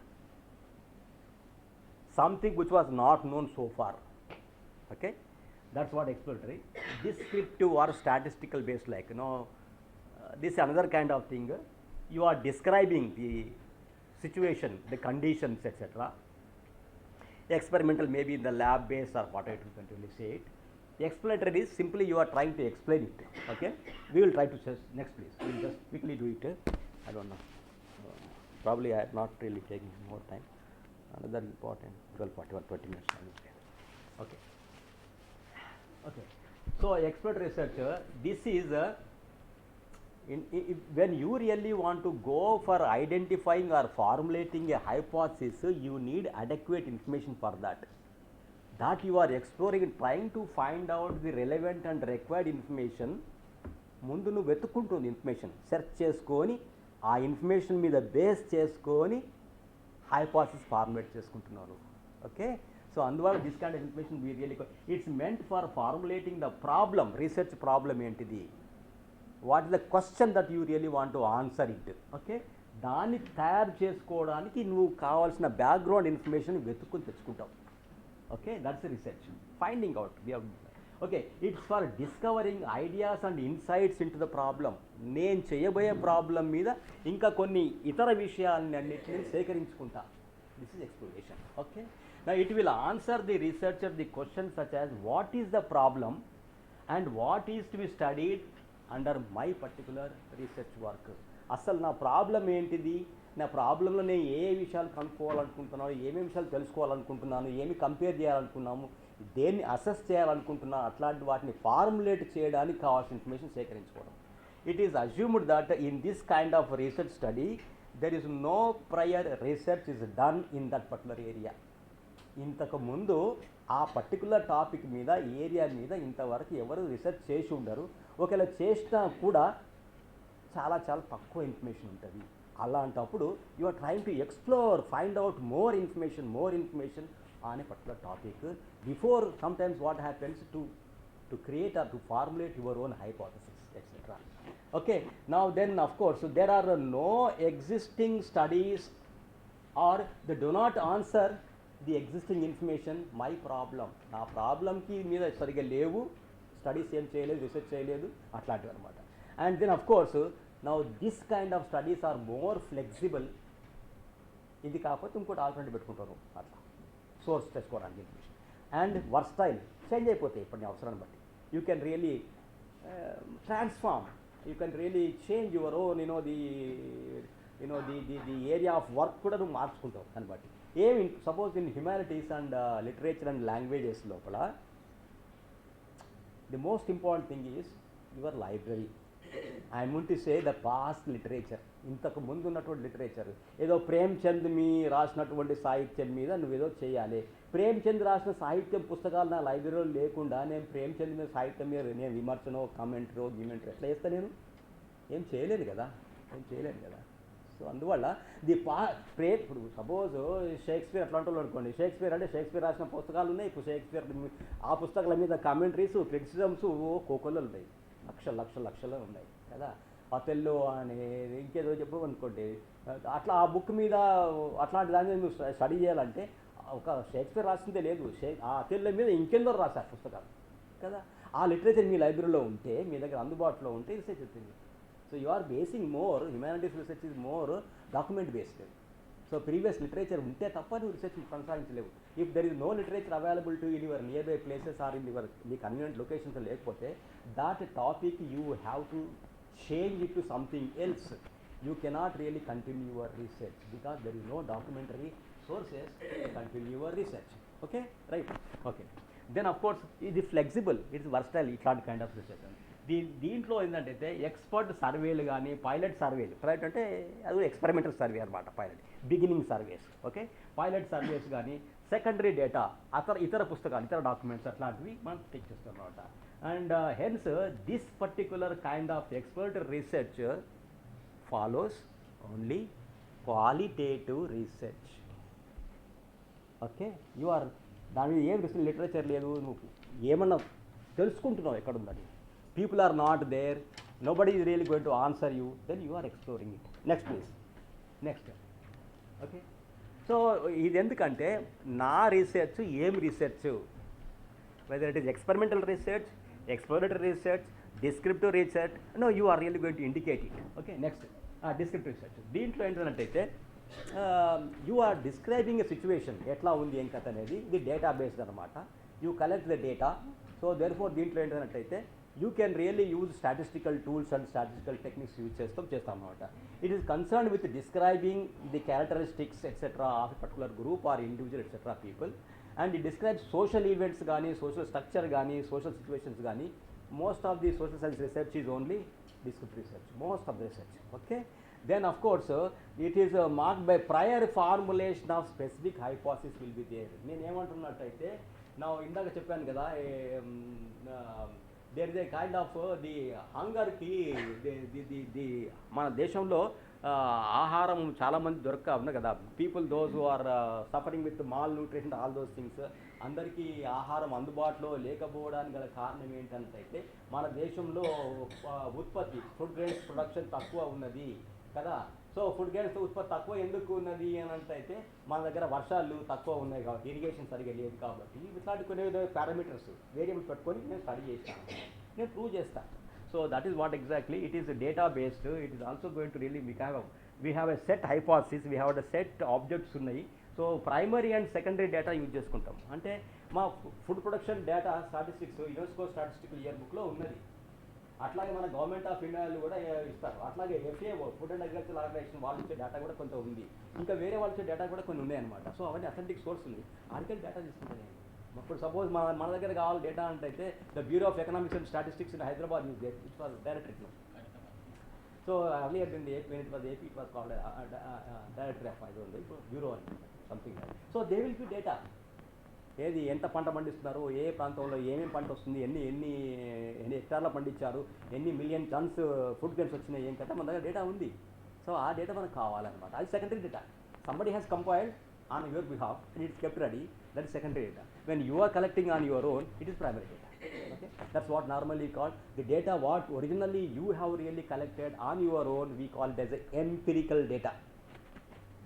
something which was not known so far. Okay, that's what exploratory. Descriptive or statistical based, like this is another kind of thing. You are describing the situation, the conditions, etc. Experimental maybe in the lab based or whatever you can really say it. Exploratory is simply you are trying to explain it. Okay, we will try to just next please. We will just quickly do it. I don't know. Probably I am not really taking more time. Another important 12:41, 20 minutes. Okay. Okay. So exploratory research, this is when you really want to go for identifying or formulating a hypothesis, you need adequate information for that. That you are exploring, trying to find out the relevant and required information. ముందు నువ్వు వెతుక్కుంటుంది ఇన్ఫర్మేషన్ సెర్చ్ చేసుకొని ఆ ఇన్ఫర్మేషన్ మీద బేస్ చేసుకొని హైపోథసిస్ ఫార్ములేట్ చేసుకుంటున్నాను. ఓకే, సో అందువల్ల this kind of information we really it's meant for formulating the problem. Research problem ఏంటిది, what is the question that you really want to answer it. Okay, దాన్ని తయారు చేసుకోవడానికి నువ్వు కావాల్సిన బ్యాక్గ్రౌండ్ ఇన్ఫర్మేషన్ వెతుక్కుని తెచ్చుకుంటావు. Okay, that's research finding out. Okay, it's for discovering ideas and insights in to the problem. నేను చేయబోయే ప్రాబ్లం మీద ఇంకా కొన్ని ఇతర విషయాలని అన్నింటినీ సేకరించుకుంటా. This is exploration. ఓకే, నా it will answer the researcher the question such as what is the problem and what is to be studied under my particular research work. అసలు నా ప్రాబ్లం ఏంటిది, నా ప్రాబ్లంలో నేను ఏ విషయాలు కనుక్కోవాలనుకుంటున్నాను, ఏమేమి విషయాలు తెలుసుకోవాలనుకుంటున్నాను, ఏమి కంపేర్ చేయాలనుకున్నాము, దేన్ని అసెస్ చేయాలనుకుంటున్నాను, అట్లాంటి వాటిని ఫార్ములేట్ చేయడానికి కావాల్సిన ఇన్ఫర్మేషన్ సేకరించుకోవడం. It is assumed that in this kind of research study there is no prior research is done in that particular area. ఇంతకు ముందు ఆ పర్టికులర్ టాపిక్ మీద, ఏరియా మీద ఇంతవరకు ఎవరు రీసెర్చ్ చేసి ఉండరు. ఒకవేళ చేసినా కూడా చాలా చాలా తక్కువ ఇన్ఫర్మేషన్ ఉంటుంది. అలాంటప్పుడు you are trying to explore, find out more information on a particular topic before sometimes what happens to create or to formulate your own hypothesis, etc. Okay, now then of course there are no existing studies or they do not answer the existing information. My problem, నా ప్రాబ్లంకి మీద సరిగ్గా లేవు, స్టడీస్ ఏం చేయలేదు, రీసెర్చ్ చేయలేదు, అట్లాంటివి అనమాట. And then of course now this kind of studies are more flexible. ఇది కాకపోతే ఇంకోటి ఆల్టర్నేటివ్ పెట్టుకుంటారు అట్లా సోర్స్ తెచ్చుకోవడానికి ఇన్ఫర్మేషన్. అండ్ వర్స్టైల్ చేంజ్ అయిపోతాయి ఇప్పుడు నీ అవసరాన్ని బట్టి. You can really transform, you can really change your own the area of work కూడా నువ్వు మార్చుకుంటావు దాన్ని బట్టి. ఏమి suppose in humanities and literature and languages లోపల the most important thing is your library. I mean to say the past literature, ఇంతకు ముందు ఉన్నటువంటి లిటరేచర్. ఏదో ప్రేమ్చంద్ మీ రాసినటువంటి సాహిత్యం మీద నువ్వేదో చేయాలి. ప్రేమ్చంద్ రాసిన సాహిత్యం పుస్తకాలు నా లైబ్రరీలో లేకుండా నేను ప్రేమ్చంద్ మీద సాహిత్యం మీద నేను విమర్శనో కామెంటరో గిమెంటరో ఎట్లా చేస్తా? నేను ఏం చేయలేను కదా. సో అందువల్ల ఇప్పుడు సపోజ్ షేక్స్పియర్ అట్లాంటి వాళ్ళు అనుకోండి. షేక్స్పియర్ అంటే షేక్స్పియర్ రాసిన పుస్తకాలు ఉన్నాయి. ఇప్పుడు షేక్స్పియర్ ఆ పుస్తకాల మీద కామెంటరీస్, క్రిటిసిజమ్స్ కోకొల్లలు ఉన్నాయి, లక్షలు ఉన్నాయి కదా. అతెల్లో అనేది ఇంకేదో చెప్పు అనుకోండి. అట్లా ఆ బుక్ మీద అట్లాంటి దాని మీద నువ్వు స్టడీ చేయాలంటే ఒక షేక్స్పియర్ రాసిందే లేదు, ఆ అతెల్లో మీద ఇంకెందరో రాశారు పుస్తకాలు కదా. ఆ లిటరేచర్ మీ లైబ్రరీలో ఉంటే, మీ దగ్గర అందుబాటులో ఉంటే రీసెర్చ్ అవుతుంది. So you are basing more, humanities research is more document based. So previous literature ఉంటే తప్ప నువ్వు రీసెర్చ్ కొనసాగించలేవు. If there is no literature available to in your nearby places or in your మీ కన్వీనియంట్ లొకేషన్స్ లేకపోతే that topic you have to change it to something else. You cannot really continue your research because there is no documentary sources to continue your research. Okay, right? Okay, then of course it is flexible, it is versatile, ఇట్లాంటి కైండ్ ఆఫ్ రీసెర్చ్. దీంట్లో ఏంటంటే ఎక్స్పర్ట్ సర్వేలు కానీ, పైలట్ సర్వేలు, పైలట్ అంటే అది ఎక్స్పెరిమెంటల్ సర్వే అనమాట, pilot beginning surveys. Okay, pilot surveys కానీ, సెకండరీ డేటా, ఇతర పుస్తకాలు, ఇతర డాక్యుమెంట్స్ అట్లాంటివి మనం టేక్ చేస్తాం అనమాట. And hence this particular kind of exploratory research follows only qualitative research. Okay, you are దాని మీద ఏం లిటరేచర్ లేదు, నువ్వు ఏమన్నా తెలుసుకుంటున్నావు ఎక్కడుందని. People are not there, nobody is really going to answer you, then you are exploring it. Next please. Next. Okay, so ఇది ఎందుకంటే నా రీసెర్చ్ ఏం research, whether it is experimental research, exploratory research, descriptive research, no you are really going to indicate it. Okay, next descriptive research. దీంట్లో ఏంటంటే you are describing a situation, ఎట్లా ఉంది ఏం కథ అనేది. ఇది డేటా బేస్డ్ అనమాట. You collect the data. So therefore దీంట్లో ఏంటంటే you can really use statistical tools and statistical techniques use చేస్తాం అనమాట. It is concern with describing the characteristics etcetera of a particular group or individual etcetera people. And it describes social events కానీ, సోషల్ స్ట్రక్చర్ కానీ, సోషల్ సిచ్యువేషన్స్ కానీ. Most of the social science research is only descriptive research, most of the research. Okay, then of course it is marked by prior formulation of specific hypothesis will be there. నేను ఏమంటున్నట్టయితే నా ఇందాక చెప్పాను కదా, there is a kind of the హంగర్కి ది మన దేశంలో ఆహారం చాలామంది దొరక్క ఉన్నాయి కదా, people those who are suffering with malnutrition, all those things. అందరికీ ఆహారం అందుబాటులో లేకపోవడానికి గల కారణం ఏంటంటే మన దేశంలో ఉత్పత్తి, ఫుడ్ గ్రెయిన్స్ ప్రొడక్షన్ తక్కువ ఉన్నది కదా. సో ఫుడ్ గ్రెయిన్స్ ఉత్పత్తి తక్కువ ఎందుకు ఉన్నది అని అంటే మన దగ్గర వర్షాలు తక్కువ ఉన్నాయి కాబట్టి, ఇరిగేషన్ సరిగా లేదు కాబట్టి, ఇట్లాంటి కొన్ని పారామీటర్స్ వేరియబుల్స్ పెట్టుకొని నేను స్టడీ చేస్తాను, నేను ప్రూవ్ చేస్తాను. So that is what exactly it is data based. It is also going to really we have a set hypothesis, we have a set objects ఉన్నాయి. So primary and secondary data use చేసుకుంటాం. అంటే మా food production data statistics UNESCO statistical year బుక్లో ఉన్నది. అట్లాగే మన గవర్నమెంట్ ఆఫ్ ఇండియాలో కూడా ఇస్తారు. అట్లాగే FAO food and agriculture organisation వాళ్ళు ఇచ్చే డేటా కూడా కొంత ఉంది. ఇంకా వేరే వాళ్ళు ఇచ్చే డేటా కూడా కొన్ని ఉన్నాయన్నమాట. సో అవన్నీ అథెంటిక్ సోర్స్ ఉంది. ఆర్టికల్ డేటా తీసుకుంటాను. ఇప్పుడు సపోజ్ మన దగ్గర కావాలి డేటా అంటే the bureau of economics and statistics in Hyderabad use చేసి it was directory. So earlier in the AP, when it was AP, it was called directory of ఇది ఇప్పుడు బ్యూరో అని something. So they will be data, ఏది ఎంత పంట పండిస్తున్నారు, ఏ ప్రాంతంలో ఏమేమి పంట వస్తుంది, ఎన్ని హెక్టార్లో పండించారు, ఎన్ని మిలియన్ టన్స్ ఫుడ్ గ్రెయిన్స్ వచ్చినాయి, ఏం కదా మన దగ్గర డేటా ఉంది. సో ఆ డేటా మనకు కావాలన్నమాట. అది secondary data. Somebody has compiled on your behalf and it's kept ready, that is secondary data. When you are collecting on your own, it is primary data. Okay, that's what normally called the data what originally you have really collected on your own, we call it as a empirical data.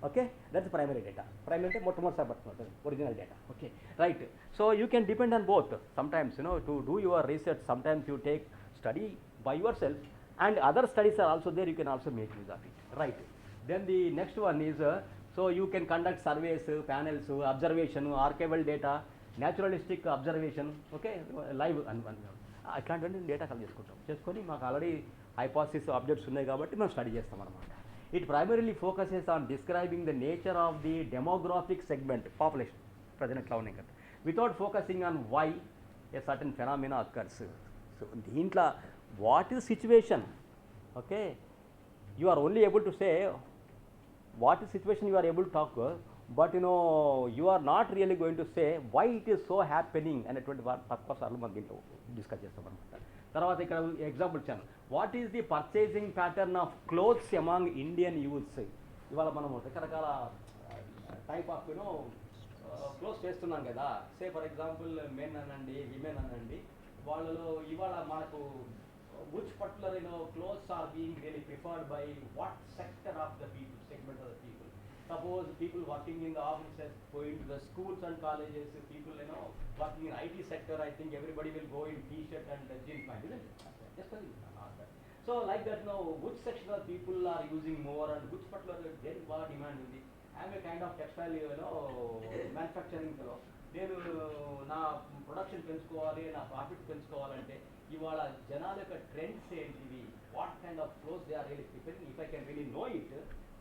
Okay, that's primary data. Primary data మొట్టమొదటి original data. Okay, right. So you can depend on both. Sometimes to do your research, sometimes you take study by yourself and other studies are also there, you can also make use of it. Right. Then the next one is so you can conduct surveys, panels, observation, archival data, naturalistic observation, okay, live అట్లాంటివన్నీ డేటా కలెక్ట్ చేసుకొని మాకు ఆల్రెడీ హైపోథసిస్ ఆబ్జెక్ట్స్ ఉన్నాయి కాబట్టి మేము స్టడీ చేస్తాం అనమాట. It primarily focuses on describing the nature of the demographic segment population present ఎట్లా ఉన్నాయి కదా, without focusing on why a certain phenomena occurs. So దీంట్లో what is situation, okay, you are only able to say what is situation you are able to talk, but you are not really going to say why it is so happening అనేటువంటి తక్కువ సార్లు మనం దీంట్లో డిస్కస్ చేస్తాం అనమాట. తర్వాత ఇక్కడ ఎగ్జాంపుల్ ఇచ్చాను, what is the purchasing pattern of clothes among Indian youths. ఇవాళ మనం రకరకాల టైప్ ఆఫ్ క్లోత్స్ చేస్తున్నాం కదా. సే ఫర్ ఎగ్జాంపుల్ మెన్ అనండి, విమెన్ అనండి, వాళ్ళలో ఇవాళ మనకు which particular clothes are being really preferred by what sector of the people, segment of the people. Suppose people working in the offices, going to the schools and colleges, people working in IT sector, I think everybody will go in t-shirt and jeans pant, isn't it? Just so like that which section of people are using more and which particular there is what demand in the I am a kind of textile manufacturing నేను నా ప్రొడక్షన్ పెంచుకోవాలి, నా ప్రాఫిట్ పెంచుకోవాలంటే ఇవాళ జనాల యొక్క ట్రెండ్స్ ఏంటివి, what kind of clothes they are really preferring, if I can really know it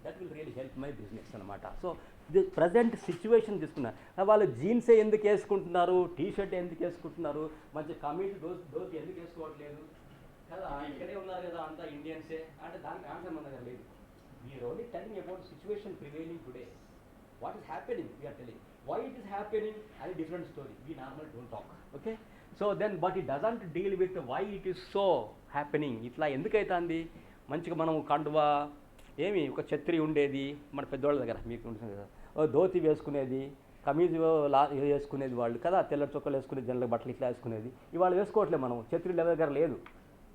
that will really help my business అనమాట. సో ది ప్రజెంట్ సిచ్యువేషన్ తీసుకున్నారు, వాళ్ళు జీన్సే ఎందుకు వేసుకుంటున్నారు, టీషర్ట్ ఎందుకు వేసుకుంటున్నారు, మంచి కమిటీ దోతి ఎందుకు వేసుకోవట్లేదు కదా, ఇక్కడే ఉన్నారు కదా అంతా ఇండియన్సే అంటే దానికి ఆన్సర్ మన దగ్గర లేదు. We're only telling about situation prevailing today, what is happening we're telling. Why it is happening అది different story, we normally don't talk, okay. So then but it doesn't deal with why it is so happening. ఇట్లా ఎందుకైతుంది, మంచిగా మనం కండువా ఏమి ఒక ఛత్రి ఉండేది మన పెద్దవాళ్ళ దగ్గర, మీకు ఉంటుంది కదా, ధోతి వేసుకునేది, కమీజ్ వేసుకునేది వాళ్ళు కదా, తెల్ల చొక్కలు వేసుకునేది, జనరల్ బట్టలు ఇట్లా వేసుకునేది. ఇవాళ వేసుకోవట్లేదు మనం, ఛత్రి దగ్గర లేదు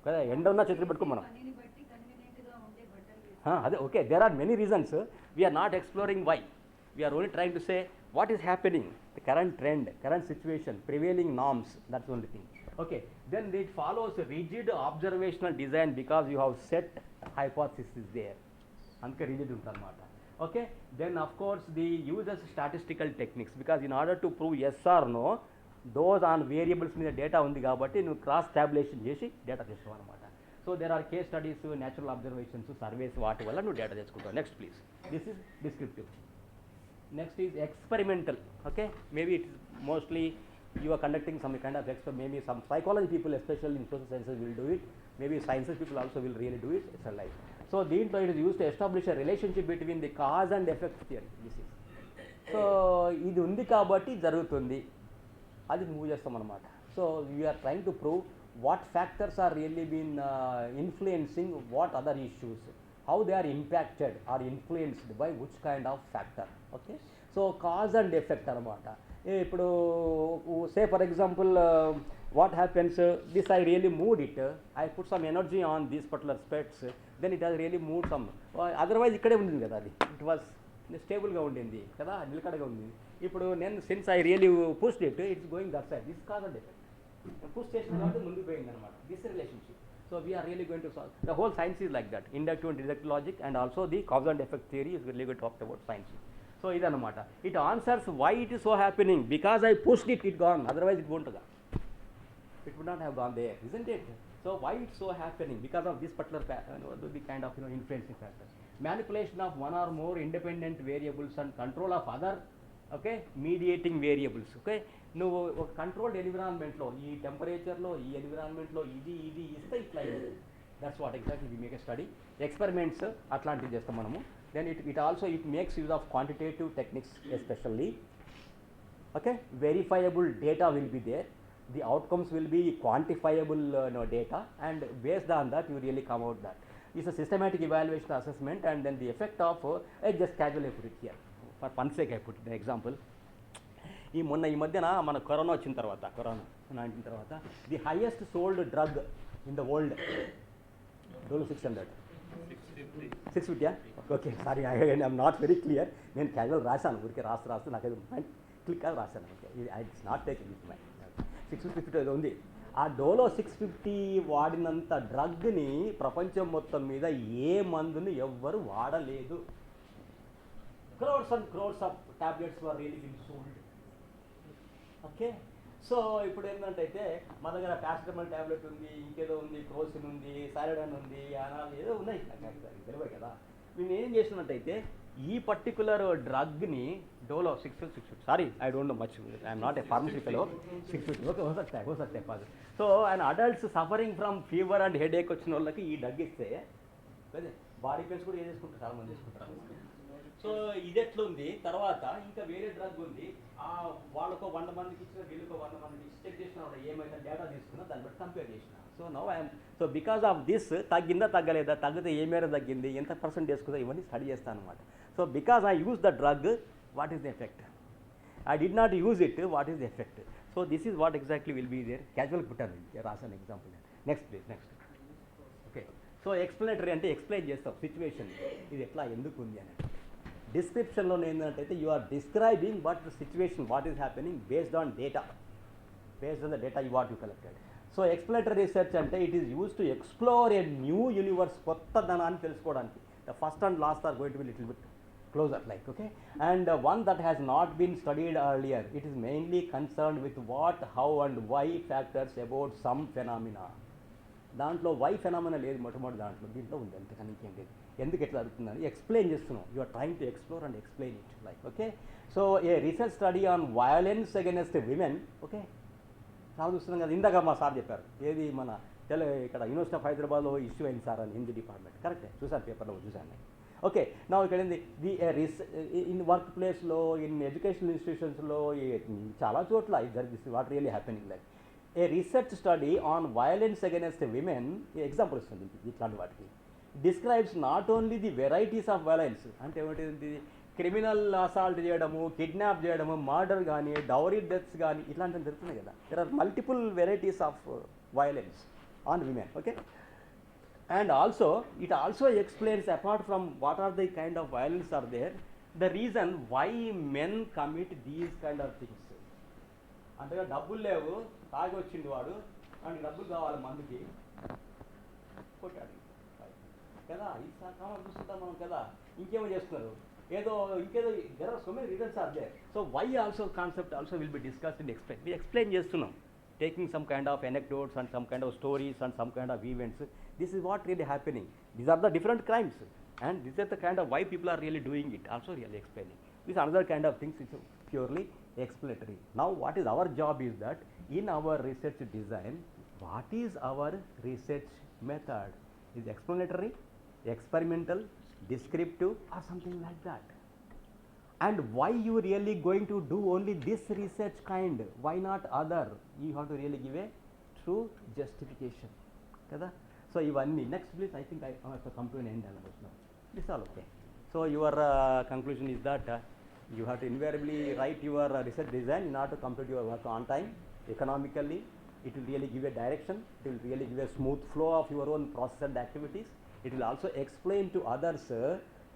కదా, ఎండ ఉన్నా ఛత్రి పెట్టుకో మనం. అదే okay, there are many reasons. We are not exploring why, we are only trying to say what is happening, the current trend, current situation, prevailing norms, that's only thing. Okay, then it follows a rigid observational design because you have set hypothesis is there. Anke rigid untarmata. Okay, then of course the uses statistical techniques, because in order to prove yes or no, those on variables మీద డేటా ఉంది కాబట్టి నువ్వు క్రాస్ టాబులేషన్ చేసి డేటా తెచ్చుకోవు అనమాట. So there are case studies, natural observations, surveys, వాటి వల్ల నువ్వు డేటా తెచ్చుకుంటావు. Next please, this is descriptive. Next is experimental. Okay, maybe it is mostly you are conducting some kind of experiment, maybe some psychology people, especially in social sciences, will do it, maybe sciences people also will really do it. It's a life. So దీంట్లో it is used to establish a relationship between the cause and effect theory. This is so ఇది ఉంది కాబట్టి జరుగుతుంది, అది మూవ్ చేస్తాం అనమాట. So we are trying to prove what factors are really been influencing what other issues, how they are impacted or influenced by which kind of factor. Okay, so cause and effect అనమాట. ఇప్పుడు say for example what happens, this I really moved it, I put some energy on these particular spots, then it has really moved some, otherwise ఇక్కడే ఉండింది కదా, అది ఇట్ వాజ్ స్టేబుల్గా ఉండింది కదా, నిలకడగా ఉంది. ఇప్పుడు నేను since I really pushed it, it's going that side, this cause and effect, push చేసిన కాబట్టి ముందుకు పోయింది అనమాట, this relationship. So we're really going to solve the whole science is like that, inductive and deductive logic and also the cause and effect theory is really going to talk about science. So ఇదన్నమాట, it answers why it is so happening, because I pushed it, it gone, otherwise it won't go, it would not have gone there, isn't it? So why it's so happening, because of this particular the kind of influencing factor, manipulation of one or more independent variables and control of other okay mediating variables. Okay, నువ్వు ఒక కంట్రోల్డ్ ఎన్విరాన్మెంట్లో, ఈ టెంపరేచర్లో, ఈ ఎన్విరాన్మెంట్లో ఇది ఇది ఇస్తే ఇట్లా అయింది, that's what exactly we make a study. Experiments అట్లాంటివి చేస్తాం మనము. Then it also it makes use of quantitative techniques especially. Okay, verifiable data will be there, the outcomes will be quantifiable data, and based on that you really come out that it's a systematic evaluation assessment. And then the effect of just casually put it here for fun sake I put the example. ఈ మధ్యన మన కరోనా వచ్చిన తర్వాత, కరోనా 19 తర్వాత, the highest sold drug in the world Dolo 650. Okay, sorry, I'm not very clear, నేను క్యాజువల్ రాశాను, ఊరికే రాస్తూ నాకు అది మైండ్ క్లిక్ అది రాశాను. ఓకే, ఇది it's not taking with my 650 ఉంది. ఆ డోలో 650 వాడినంత డ్రగ్ని ప్రపంచం మొత్తం మీద ఏ మందుని ఎవ్వరు వాడలేదు. Crores and crores of tablets were really being sold. Okay, so ఇప్పుడు ఏంటంటే మన దగ్గర పారాసిటమాల్ ట్యాబ్లెట్ ఉంది, ఇంకేదో ఉంది, క్రోసిన్ ఉంది, సారిడన్ ఉంది, అనాల్ ఏదో ఉన్నాయి, తెలివే కదా. మేము ఏం చేసినట్టయితే ఈ పర్టికులర్ డ్రగ్ని Dolo 650, sorry I don't know much, I'm not a pharmacy fellow, 650 okay హో సక్తా కాదు. So and adults suffering from fever and headache వచ్చిన వాళ్ళకి ఈ డ్రగ్ ఇస్తే అదే బాడీ పెయిన్స్ కూడా ఏం చేసుకుంటారు, చాలా మంది చేసుకుంటారు. సో ఇది ఎట్లుంది, తర్వాత ఇంకా వేరే డ్రగ్ ఉంది, వాళ్ళకో 100 మందికి ఇచ్చిన, వీళ్ళకో 100 మందికి ఇచ్చి చెక్ చేసిన, ఏమైనా డేటా తీసుకున్నా దాన్ని బట్టి కంపేర్ చేసిన. So now I'm so because of this తగ్గిందా తగ్గలేదా, తగ్గితే ఏ మేర తగ్గింది, ఎంత పర్సెంట్ చేసుకుందా, ఇవన్నీ స్టడీ చేస్తాను అనమాట. So because I use the drug, what is the effect, I did not use it, what is the effect. So this is what exactly will be there, casual పుట్టాను, రాసాను example. Next please, next. Okay, so explanatory అంటే ఎక్స్ప్లెయిన్ చేస్తాం సిచ్యువేషన్, ఇది ఎట్లా ఎందుకు ఉంది అని. డిస్క్రిప్షన్లో ఏంటంటే you are describing what the situation, what is happening based on data, based on the data you what you collected. So explanatory research అంటే it is use to explore a new universe, కొత్త ధనాన్ని తెలుసుకోవడానికి. The first and last are going to be little bit closer like, okay, and one that has not been studied earlier, it is mainly concerned with what, how and why factors about some phenomena. దాంట్లో వై ఫెనామినా లేదు, మొట్టమొదటి దాంట్లో, దీంట్లో ఉంది, అంతకన్నా ఇంకేం లేదు. ఎందుకు ఎట్లా జరుగుతుందని ఎక్స్ప్లెయిన్ చేస్తున్నాం, you are trying to explore and explain it like. Okay, so a research study on violence against women. Okay, చాలా చూస్తున్నాం కదా, ఇందాక మా సార్ చెప్పారు, ఏది మన ఇక్కడ యూనివర్సిటీ ఆఫ్ హైదరాబాద్లో ఇష్యూ అయింది సార్ అని, హిందీ డిపార్ట్మెంట్, కరెక్టే, చూసాను పేపర్లో చూసాను. ఓకే, నా ఇక్కడ ఏంది ఇన్ వర్క్ ప్లేస్లో, ఇన్ ఎడ్యుకేషనల్ ఇన్స్టిట్యూషన్స్లో, చాలా చోట్ల ఇది జరిగిస్తుంది, what really happening like. A research study on violence against women, example ఇస్తుంది ఇట్లాంటి వాటికి, describes not only the varieties of violence, అంటే ఏమిటి, క్రిమినల్ అసాల్ట్ చేయడము, కిడ్నాప్ చేయడము, మర్డర్ కానీ, డౌరీ డెత్స్ కానీ ఇట్లాంటివి జరుగుతున్నాయి కదా. There are multiple varieties of violence on women, okay? And also it also explains, apart from what are the kind of violence are there, the reason why men commit these kind of things. అంతగా డబ్బులు లేవు, తాగి వచ్చిండు వాడు, వాడికి డబ్బులు కావాలి మందుకి, కొట్టాడు కదా. ఈ కామన్ చూస్తుంటాం మనం కదా. ఇంకేమో చేస్తున్నారు, ఇంకేదో there are so many reasons are there. So why also concept also will be discussed and explain చేస్తున్నాం, taking some kind of anecdotes and some kind of stories and some kind of events. This is what really happening. These are the different crimes, and this is the kind of why people are really doing it, also really explaining. This is another kind of things which is purely explanatory. Now what is our job is that in our research design, what is our research method? Is explanatory, experimental, descriptive, or something like that? And why you really going to do only this research kind, why not other? You have to really give a true justification kada. So ivanni next please, I think I have to come to an end now. This is all okay. So your conclusion is that you have to invariably write your research design in order to complete your work on time, economically. It will really give a direction, it will really give a smooth flow of your own process and activities. It will also explain to others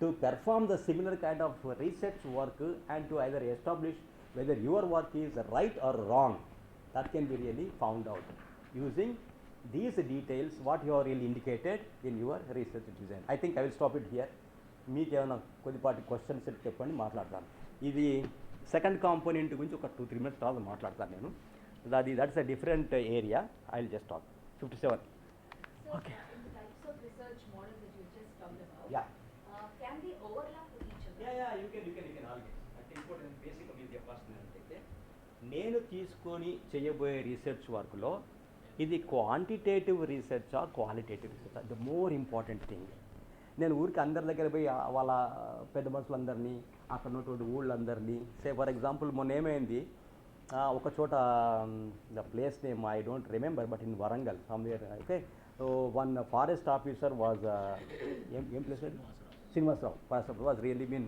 to perform the similar kind of research work and to either establish whether your work is right or wrong. That can be really found out using these details what you have really indicated in your research design. I think I will stop it here. మీకు ఏమైనా కొద్దిపాటి క్వశ్చన్స్ చెప్పండి, మాట్లాడతాను. ఇది సెకండ్ కాంపోనెంట్ గురించి ఒక 2-3 minutes తర్వాత మాట్లాడతాను నేను. That's a different area. I will just talk 57. Okay. In the types of research models that you just talked about, Yeah. Can they overlap with each other? Yeah, you can always. I think important basic is the first అయితే నేను తీసుకొని చేయబోయే రీసెర్చ్ వర్క్లో ఇది క్వాంటిటేటివ్ రీసెర్చా క్వాలిటేటివ్ రీసెర్చా, ద మోర్ ఇంపార్టెంట్ థింగ్. నేను ఊరికి అందరి దగ్గర పోయి వాళ్ళ పెద్ద మనుషులందరినీ, అక్కడ ఉన్నటువంటి ఊళ్ళందరినీ, ఫర్ ఎగ్జాంపుల్ మొన్న ఏమైంది, ఒక చోట the place name I don't remember, but in Warangal somewhere. Okay, so one forest officer was ఏం place Srinivasarao was really mean,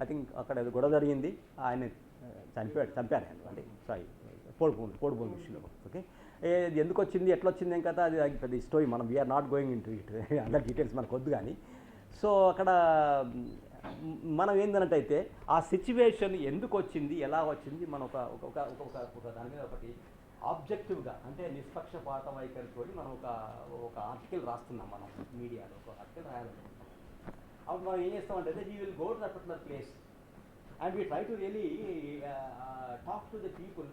I think అక్కడ గొడవ జరిగింది, ఆయన చంపారు అంటే సారీ పోడుభూమి విషయంలో. ఓకే, ఎందుకు వచ్చింది, ఎట్లా వచ్చింది, ఏం కదా, అది పెద్ద స్టోరీ, మనం we are not going in to it, అందరి డీటెయిల్స్ మనకు వద్దు. కానీ సో అక్కడ మనం ఏంటంటే ఆ సిచ్యువేషన్ ఎందుకు వచ్చింది, ఎలా వచ్చింది, మనం ఒక దాని మీద ఒకటి ఆబ్జెక్టివ్గా, అంటే నిష్పక్షపాత వైఖరితో మనం ఒక ఆర్టికల్ రాస్తున్నాం, మనం మీడియాలో ఒక ఆర్టికల్ రాయాలనుకుంటున్నాం. అప్పుడు మనం ఏం చేస్తామంటే we will go to that particular place and we try to really talk to the people,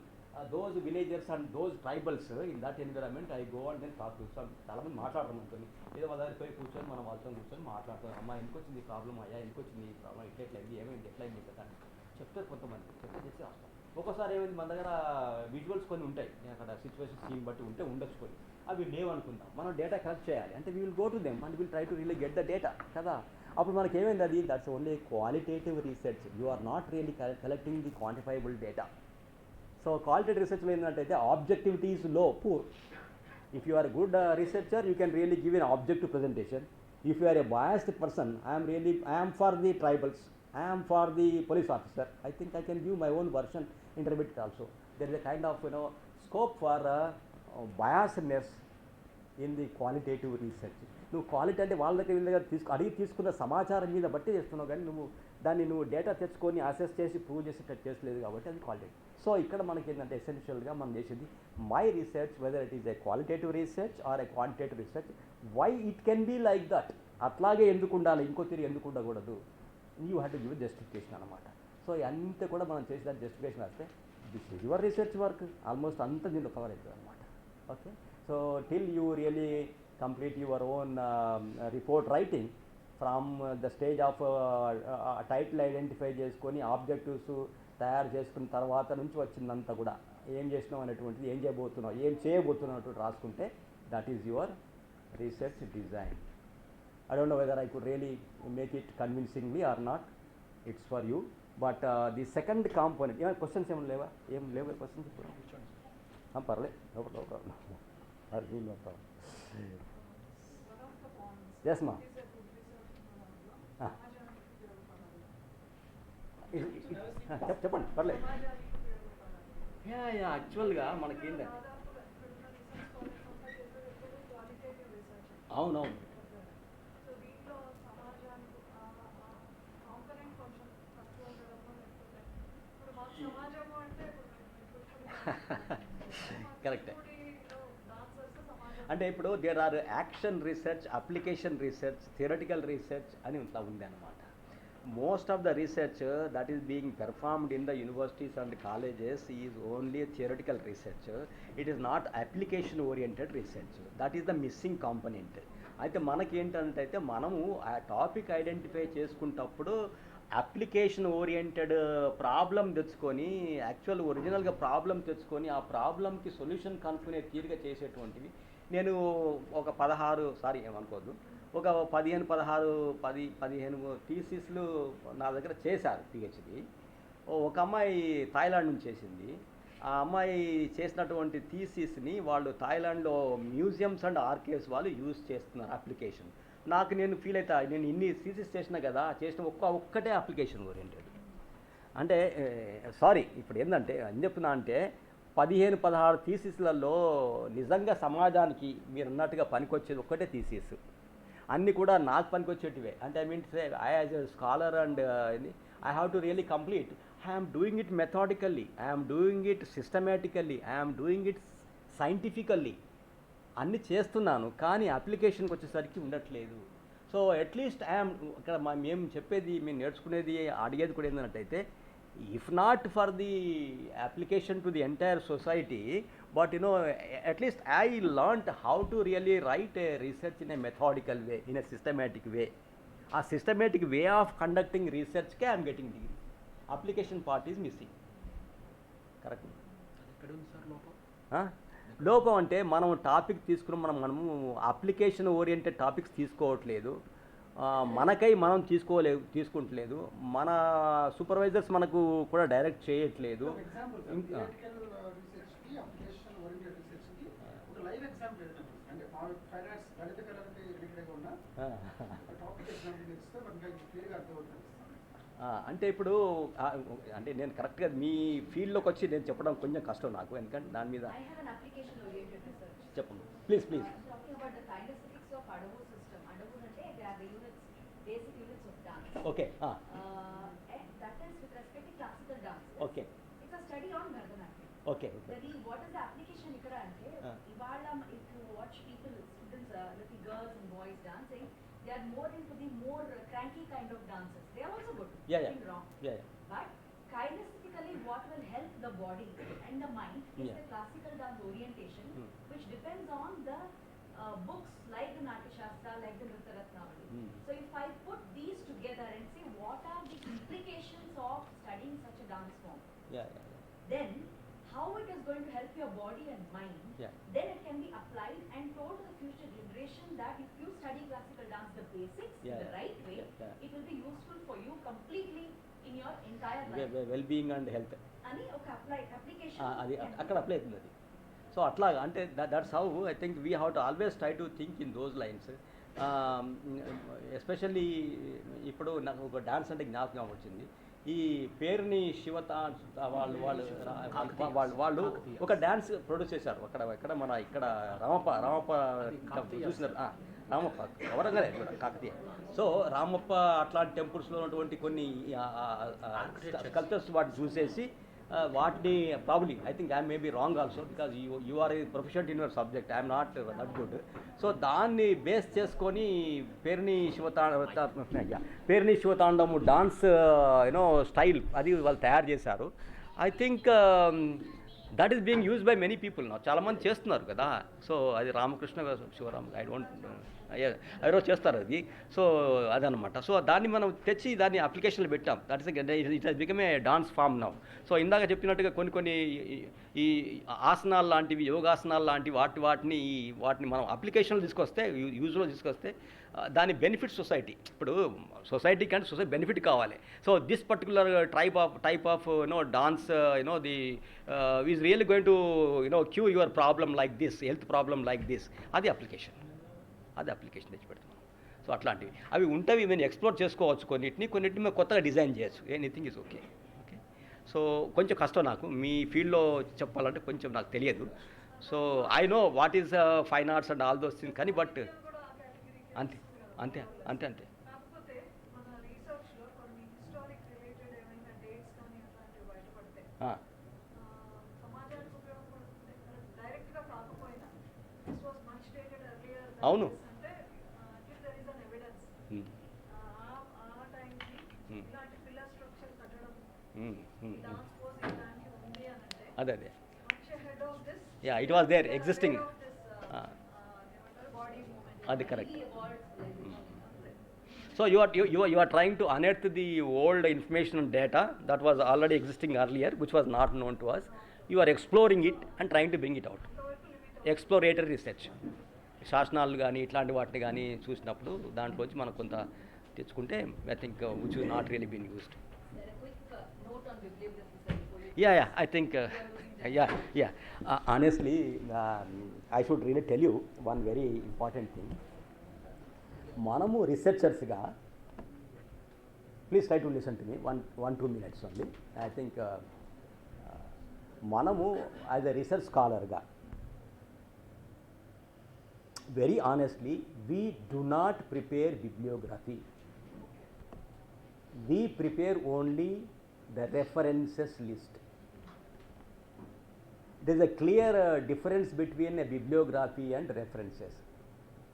those villagers and those tribals in that environment. I go and then talk to some, చాలామంది మాట్లాడతాం అనుకోని, ఏదో వాళ్ళ దగ్గర పోయి కూర్చొని మనం వాళ్ళతో కూర్చొని మాట్లాడతాం, అమ్మా ఎందుకు వచ్చింది ఈ ప్రాబ్లం, అయ్యా ఎందుకు వచ్చింది ఈ ప్రాబ్లం, ఎట్లయింది, ఏమైంది, ఎట్లయింది కదా చెప్తారు కొంతమంది, చెప్తే చేసి వస్తాం. ఒక్కోసారి ఏమైంది, మన దగ్గర విజువల్స్ కొన్ని ఉంటాయి, అక్కడ సిచ్యువేషన్ సీన్ బట్టి ఉండొచ్చు కొన్ని, అవి లేవనుకుందాం, మనం డేటా కలెక్ట్ చేయాలి అంటే we will go to them and will try to really get the data కదా. అప్పుడు మనకి ఏమైంది, అది that's only qualitative research, you are not really collecting the quantifiable data. So qualitative రీసెర్చ్లో ఏంటంటే objectivity is low, poor. If you are good researcher you can really give an objective presentation. If you are a biased person, I am for the tribals, I am for the police officer, I think I can give my own version interpret also. There is a kind of scope for biasness in the qualitative research. నువ్వు క్వాలిటీ అంటే వాళ్ళ దగ్గర వీళ్ళ దగ్గర అడిగి తీసుకున్న సమాచారం మీద బట్టి చేస్తున్నావు, కానీ నువ్వు డేటా తెచ్చుకొని అసెస్ చేసి ప్రూవ్ చేసేటట్టు చేసలేదు కాబట్టి అది క్వాలిటీ. సో ఇక్కడ మనకి ఏంటంటే ఎసెన్షియల్గా మనం చేసేది my research, whether it is a qualitative research or a quantitative research, why it can be like that, అట్లాగే ఎందుకు ఉండాలి, ఇంకో తిరిగి ఎందుకు ఉండకూడదు, you have to give justification అనమాట. సో అంతా కూడా మనం చేసిన జస్టిఫికేషన్ వస్తే this is your research work, almost అంతా దీంట్లో కవర్ అవుతుంది అనమాట. Okay, so till you really complete your own report writing from the stage of title identify చేసుకొని ఆబ్జెక్టివ్స్ తయారు చేసుకున్న తర్వాత నుంచి వచ్చిందంతా కూడా ఏం చేసినావు అనేటువంటిది, ఏం చేయబోతున్నావు అన్నట్టు రాసుకుంటే that is your research design. I don't know whether I could really make it convincingly or not, it's for you. But the second component, ఏమైనా క్వశ్చన్స్ ఏం లేవా క్వశ్చన్స్ ఇప్పుడు పర్లేదు, no problem. Yes, ma'am. చెప్పండి పర్లేదు. యా యాక్చువల్గా మనకి ఏంటంటే అవునవును కరెక్టే. అంటే ఇప్పుడు there are action research, application research, theoretical research అని ఇట్లా ఉంది అనమాట. Most of the research that is being performed in the universities and colleges is only theoretical research. It is not application oriented research. That is the missing component. అయితే మనకి ఏంటంటే అయితే మనము ఆ టాపిక్ ఐడెంటిఫై చేసుకున్నప్పుడు అప్లికేషన్ ఓరియంటెడ్ ప్రాబ్లం తెచ్చుకొని యాక్చువల్ ఒరిజినల్గా ప్రాబ్లం తెచ్చుకొని ఆ ప్రాబ్లంకి సొల్యూషన్ కనుక్కునే తీరుగా చేసేటువంటివి నేను ఒక 16 ఏమనుకోవద్దు, ఒక 15 థీసిస్లు నా దగ్గర చేశారు పిహెచ్డి. ఒక అమ్మాయి థాయిలాండ్ నుంచి చేసింది. ఆ అమ్మాయి చేసినటువంటి థీసిస్ని వాళ్ళు థాయిలాండ్లో మ్యూజియంస్ అండ్ ఆర్కైవ్స్ వాళ్ళు యూజ్ చేస్తున్నారు అప్లికేషన్. నేను ఫీల్ అవుతా, నేను ఇన్ని థీసిస్ చేసినా కదా, చేసిన ఒక్కటే అప్లికేషన్ ఓరియంటెడ్. అంటే ఇప్పుడు ఏంటంటే అని చెప్తున్నా అంటే 15-16 థీసిస్లలో నిజంగా సమాజానికి మీరు అన్నట్టుగా పనికొచ్చేది ఒక్కటే థీసిస్. అన్నీ కూడా నాకు పనికొచ్చేటివే. అంటే I mean say I as a scholar and I have to really complete. I am doing it methodically, I am doing it systematically, I am doing it scientifically. అన్నీ చేస్తున్నాను కానీ అప్లికేషన్కి వచ్చేసరికి ఉండట్లేదు. సో అట్లీస్ట్ ఐఎమ్ ఇక్కడ మేము చెప్పేది, మేము నేర్చుకునేది, అడిగేది కూడా ఏంటంటే if not for the application to the entire society, but at least I learnt how to really write a research in a methodical way, in a systematic way. A systematic way of conducting research I am getting degree. Application part is missing. Correct? లోపం అంటే మనం టాపిక్ తీసుకుని మనము అప్లికేషన్ ఓరియంటెడ్ టాపిక్స్ తీసుకోవట్లేదు. మనకై మనం తీసుకుంటలేదు. మన సూపర్వైజర్స్ మనకు కూడా డైరెక్ట్ చేయట్లేదు. అంటే ఇప్పుడు అంటే నేను కరెక్ట్గా మీ ఫీల్డ్లోకి వచ్చి నేను చెప్పడం కొంచెం కష్టం నాకు, ఎందుకంటే దాని మీద చెప్పండి please. Basic units of dance. Okay. And that is with respect to classical dance. Okay. It's a study on Bharatanatyam. Okay. What is the application ikkada ante ivala if you watch people, students, little girls and boys dancing, they are more into the more cranky kind of dances. They are also good. Nothing wrong. Yeah. But kinesthetically what will help the body and the mind is the classical dance orientation, which depends on the books like the Natya Shastra, like the Nritya Ratnavali. So if I put these together and say what are the implications of studying such a dance form, then how it is going to help your body and mind, then it can be applied and told to the future generation that if you study classical dance, the basics, the right way, it will be useful for you completely in your entire life. Well-being and health. Ani oka application. అది అక్కడ అప్లై అవుతుంది అది. సో అట్లా అంటే that's how I think we have to always try to think in those lines. Especially ఇప్పుడు నాకు ఒక డాన్స్ అంటే జ్ఞాపకం వచ్చింది. ఈ పేరుని శివత వాళ్ళు ఒక డ్యాన్స్ ప్రొడ్యూస్ చేశారు అక్కడ మన ఇక్కడ రామప్ప చూసినారు. రామప్ప వరంగలే కూడా కాకతీయ. సో రామప్ప అట్లాంటి టెంపుల్స్లో ఉన్నటువంటి కొన్ని కల్చర్స్ వాటిని చూసేసి వాటిని probably I think I may be wrong also because you are a professional in your subject, I'm not that good. So దాన్ని బేస్ చేసుకొని పేరుని శివతాండము డాన్స్ స్టైల్ అది వాళ్ళు తయారు చేశారు. I think that is being used by many people నా, చాలామంది చేస్తున్నారు కదా. సో అది రామకృష్ణ శివరామ్ ఐ డోంట్ ఎవరో చేస్తారు అది. సో అదనమాట. సో దాన్ని మనం తెచ్చి దాన్ని అప్లికేషన్లో పెట్టాం. That is it has become a dance form now. So ఇందాక చెప్పినట్టుగా కొన్ని ఈ ఆసనాలు లాంటివి, యోగాసనాలు లాంటివి వాటిని మనం అప్లికేషన్లో తీసుకొస్తే, యూజ్లో తీసుకొస్తే దాని బెనిఫిట్ సొసైటీ. ఇప్పుడు సొసైటీకి అంటే సొసైటీ బెనిఫిట్ కావాలి. So this particular type of dance the is really going to cure your problem like this, health problem like this. అది అప్లికేషన్ తెచ్చి పెడుతున్నాం. సో అట్లాంటివి అవి ఉంటవి మేము ఎక్స్ప్లోర్ చేసుకోవచ్చు, కొన్నిటిని మేము కొత్తగా డిజైన్ చేయొచ్చు, anything is okay. Okay, so కొంచెం కష్టం నాకు మీ ఫీల్డ్లో చెప్పాలంటే కొంచెం నాకు తెలియదు. So I know what is fine arts and all those things, కానీ బట్ అంతే అంతే అంతే అంతే. కాకపోతే మన రీసెర్చ్లో కొన్ని హిస్టారిక్ రిలేటెడ్ ఏమైనా డేట్స్ కానీ అట్లాంటివి బయటపడితే సమాజానికి ఉపయోగపడుతుంది డైరెక్ట్గా కాకపోయినా. This was much dated earlier అవును. అంటే దెర్ ఇస్ అన్ ఎవిడెన్స్ ఆ టైంకి ఇలాంటి పిల్లర్ స్ట్రక్చర్ కట్టడం డాన్స్ పోజ్ ఇలాంటి ఉంది అని అంటే అదే అదే much head of this yeah it was there existing. Body movement అది correct. So you are trying to unearth the old information and data that was already existing earlier, which was not known to us. You are exploring it and trying to bring it out. Exploratory research. శాసనాలు కానీ ఇట్లాంటి వాటిని కానీ చూసినప్పుడు దాంట్లోంచి మనం కొంత తెచ్చుకుంటే I think which is not really been used. Yeah, I think honestly I should really tell you one very important thing. మనము రీసెర్చర్స్గా please try to listen to me 1-2 minutes only. I think మనము యాజ్ ఎ రీసెర్చ్ స్కాలర్గా very honestly we do not prepare bibliography, we prepare only the references list. There is a clear difference between a bibliography and references.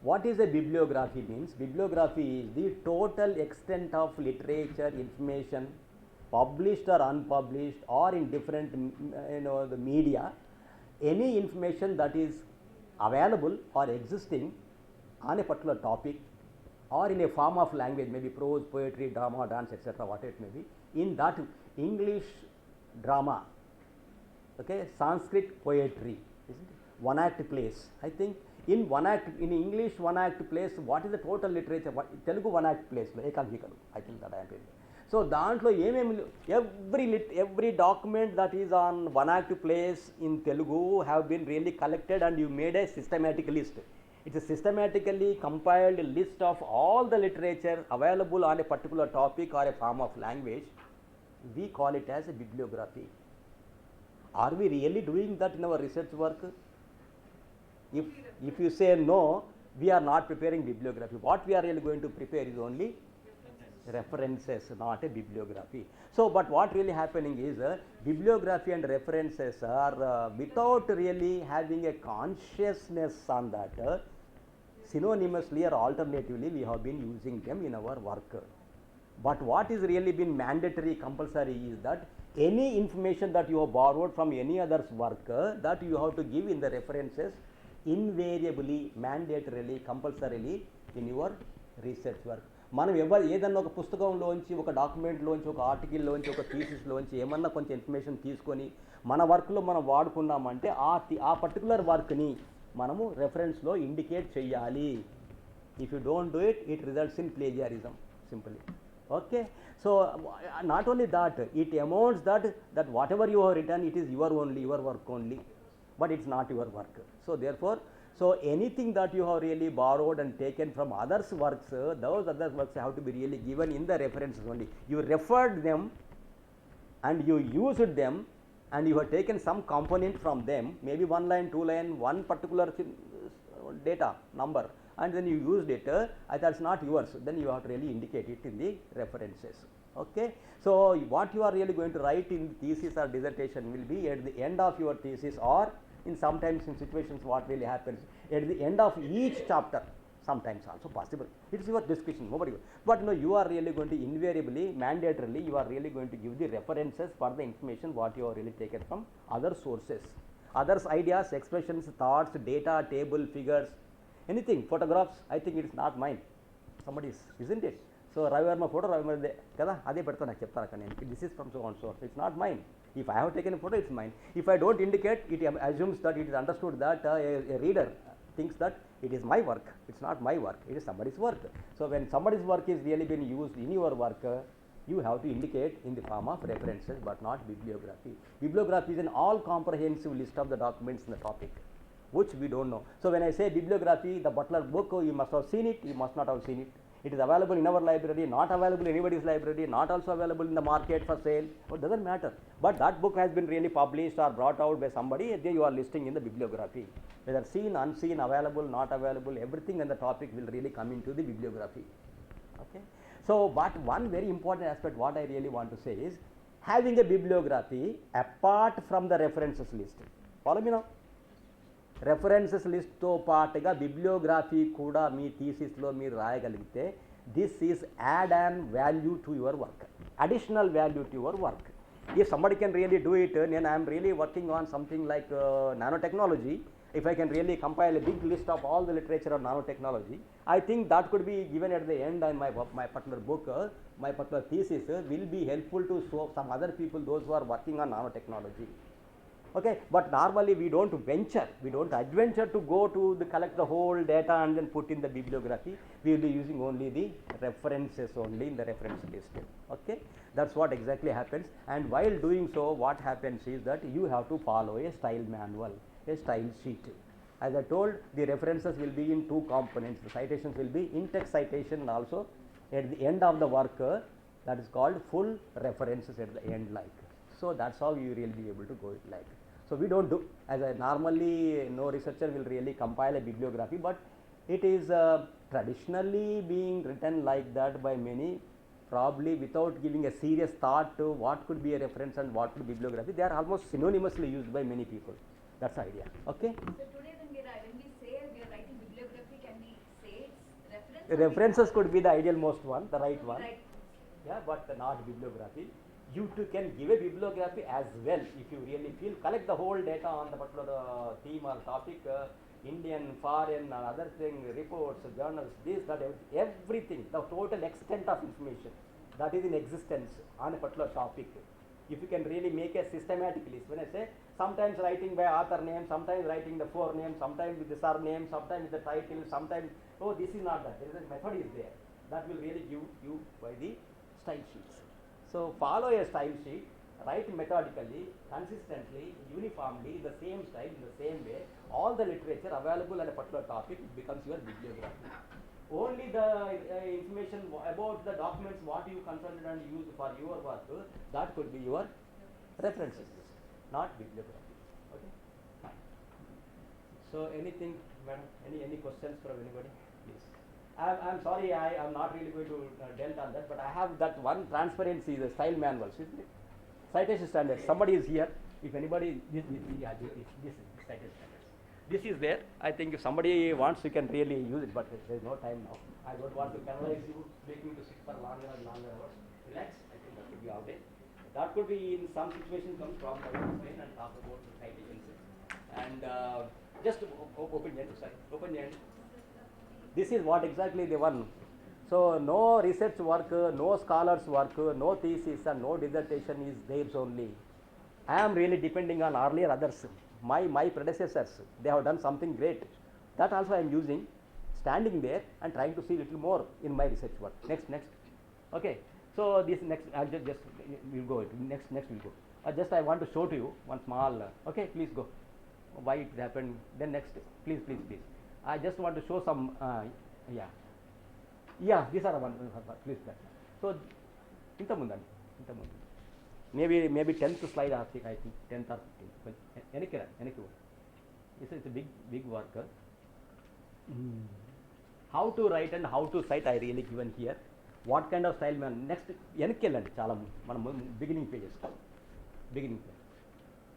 What is a bibliography means? Bibliography is the total extent of literature, information, published or unpublished or in different the media, any information that is available or existing on a particular topic or in a form of language, maybe prose, poetry, drama, dance, etc., what it may be, in that English drama, okay, Sanskrit poetry, isn't it? One act plays. I think in one act, in English one act plays, what is the total literature? Telugu one act plays, Ekankikalu, I think that I am saying. So దాంట్లో ఏమేమి every document that is on one act plays in Telugu have been really collected and you made a systematic list. It's a systematically compiled list of all the literature available on a particular topic or a form of language. We call it as a bibliography. Are we really doing that in our research work? If you say no, we are not preparing bibliography. What we are really going to prepare is only references, not a bibliography. So, but what really happening is bibliography and references are without really having a consciousness on that, synonymously or alternatively we have been using them in our work. But what is really been mandatory, compulsory is that any information that you have borrowed from any other's work that you have to give in the references invariably, mandatorily, compulsorily in your research work. మనం ఏదన్నా ఒక పుస్తకంలోంచి, ఒక డాక్యుమెంట్లోంచి, ఒక ఆర్టికల్లోంచి, ఒక థీసిస్లోంచి ఏమన్నా కొంచెం ఇన్ఫర్మేషన్ తీసుకొని మన వర్క్లో మనం వాడుకున్నామంటే ఆ పర్టికులర్ వర్క్ని మనము రెఫరెన్స్లో ఇండికేట్ చేయాలి. If you don't do it, it results in plagiarism simply. Okay, so not only that, it amounts that whatever you have written, it is your work only, but it's not your work. So therefore, so anything that you have really borrowed and taken from others' works, those other works have to be really given in the references only. You referred them and you used them and you have taken some component from them, maybe 1 line, 2 line, one particular data number, and then you used it, that's not yours, then you have to really indicate it in the references. Okay, so what you are really going to write in thesis or dissertation will be at the end of your thesis, or in sometimes in situations what really happens at the end of each chapter, sometimes also possible. It's your discussion, nobody. But no, you are really going to invariably, mandatorily, you are really going to give the references for the information what you have really taken from other sources, others' ideas, expressions, thoughts, data, table, figures, anything, photographs. I think it is not mine, somebody's, isn't it? So Ravi Verma photo, Ravi Verma kada ade pedta నాకు చెప్తాను కానీ this is from so on source, it's not mine. If I have taken a photo, it's mine. If I don't indicate, it assumes that it is understood that a reader thinks that it is my work. It's not my work, it is somebody's work. So when somebody's work is really been used in your work, you have to indicate in the form of references, but not bibliography. Bibliography is an all comprehensive list of the documents in the topic, which we don't know. So when I say bibliography, the Butler book, you must have seen it, you must not have seen it. It is available in our library, not available in anybody's library, not also available in the market for sale. It doesn't matter. But that book has been really published or brought out by somebody, there you are listing in the bibliography. Whether seen, unseen, available, not available, everything in the topic will really come into the bibliography. Okay. So, but one very important aspect what I really want to say is having a bibliography apart from the references list. Follow me now? References లిస్ట్తో పాటుగా బిబ్లియోగ్రఫీ కూడా మీ థీసిస్లో మీరు రాయగలిగితే this is add and value to your work, additional value to your work. If somebody can really do it, నేను I'm really working on something like nanotechnology, if I can really compile a big list of all the literature on nanotechnology, I think that could be given at the end in my particular book, my particular thesis will be helpful to show some other people, those who are working on nanotechnology. Okay, but normally we don't adventure to go to collect the whole data and then put in the bibliography. We will be using only the references only in the reference list. Okay, that's what exactly happens. And while doing so, what happens is that you have to follow a style manual, a style sheet. As I told, the references will be in two components. The citations will be in-text citation, and also at the end of the work, that is called full references at the end, like. So that's how you really be able to go it like. So we don't do, as I normally, no researcher will really compile a bibliography, but it is traditionally being written like that by many, probably without giving a serious thought to what could be a reference and what could be bibliography. They are almost synonymously used by many people. That's the idea. Okay. So today when we say we are writing bibliography, can we say it's reference? References could be the ideal most one, the right one. Right. Yeah, but not bibliography. You too can give a bibliography as well if you really feel. Collect the whole data on the particular theme or topic, Indian, foreign, and other thing, reports, journals, this, that, everything, the total extent of information that is in existence on a particular topic. If you can really make a systematic list, when I say sometimes writing by author name, sometimes writing the forename, sometimes with the surname, sometimes with the title, sometimes, oh, this is not that, there is a method is there. That will really give you by the style sheets. So follow a style sheet, write methodically, consistently, uniformly, in the same style, in the same way. All the literature available on a particular topic becomes your bibliography. Only the information about the documents what you consulted and used for your work, that could be your references, not bibliography. Okay. Fine. So anything, madam? Any questions from anybody? Please. I'm sorry, I am not really going to delve on that, but I have that one transparency, the style manuals, isn't it? Citation standards. Somebody is here. If anybody, this is citation standards. This is there. I think if somebody wants, you can really use it, but there is no time now. I don't want to penalize you, making you to sit for longer and longer hours. Relax. I think that could be all day. That could be in some situations comes from the explain and talk about the citations. And just open your hand. Sorry, open your hand. This is what exactly the one. So no research work, no scholars work, no thesis and no dissertation is theirs only. I am really depending on earlier others, my predecessors. They have done something great. That also I am using, standing there and trying to see little more in my research work. Next. Okay. So this next, I'll just we'll go. Next we'll go. Just I want to show to you one small. Okay, please go. Why it happened? Then next, please. I just want to show some, these are one, please. So, inta mundu. Maybe 10th slide, I think 10th or 15th. This is a big work. How to write and how to cite I really given here. What kind of style man? Next, enkelandi chala mana beginning pages.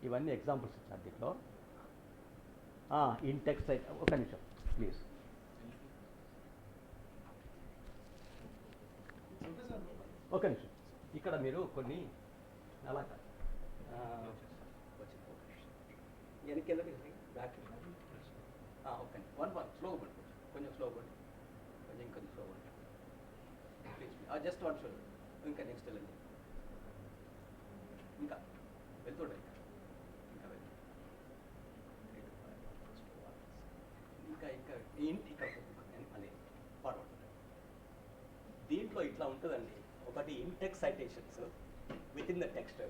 Ivanni examples ichcharu ditlo. In text site, oka nimisham, please. ఒక నిమిషం, ఇక్కడ మీరు కొన్ని అలా వెనకెళ్ళండి, బ్యాక్ ఓకే, వన్ స్లో పడుతుంది, కొంచెం స్లో పడుతుంది, ఇంకొంచెం స్లో పడుతుంది ప్లీజ్. జస్ట్ వన్ షో, ఇంకా నెక్స్ట్ వెళ్ళండి, ఇంకా వెళ్తుండే, ఇంకా అదే ఫార్వర్డ్. దీంట్లో ఇట్లా ఉంటుందండి, ఒకటి in text citations with in the text,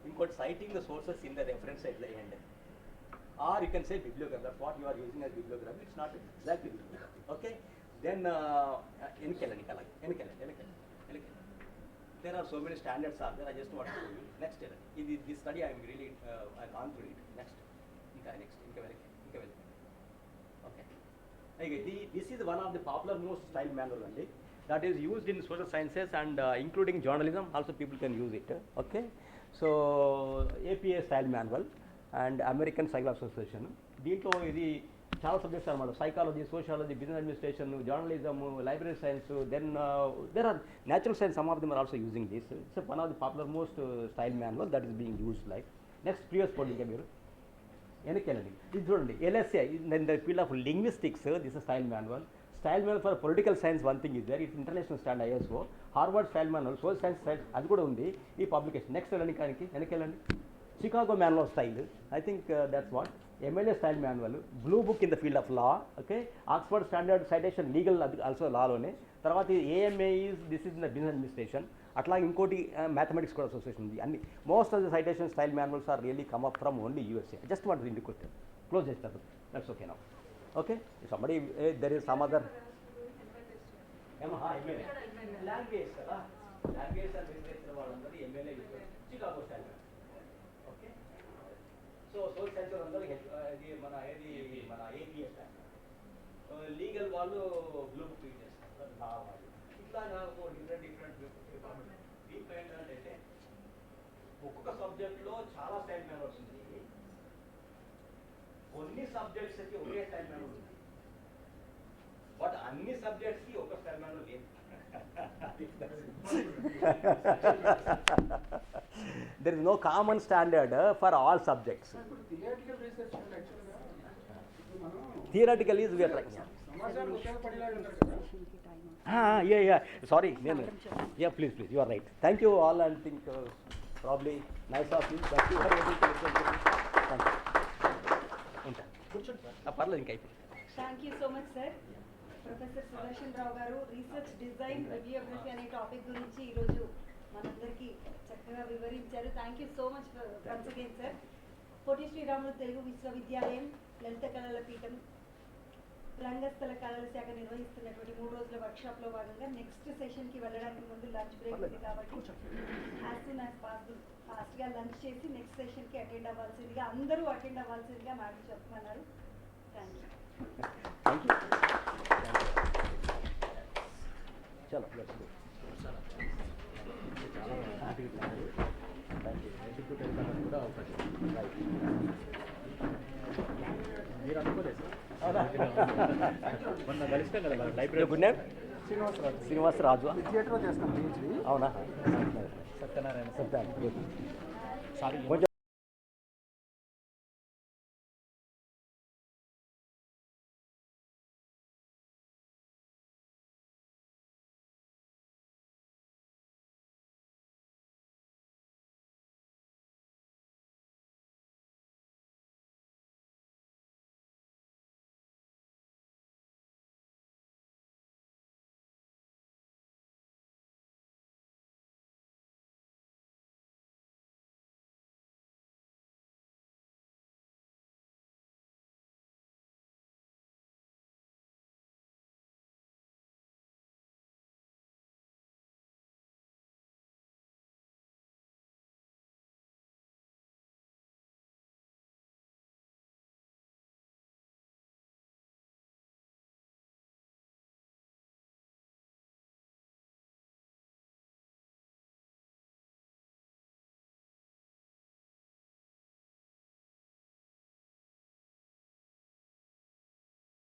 ఇంకోటి citing the sources in the reference at the end, or you can say bibliography. That's what you are using as bibliography. It's not exactly bibliography. Okay, Then ఎన్నికెళ్ళండి there are so many standards are there. I just want to show you. Next this study I am really I gone through it. Next okay. This is one of the popular most style manual only that is used in social sciences and including journalism. Also people can use it. Okay, so APA style manual and American Psycho Association. దీంట్లో ఇది చాలా సబ్జెక్ట్స్ అనమాట. Psychology, sociology, business administration, journalism, library science, then there are natural science. Some of them are also using this. It's one of the popular most style manual that is being used like. Next previous port ఇంకా మీరు వెనక్కి ఇది చూడండి. LSA in the field of linguistics this style manual. Style manual for political science one thing is there. It's international stand ISO. Harvard style manual, social science style అది కూడా ఉంది ఈ పబ్లికేషన్. నెక్స్ట్ వెనక్కి Chicago manual style. I think that's what. MLA style manual, blue book in the field of law, okay, Oxford Standard Citation legal also lawలోనే. తర్వాత AMA is this is in the business administration. అట్లా ఇంకోటి మ్యాథమెటిక్స్ కూడా అసోసియేషన్ ఉంది. అన్ని most of the citation style manuals are really come up from only USA. Just what ఇంటి క్వశ్చన్ క్లోజ్ చేస్తారు. That's okay now. Okay, somebody there is some other language కదా, లాంగ్వేజ్ అండ్ లిటరేచర్ వాళ్ళందరూ MLA Chicago style. Okay, so social science అందరూ ఇది మన APA స్టైల్. లీగల్ వాళ్ళు బ్లూ బుక్ యూజ్ చేస్తారు, లా వాళ్ళు. ఇట్లా డిఫరెంట్ దీంట్లో ఏంటంటే ఒక్కొక్క సబ్జెక్ట్లో చాలా స్టైల్ మాన్యువల్స్ ఉంది. కొన్ని సబ్జెక్ట్స్కి ఒకే స్టైల్ మాన్యువల్ ఉంది, బట్ అన్ని సబ్జెక్ట్స్కి ఒక స్టైల్ మాన్యువల్ లేదు. There is no common standard for all subjects. Theoretical research Theoretical is we are trying. సమాజానికి ఉపయోగపడేలాగా ఉంటారు కదా. Yeah. Sorry. Yeah, please. You are right. Thank you all, and think probably nice of you that you are able to listen to me. Thank you. ఉంటా కూర్చోండి. పర్లేదు ఇంకా అయిపోయింది. Thank you so much sir. Professor Sudarshan Rao garu research design bibliography అనే టాపిక్ గురించి ఈరోజు మనందరికీ చక్కగా వివరించారు. Thank you so much once again sir. Potti Sriramulu Telugu విశ్వవిద్యాలయం లలిత కళల పీఠం రంగస్థల కళల శాఖ నిర్వహిస్తున్నటువంటి 3 రోజుల వర్క్షాప్లో భాగంగా నెక్స్ట్ సెషన్కి వెళ్ళడానికి ముందు లంచ్ బ్రేక్ ఉంది కాబట్టి యాజ్ సూన్ యాజ్ పాసిబుల్ ఫాస్ట్గా లంచ్ చేసి నెక్స్ట్ సెషన్కి అటెండ్ అవ్వాల్సిందిగా అందరూ అటెండ్ అవ్వాల్సిందిగా మేడం చెప్తున్నారు. Thank you. Thank you. చలో లెట్స్ గో. చాలా happy thank you. Executive editor కూడా అవకాశం రైట్. మీరు అనుకోలేదు మొన్న కలిసినాం కదా లైబ్రరీ. Good name Srinivasaraju. థియేటర్లో చేస్తాం PhD. అవునా? సత్యనారాయణ సత్యనారాయణ. కొంచెం